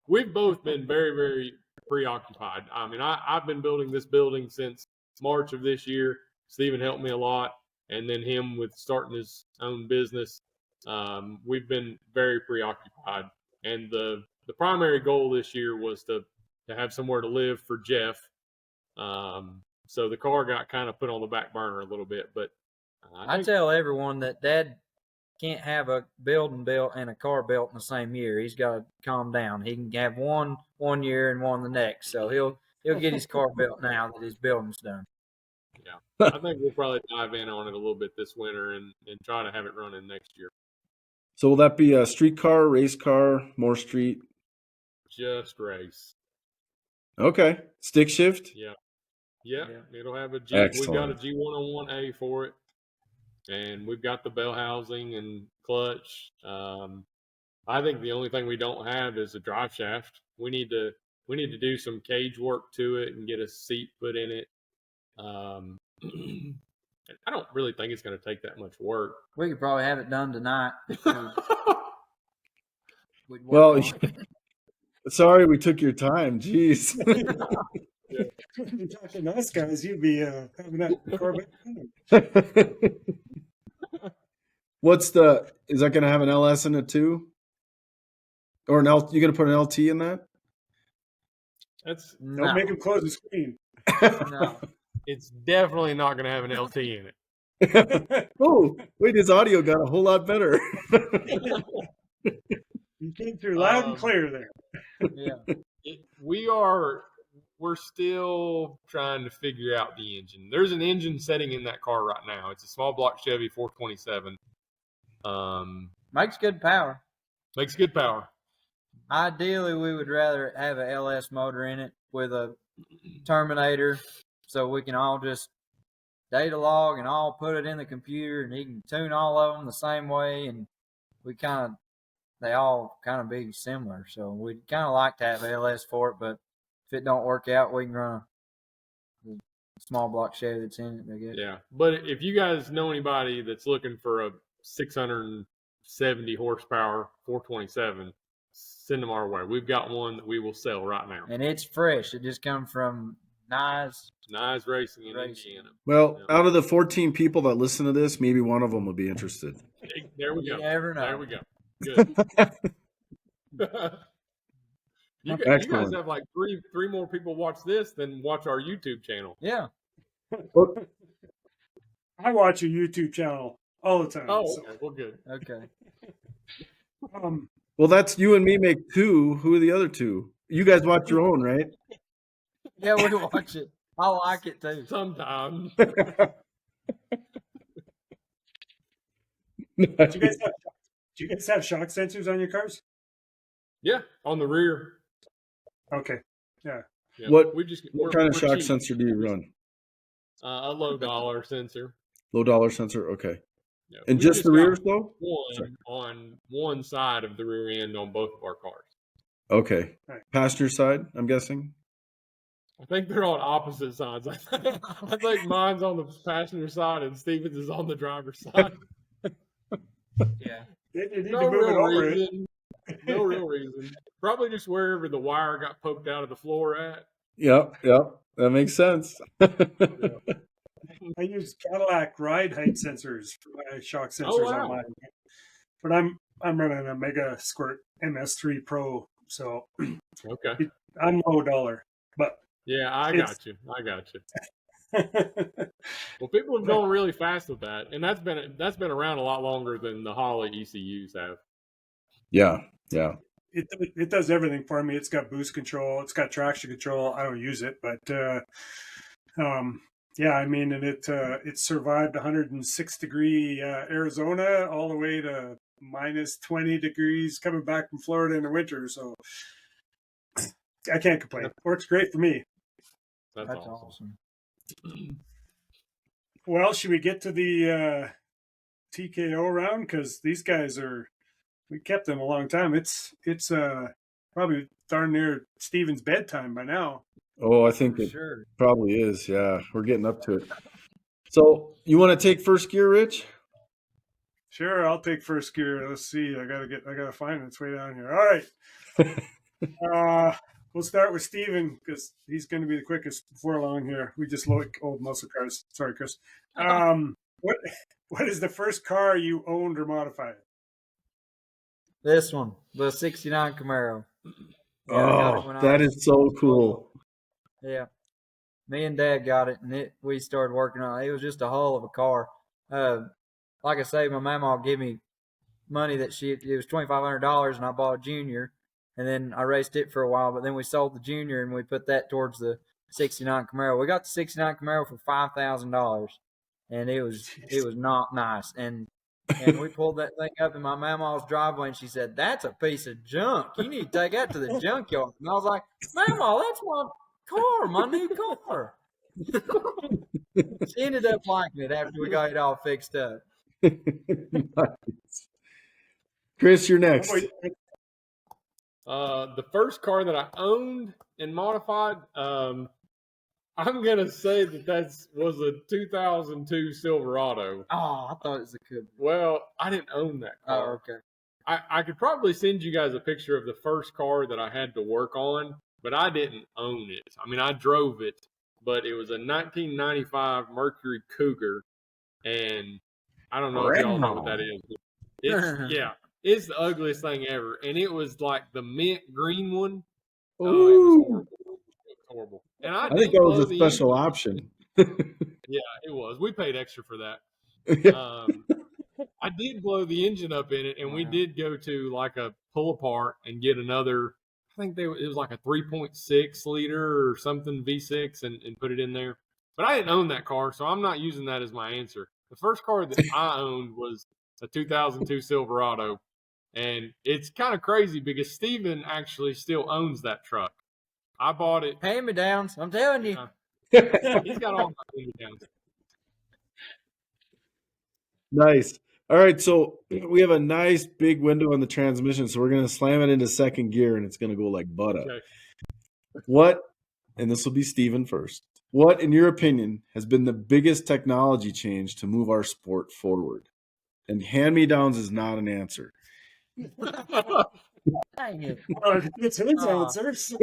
We've both been very, very preoccupied. I mean, I've been building this building since March of this year. Steven helped me a lot, and then him with starting his own business. We've been very preoccupied. And the primary goal this year was to have somewhere to live for Jeff. So the car got kind of put on the back burner a little bit. But I tell everyone that Dad can't have a building built and a car built in the same year. He's got to calm down. He can have one year and one the next. So he'll get his car built now that his building's done. Yeah, I think we'll probably dive in on it a little bit this winter and try to have it running next year. So will that be a street car, race car, more street? Just race. Okay. Stick shift? Yeah. It'll have a G. Excellent. We've got a G101A for it. And we've got the bell housing and clutch. I think the only thing we don't have is a drive shaft. We need to do some cage work to it and get a seat put in it. I don't really think it's going to take that much work. We could probably have it done tonight. Well, sorry we took your time. Jeez. You're talking to us guys, you'd be having that Corvette. Is that going to have an LS in it too? Or you going to put an LT in that? Don't make him close the screen. No. It's definitely not going to have an LT in it. Oh, wait, his audio got a whole lot better. You came through loud and clear there. Yeah. We're still trying to figure out the engine. There's an engine setting in that car right now. It's a small block Chevy 427. Makes good power. Makes good power. Ideally, we would rather have a LS motor in it with a Terminator, so we can all just data log and all put it in the computer, and he can tune all of them the same way, and they all kind of be similar. So we'd kind of like to have LS for it, but if it don't work out, we can run a small block Chevy that's in it, I guess. Yeah, but if you guys know anybody that's looking for a 670 horsepower 427, send them our way. We've got one that we will sell right now. And it's fresh. It just come from Nye Racing in Indiana. Well, out of the 14 people that listen to this, maybe one of them will be interested. There we go. You never know. There we go. Good. You guys have like three more people watch this than watch our YouTube channel. Yeah. I watch your YouTube channel all the time. Oh, okay. Well, good. Okay. Well, that's you and me make 2. Who are the other 2? You guys watch your own, right? Yeah, we watch it. I like it too. Sometimes. Do you guys have shock sensors on your cars? Yeah, on the rear. Okay. Yeah. What What kind of shock sensor do you run? A low dollar sensor. Low dollar sensor, okay. Yeah, And just the rear though? One on one side of the rear end on both of our cars. Okay. Right. Passenger side, I'm guessing? I think they're on opposite sides. I think mine's on the passenger side and Steven's is on the driver's side. Yeah. You need No to move it real over. reason. No real reason. Probably just wherever the wire got poked out of the floor at. Yep. That makes sense. I use Cadillac ride height sensors for my shock sensors on mine. But I'm running a Mega Squirt MS3 Pro, so Okay. I'm low dollar. But yeah, I got you. Well, people have gone really fast with that, and that's been around a lot longer than the Holley ECUs have. Yeah. It does everything for me. It's got boost control. It's got traction control. I don't use it, but yeah, I mean, and it survived 106 degree Arizona all the way to minus 20 degrees coming back from Florida in the winter. So I can't complain. Works great for me. That's awesome. Well, should we get to the TKO round? Because these guys we kept them a long time. It's probably darn near Steven's bedtime by now. Oh, I think it probably is. Yeah, we're getting up to it. So you want to take first gear, Rich? Sure, I'll take first gear. Let's see. I gotta find it. It's way down here. All right. We'll start with Steven because he's going to be the quickest before long here. We just like old muscle cars. Sorry, Chris. What is the first car you owned or modified? This one, the 69 Camaro. Yeah, that is so cool. Yeah. Me and Dad got it, and we started working on it. It was just a hull of a car. Like I say, my mama gave me money it was $2,500, and I bought a Junior, and then I raced it for a while, but then we sold the Junior, and we put that towards the 69 Camaro. We got the 69 Camaro for $5,000, and it was not nice. And we pulled that thing up in my mama's driveway, and she said, "That's a piece of junk. You need to take that to the junkyard." And I was like, "Mama, that's my car, my new car." She ended up liking it after we got it all fixed up. Nice. Chris, you're next. The first car that I owned and modified, I'm gonna say that was a 2002 Silverado. Oh, I thought it was a Cougar. Well, I didn't own that car. Oh, okay. I could probably send you guys a picture of the first car that I had to work on, but I didn't own it. I mean, I drove it, but it was a 1995 Mercury Cougar, and I don't know if y'all know what that is. It's the ugliest thing ever, and it was like the mint green one. Oh, it was horrible. And I think that was a special option. Yeah, it was. We paid extra for that. I did blow the engine up in it, and we did go to like a pull apart and get another. I think it was like a 3.6 liter or something V6 and put it in there. But I didn't own that car, so I'm not using that as my answer. The first car that I owned was a 2002 Silverado, and it's kind of crazy because Steven actually still owns that truck. I bought it. Hand-me-downs, I'm telling you. He's got all my hand-me-downs. Nice. All right, so we have a nice big window on the transmission, so we're going to slam it into second gear, and it's going to go like butter. Okay. What, and this will be Steven first, what, in your opinion, has been the biggest technology change to move our sport forward? And hand-me-downs is not an answer. Dang it. It's his answers.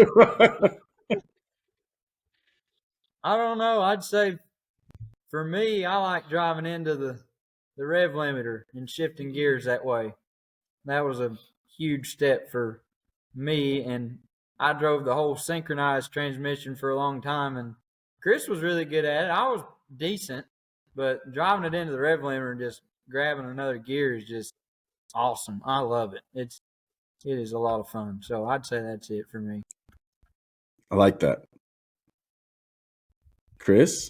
I don't know. I'd say for me, I like driving into the rev limiter and shifting gears that way. That was a huge step for me, and I drove the whole synchronized transmission for a long time, and Chris was really good at it. I was decent, but driving it into the rev limiter and just grabbing another gear is just awesome. I love it. It is a lot of fun. So I'd say that's it for me. I like that. Chris?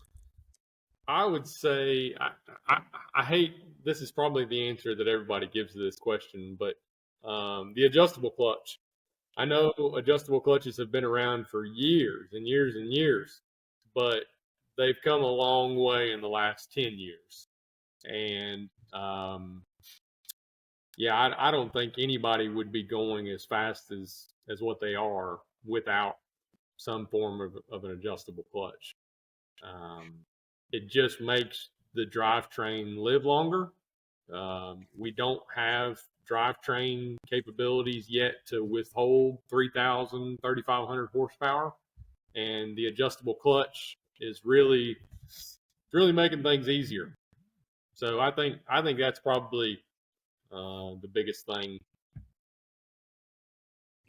I would say I hate, this is probably the answer that everybody gives to this question, but the adjustable clutch. I know adjustable clutches have been around for years and years and years, but they've come a long way in the last 10 years. And I don't think anybody would be going as fast as what they are without some form of an adjustable clutch. It just makes the drivetrain live longer. We don't have drivetrain capabilities yet to withhold 3,000, 3,500 horsepower, and the adjustable clutch is really making things easier. So I think that's probably the biggest thing.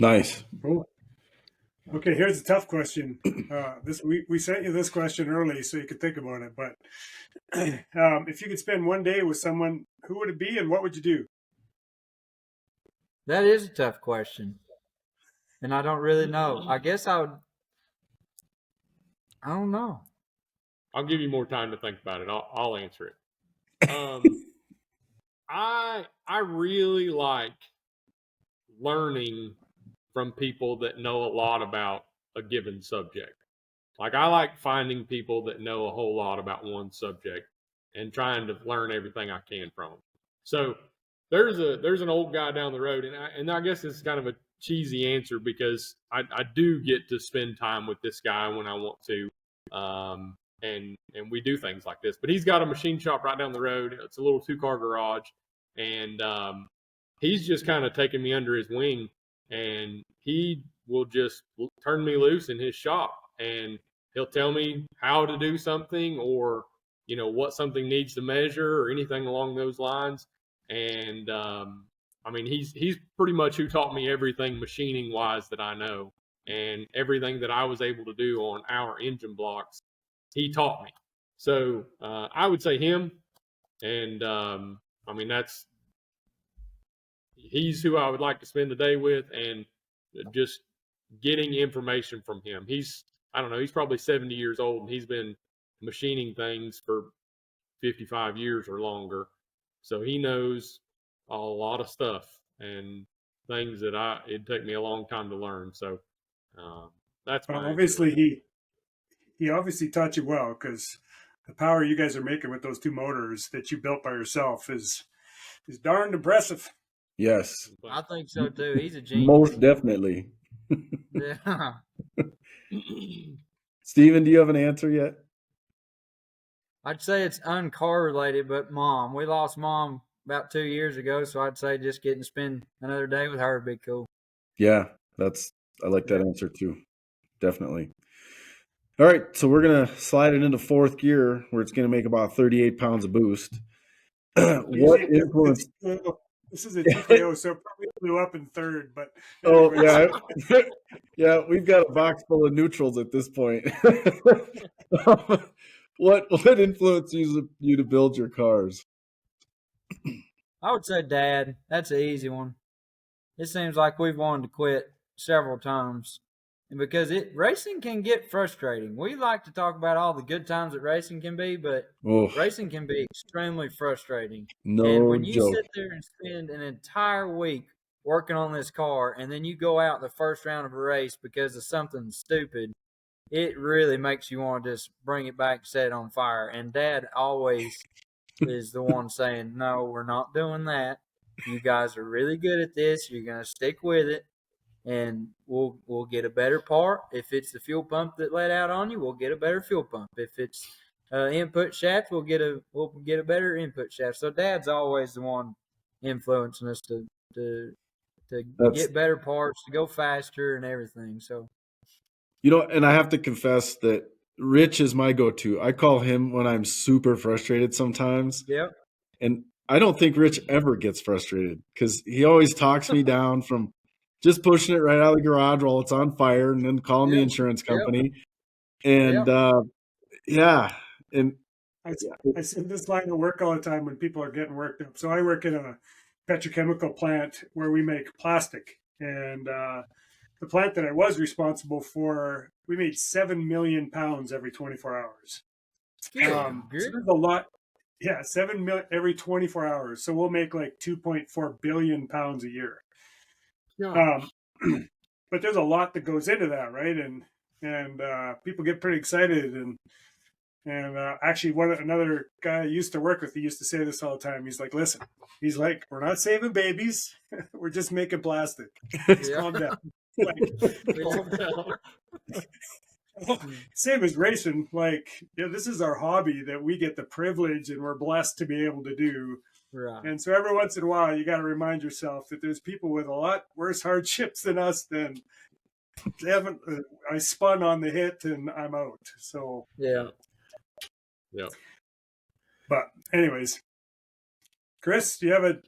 Nice. Cool. Okay, here's a tough question. We sent you this question early so you could think about it. But if you could spend one day with someone, who would it be, and what would you do? That is a tough question, and I don't really know. I guess I would. I don't know. I'll give you more time to think about it. I'll answer it. I really like learning from people that know a lot about a given subject. Like, I like finding people that know a whole lot about one subject and trying to learn everything I can from them. So there's an old guy down the road, and I guess it's kind of a cheesy answer because I do get to spend time with this guy when I want to, and we do things like this. But he's got a machine shop right down the road. It's a little 2-car garage, and he's just kind of taking me under his wing, and he will just turn me loose in his shop, and he'll tell me how to do something, or what something needs to measure, or anything along those lines. And I mean, he's pretty much who taught me everything machining wise that I know, and everything that I was able to do on our engine blocks, he taught me. So I would say him, and I mean, he's who I would like to spend the day with, and just getting information from him. I don't know, he's probably 70 years old, and he's been machining things for 55 years or longer. So he knows a lot of stuff and things that it'd take me a long time to learn. So that's my obviously he obviously taught you well, because the power you guys are making with those 2 motors that you built by yourself is darned impressive. Yes. I think so too. He's a genius. Most definitely. Yeah. Steven, do you have an answer yet? I'd say it's uncorrelated, but Mom. We lost Mom about 2 years ago, so I'd say just getting to spend another day with her would be cool. Yeah, I like that answer too. Definitely. All right, so we're going to slide it into 4th gear, where it's going to make about 38 pounds of boost. What influence? This is a GPO, so it probably blew up in 3rd. But oh yeah, yeah, we've got a box full of neutrals at this point. What influenced you to build your cars? I would say Dad. That's an easy one. It seems like we've wanted to quit several times, and because racing can get frustrating. We like to talk about all the good times that racing can be, but racing can be extremely frustrating. No and when you joke. sit there and spend an entire week working on this car, and then you go out in the first round of a race because of something stupid, it really makes you want to just bring it back and set it on fire. And Dad always is the one saying, "No, we're not doing that. You guys are really good at this. You're gonna stick with it, and we'll get a better part. If it's the fuel pump that let out on you, we'll get a better fuel pump. If it's input shaft, we'll get a better input shaft." So Dad's always the one influencing us to get better parts, to go faster, and everything. So, and I have to confess that Rich is my go-to. I call him when I'm super frustrated sometimes. yep. And I don't think Rich ever gets frustrated because he always talks me down from just pushing it right out of the garage while it's on fire and then calling the insurance company. And yeah. And I see this line of work all the time when people are getting worked up. So I work in a petrochemical plant where we make plastic. And the plant that I was responsible for, we made 7 million pounds every 24 hours. So there's a lot. Yeah, 7 million every 24 hours. So we'll make like 2.4 billion pounds a year. Yeah. But there's a lot that goes into that, right? And people get pretty excited. And actually, another guy I used to work with, he used to say this all the time. He's like, "Listen," he's like, "we're not saving babies. We're just making plastic. Calm down." Calm down. Same as racing. This is our hobby that we get the privilege and we're blessed to be able to do. Right. And so every once in a while, you got to remind yourself that there's people with a lot worse hardships than us. Than they haven't. I spun on the hit and I'm out. So yeah. But anyways, Chris, do you have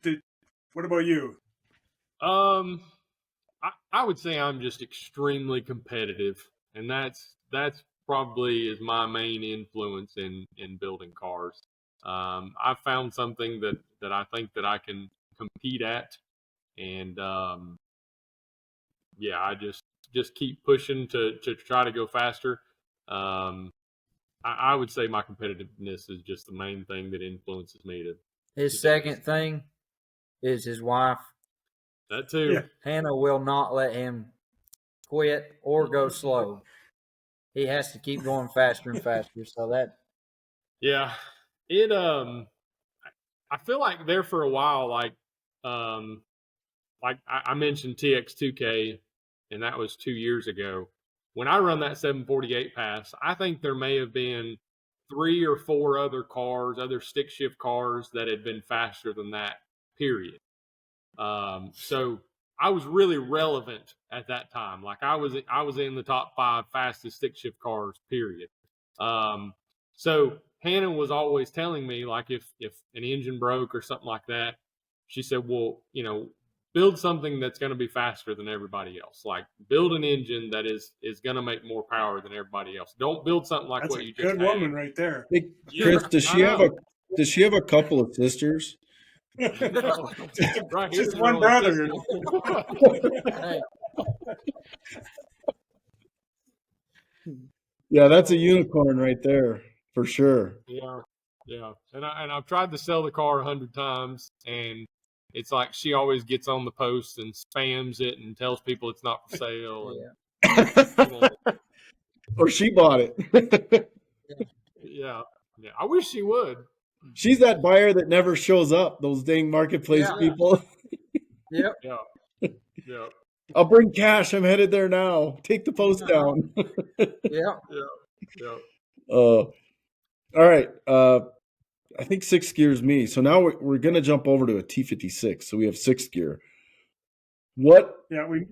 what about you? I would say I'm just extremely competitive, and that's probably is my main influence in building cars. I found something that I think that I can compete at, and I just keep pushing to try to go faster. I would say my competitiveness is just the main thing that influences me to. His second thing is his wife. That too. Yeah. Hannah will not let him quit or go slow. He has to keep going faster and faster. So that. Yeah, it I feel like there for a while, like I mentioned TX2K, and that was 2 years ago. When I run that 748 pass, I think there may have been 3 or 4 other cars, other stick shift cars that had been faster than that, period. So I was really relevant at that time. Like I was in the top 5 fastest stick shift cars, period. So Hannah was always telling me, like, if an engine broke or something like that, she said, well, build something that's going to be faster than everybody else. Like, build an engine that is going to make more power than everybody else. Don't build something like That's what you just good woman right there. Hey, Chris, does she have a couple of sisters? Right, just one brother. Yeah, that's a unicorn right there for sure. Yeah. And I've tried to sell the car 100 times, and it's like she always gets on the post and spams it and tells people it's not for sale. Yeah. Or she bought it. Yeah. I wish she would. She's that buyer that never shows up. Those dang marketplace people. Yep. Yeah. I'll bring cash. I'm headed there now. Take the post down. Yeah. All right. I think 6th gear is me. So now we're going to jump over to a T56. So we have 6th gear. What? Yeah, we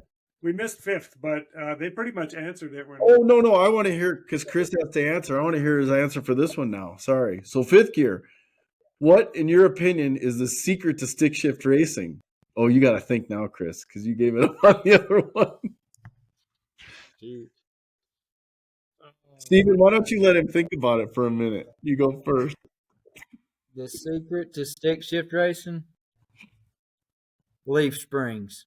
missed 5th, but they pretty much answered it. Oh, no. I want to hear, because Chris has to answer. I want to hear his answer for this one now. Sorry. So 5th gear. What, in your opinion, is the secret to stick shift racing? Oh, you got to think now, Chris, because you gave it up on the other one. Steven, why don't you let him think about it for a minute? You go first. The secret to stick shift racing? Leaf springs.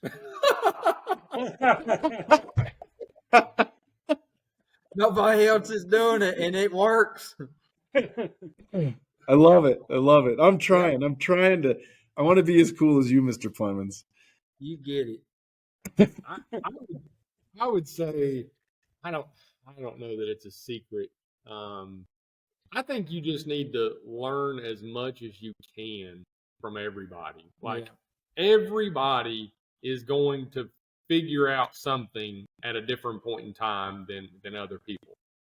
Nobody else is doing it, and it works. I love it. I'm trying. I want to be as cool as you, Mr. Plemmons. You get it. I would say I don't know that it's a secret. I think you just need to learn as much as you can from everybody. Like everybody is going to figure out something at a different point in time than other people.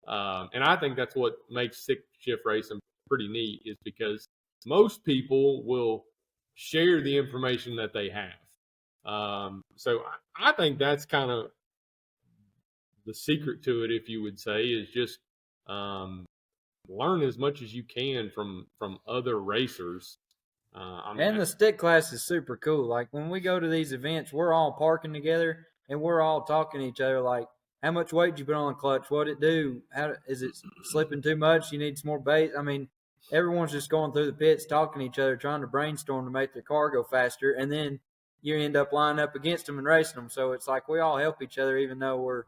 And I think that's what makes stick shift racing pretty neat, is because most people will share the information that they have. So I think that's kind of the secret to it, if you would say, is just learn as much as you can from other racers. And the stick class is super cool. Like when we go to these events, we're all parking together and we're all talking to each other. Like, how much weight you put on the clutch? What'd it do? How is it slipping too much? You need some more bait. I mean, everyone's just going through the pits, talking to each other, trying to brainstorm to make their car go faster, and then you end up lining up against them and racing them. So it's like we all help each other, even though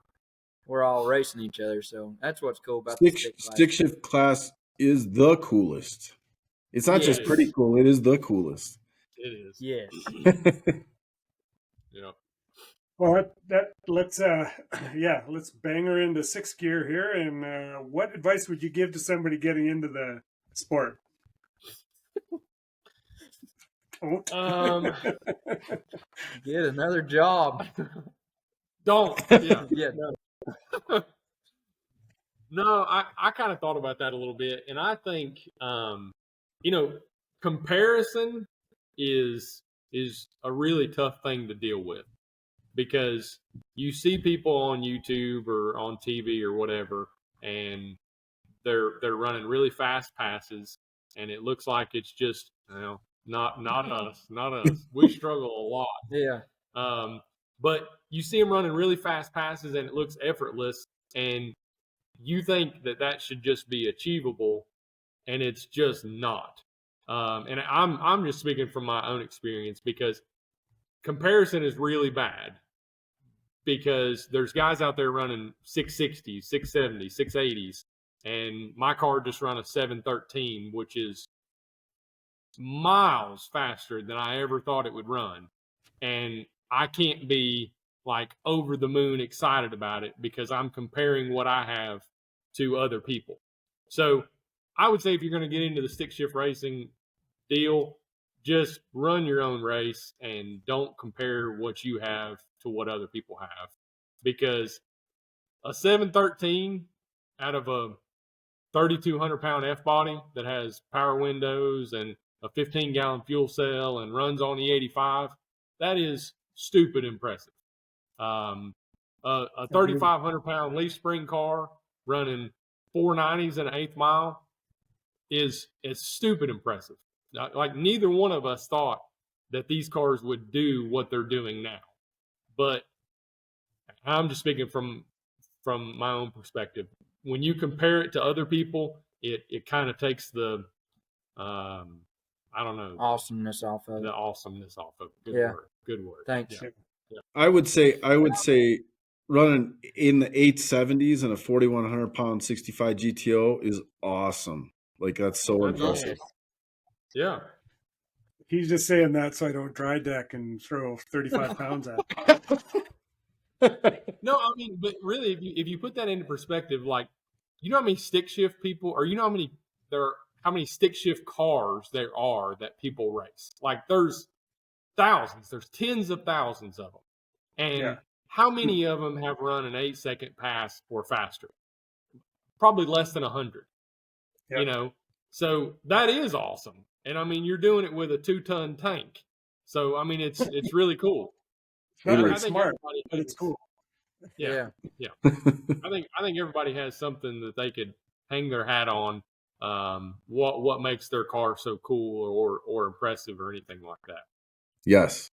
we're all racing each other. So that's what's cool about the stick class. Stick shift class is the coolest. It's not just pretty cool; it is the coolest. It is. Yes. Yeah. Well, let's bang her into sixth gear here. And what advice would you give to somebody getting into the sport? Get another job. Don't. Yeah. Yeah. No, I kind of thought about that a little bit, and I think comparison is a really tough thing to deal with, because you see people on YouTube or on TV or whatever, and they're running really fast passes, and it looks like it's just not us. We struggle a lot. Yeah. But you see them running really fast passes, and it looks effortless, and you think that should just be achievable, and it's just not. And I'm just speaking from my own experience, because comparison is really bad, because there's guys out there running 660s, 670s, 680s, and my car just run a 713, which is miles faster than I ever thought it would run. And I can't be like over the moon excited about it, because I'm comparing what I have to other people. So I would say, if you're going to get into the stick shift racing deal, just run your own race and don't compare what you have to what other people have, because a 713 out of a 3,200 pound F body that has power windows and a 15-gallon fuel cell and runs on E85, that is stupid impressive. A 3,500 pound leaf spring car running 490s in an eighth mile is stupid impressive. Like, neither one of us thought that these cars would do what they're doing now. But I'm just speaking from my own perspective. When you compare it to other people, it kind of takes the awesomeness off of it. The awesomeness off of it. Good word. Thanks. Yeah. I would say running in the 870s and a 4,100 pound 65 GTO is awesome. Like, that's so impressive. Yeah. He's just saying that so I don't dry deck and throw 35 pounds at it. No, I mean, but really, if you put that into perspective, like, you know how many stick shift people, or you know how many stick shift cars there are that people race? Like, there's thousands, there's tens of thousands of them. And how many of them have run an 8-second pass or faster? Probably less than 100. Yep. So that is awesome. And I mean, you're doing it with a 2-ton tank. So I mean, it's really cool. It's smart, but it's cool. Yeah. I think everybody has something that they could hang their hat on. What makes their car so cool or impressive or anything like that. Yes,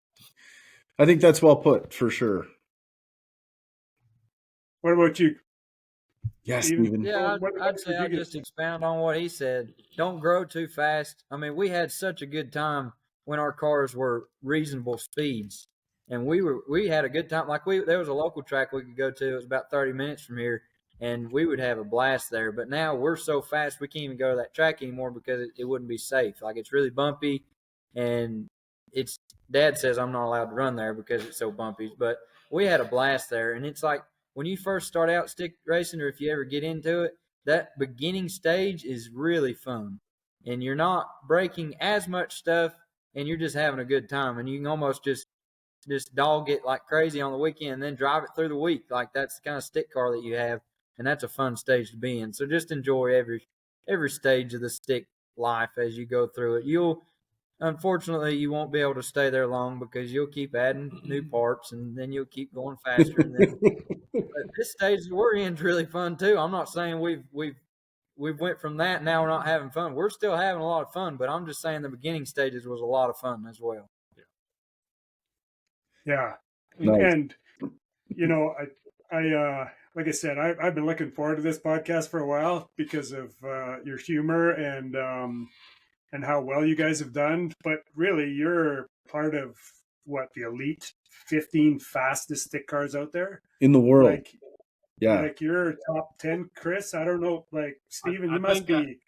I think that's well put, for sure. What about you? Yes, Steven. Yeah, I'd say I'll just expound on what he said. Don't grow too fast. I mean, we had such a good time when our cars were reasonable speeds, and we had a good time. Like, there was a local track we could go to. It was about 30 minutes from here, and we would have a blast there. But now we're so fast we can't even go to that track anymore, because it wouldn't be safe. Like, it's really bumpy, and Dad says I'm not allowed to run there because it's so bumpy. But we had a blast there, and it's like, when you first start out stick racing, or if you ever get into it, that beginning stage is really fun, and you're not breaking as much stuff, and you're just having a good time, and you can almost just dog it like crazy on the weekend and then drive it through the week. Like, that's the kind of stick car that you have, and that's a fun stage to be in. So just enjoy every stage of the stick life as you go through it. Unfortunately, you won't be able to stay there long because you'll keep adding new parts, and then you'll keep going faster. And then, but this stage that we're in is really fun too. I'm not saying we've went from that and now we're not having fun. We're still having a lot of fun, but I'm just saying the beginning stages was a lot of fun as well. Yeah. Nice. And, I like I said, I've been looking forward to this podcast for a while because of your humor and how well you guys have done. But really, you're part of the elite 15 fastest stick cars out there in the world. Like you're top 10, Chris. I don't know. Like, Steven, you must be.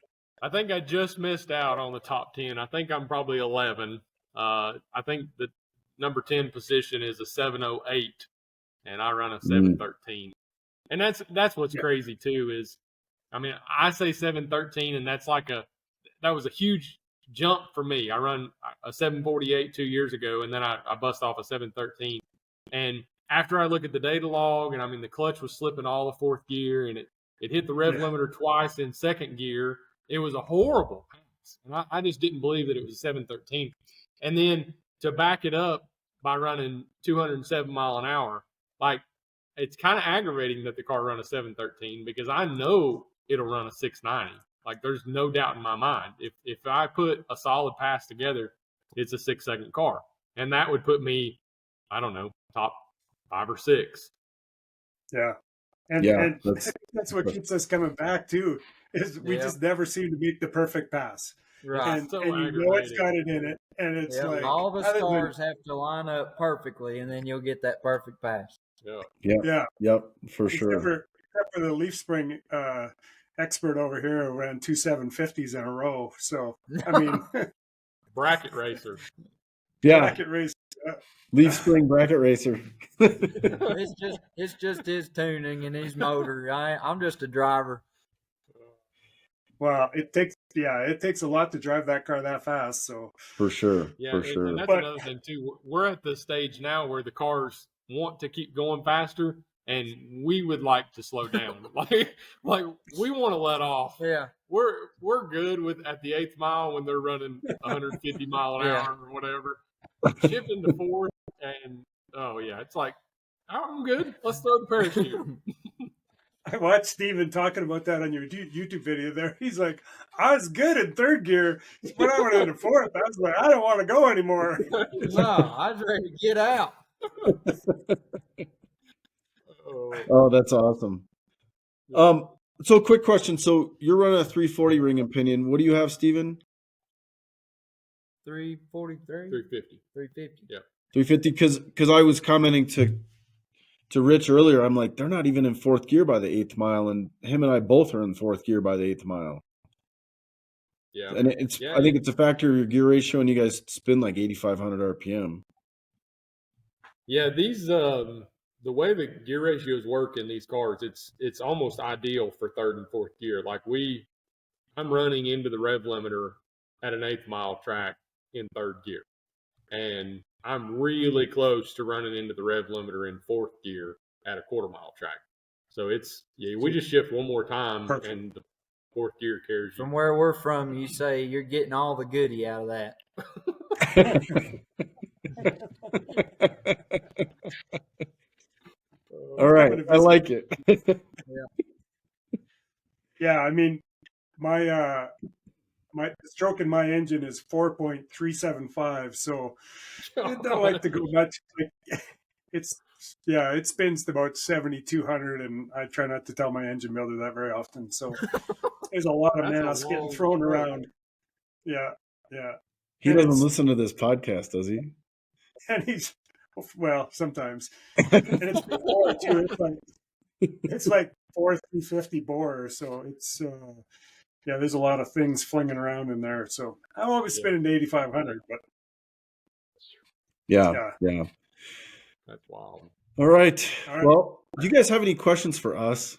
I think I just missed out on the top 10. I think I'm probably 11. I think the number 10 position is a 708, and I run a 713. And that's what's crazy too is, I mean, I say 713, and that was a huge jump for me. I run a 748 2 years ago, and then I bust off a 713. And after I look at the data log, and I mean, the clutch was slipping all the fourth gear, and it hit the rev limiter twice in second gear. It was a horrible pass. And I just didn't believe that it was a 713. And then to back it up by running 207 mile an hour, like, it's kind of aggravating that the car run a 713 because I know it'll run a 690. Like, there's no doubt in my mind. If I put a solid pass together, it's a 6-second car. And that would put me, I don't know, top 5 or 6. Yeah. And that's what keeps us coming back too, is we just never seem to make the perfect pass. Right. And you know it's got it in it. And it's like all the stars have to line up perfectly, and then you'll get that perfect pass. Yep, for sure. Except for the leaf spring expert over here who ran 2 750s in a row. So, I mean, bracket racer. Yeah. Bracket racer. Leaf spring bracket racer. It's just his tuning and his motor. I'm just a driver. Well, it takes a lot to drive that car that fast. So for sure. And that's another thing too. We're at the stage now where the cars want to keep going faster, and we would like to slow down. like we want to let off. Yeah, we're good with at the 8th mile when they're running 150 mile an hour or whatever, shipping to 4th, and it's like, I'm good. Let's throw the parachute. I watched Steven talking about that on your YouTube video there. He's like, I was good in 3rd gear. When I went into 4th, I was like, I don't want to go anymore. No, I was ready to get out. Oh, that's awesome. So quick question. So you're running a 340 ring and pinion. What do you have, Steven? 343? 350. Yeah. 350, because I was commenting to Rich earlier, I'm like, they're not even in 4th gear by the 8th mile, and him and I both are in 4th gear by the 8th mile. Yeah. And I think it's a factor of your gear ratio, and you guys spin like 8,500 RPM. Yeah, these the way the gear ratios work in these cars, it's almost ideal for 3rd and 4th gear. Like, I'm running into the rev limiter at an 8th mile track in 3rd gear, and I'm really close to running into the rev limiter in 4th gear at a 1/4 mile track. So we just shift one more time. Perfect. And the 4th gear carries you. From where we're from, you say you're getting all the goodie out of that. All right, I like it. Yeah, I mean, my stroke in my engine is 4.375, so I don't like to go much. It spins to about 7,200, and I try not to tell my engine builder that very often. So there's a lot of mass getting thrown around. Yeah. He doesn't listen to this podcast, does he? And sometimes. And it's bore too. It's like 4,350 bore, so it's there's a lot of things flinging around in there. So I'm always spinning to 8,500, but yeah. That's wild. All right. Well, do you guys have any questions for us?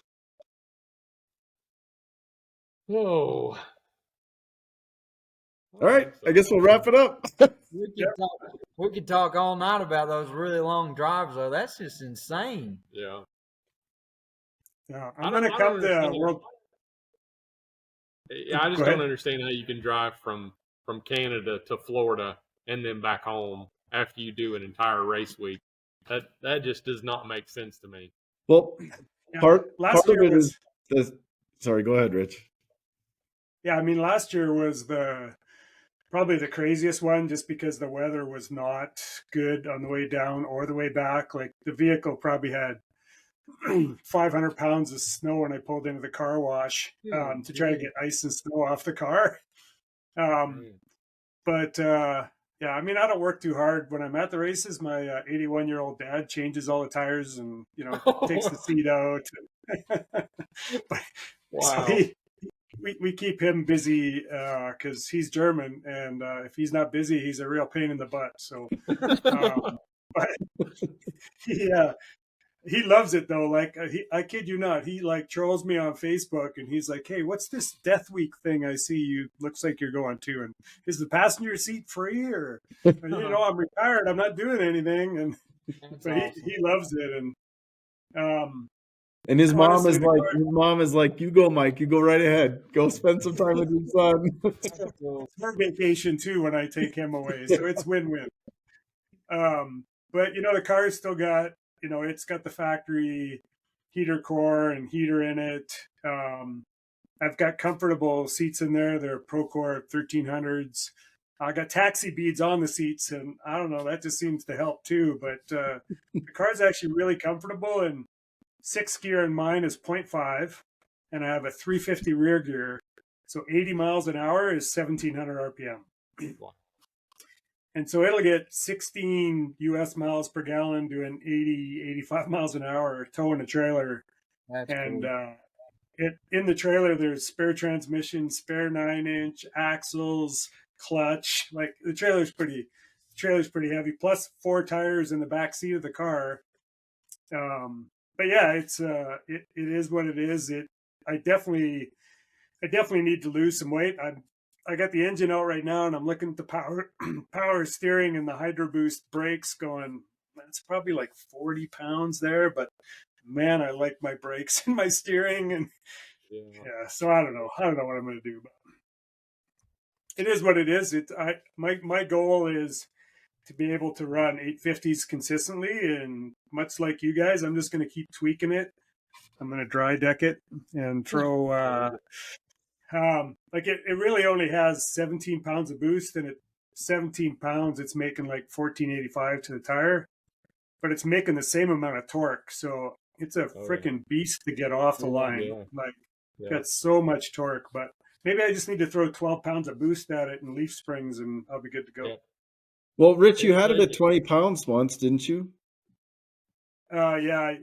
Oh. All right, I guess we'll wrap it up. We could talk all night about those really long drives, though. That's just insane. Yeah. Yeah, I'm going to come to World. Yeah, I just don't understand how you can drive from Canada to Florida and then back home after you do an entire race week. That just does not make sense to me. Well, part of it is sorry, go ahead, Rich. Yeah, I mean, last year was probably the craziest one, just because the weather was not good on the way down or the way back. Like, the vehicle probably had 500 pounds of snow when I pulled into the car wash to try to get ice and snow off the car. But yeah, I mean, I don't work too hard when I'm at the races. My 81-year-old dad changes all the tires and takes the seat out. But, wow. So we keep him busy because he's German, and if he's not busy, he's a real pain in the butt. So, but he loves it though. Like, I kid you not, he like trolls me on Facebook, and he's like, "Hey, what's this Death Week thing I see you? Looks like you're going to, and is the passenger seat free, or I'm retired, I'm not doing anything." And but awesome. he loves it, and his mom is like, "You go, Mike. You go right ahead. Go spend some time with your son." It's her vacation too when I take him away, so it's win-win. But the car's still got, it's got the factory heater core and heater in it. I've got comfortable seats in there. They're Procore 1300s. I got taxi beads on the seats, and I don't know, that just seems to help too. But the car's actually really comfortable, and 6th gear in mine is 0.5, and I have a 350 rear gear. So 80 miles an hour is 1,700 RPM. And so it'll get 16 US miles per gallon doing 80, 85 miles an hour towing a trailer. That's and cool. In the trailer, there's spare transmission, spare 9-inch axles, clutch. Like, the trailer's pretty heavy, plus 4 tires in the back seat of the car. But yeah, it's it is what it is. I definitely need to lose some weight. I got the engine out right now, and I'm looking at the power steering and the Hydro Boost brakes going, that's probably like 40 pounds there, but man, I like my brakes and my steering, and yeah, so I don't know what I'm going to do, but it is what it is. My goal is to be able to run 850s consistently, and much like you guys, I'm just going to keep tweaking it. I'm going to dry deck it and throw like it really only has 17 pounds of boost, and at 17 pounds it's making like 1485 to the tire, but it's making the same amount of torque. So it's a freaking beast to get off the line. Got so much torque. But maybe I just need to throw 12 pounds of boost at it and leaf springs, and I'll be good to go. Well, Rich, you had it at 20 pounds once, didn't you? Yeah.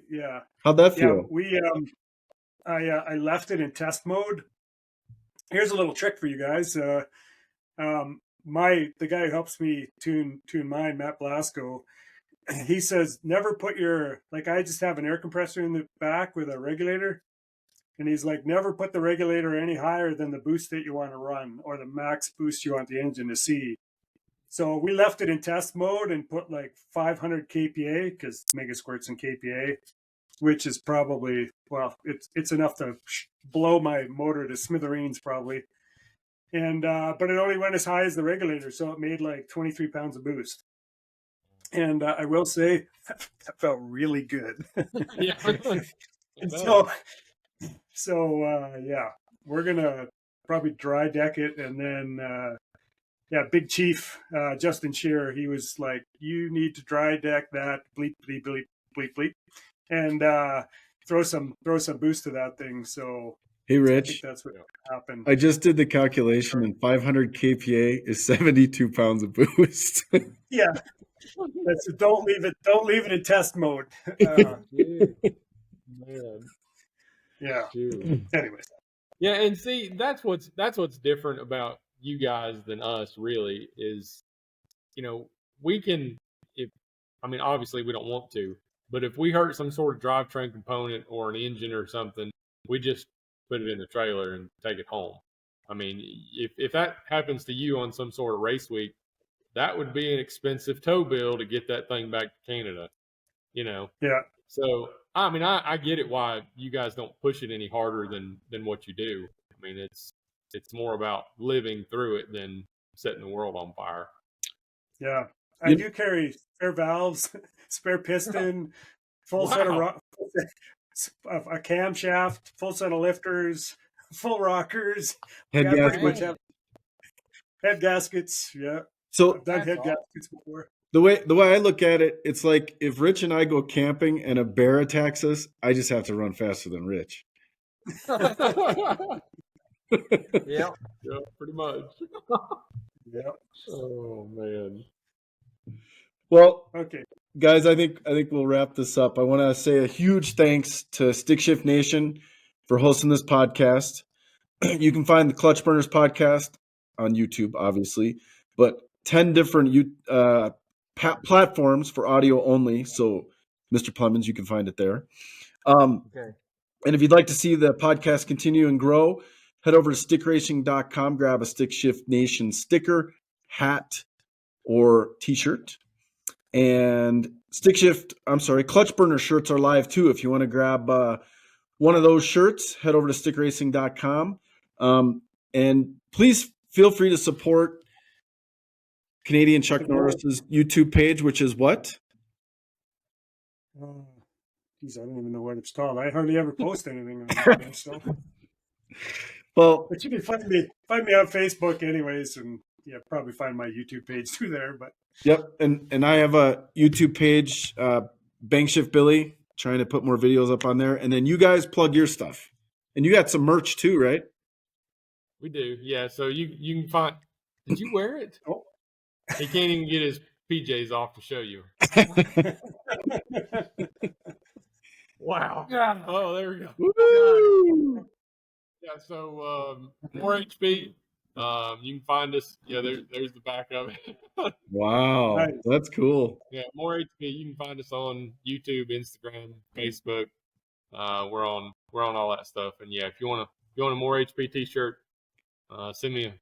How'd that feel? I left it in test mode. Here's a little trick for you guys. The guy who helps me tune mine, Matt Blasco, he says never put I just have an air compressor in the back with a regulator, and he's like, never put the regulator any higher than the boost that you want to run, or the max boost you want the engine to see. So we left it in test mode and put like 500 kPa, because Mega Squirt's in kPa, which is probably, it's enough to blow my motor to smithereens probably. And but it only went as high as the regulator, so it made like 23 pounds of boost. And I will say that felt really good. Yeah. So yeah, we're gonna probably dry deck it, and then Big Chief Justin Shearer, he was like, you need to dry deck that, bleep bleep bleep bleep bleep, and throw some boost to that thing. So hey, Rich, I think that's what happened. I just did the calculation, and 500 kPa is 72 pounds of boost. Yeah, don't leave it in test mode. Man. Yeah. Dude. Anyways. Yeah, and see, that's what's different about you guys than us. Really, is we can, obviously we don't want to, but if we hurt some sort of drivetrain component or an engine or something, we just put it in the trailer, and take it home. I mean, if that happens to you on some sort of race week, that would be an expensive tow bill to get that thing back to Canada, you know? Yeah. So, I mean, I get it why you guys don't push it any harder than what you do. I mean, it's more about living through it than setting the world on fire. Yeah. I do carry spare valves, spare piston, full set of a camshaft, full set of lifters, full rockers, head gaskets. Head gaskets. Yeah. So I've done head gaskets before. The way I look at it, it's like if Rich and I go camping and a bear attacks us, I just have to run faster than Rich. Yeah, pretty much. Yeah. Oh man. Well, okay, guys, I think we'll wrap this up. I want to say a huge thanks to Stick Shift Nation for hosting this podcast. You can find the Clutch Burners podcast on YouTube, obviously, but 10 different platforms for audio only. So, Mr. Plemmons, you can find it there. Okay. And if you'd like to see the podcast continue and grow, head over to stickracing.com, grab a Stick Shift Nation sticker, hat, or t-shirt. And Clutch Burner shirts are live too. If you want to grab one of those shirts, head over to stickracing.com. And please feel free to support Canadian Chuck Norris's YouTube page, which is what? Geez, I don't even know what it's called. I hardly ever post anything on there, so. Well, but you can find me on Facebook anyways, and probably find my YouTube page through there. But yep, and I have a YouTube page, Bank Shift Billy, trying to put more videos up on there, and then you guys plug your stuff, and you got some merch too, right? We do, yeah. So you can find. Did you wear it? Oh, he can't even get his PJs off to show you. Wow. Oh, there we go. Woo! Yeah, so more HP. You can find us. Yeah, there's the back of it. Wow, nice. That's cool. Yeah, more HP. You can find us on YouTube, Instagram, Facebook. We're on all that stuff. And yeah, if you want a more HP T-shirt, send me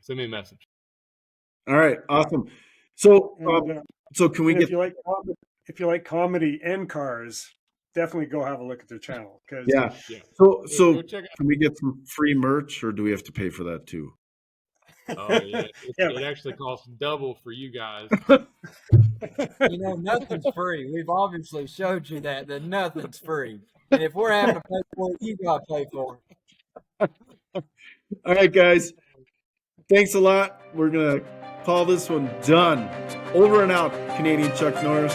a message. All right, awesome. So so can we get if you like comedy and cars, definitely go have a look at their channel. Yeah. So can we get some free merch, or do we have to pay for that too? Oh yeah, it actually costs double for you guys. Nothing's free. We've obviously showed you that nothing's free, and if we're having to pay for it, you got to pay for it. All right, guys. Thanks a lot. We're gonna call this one done. Over and out, Canadian Chuck Norris.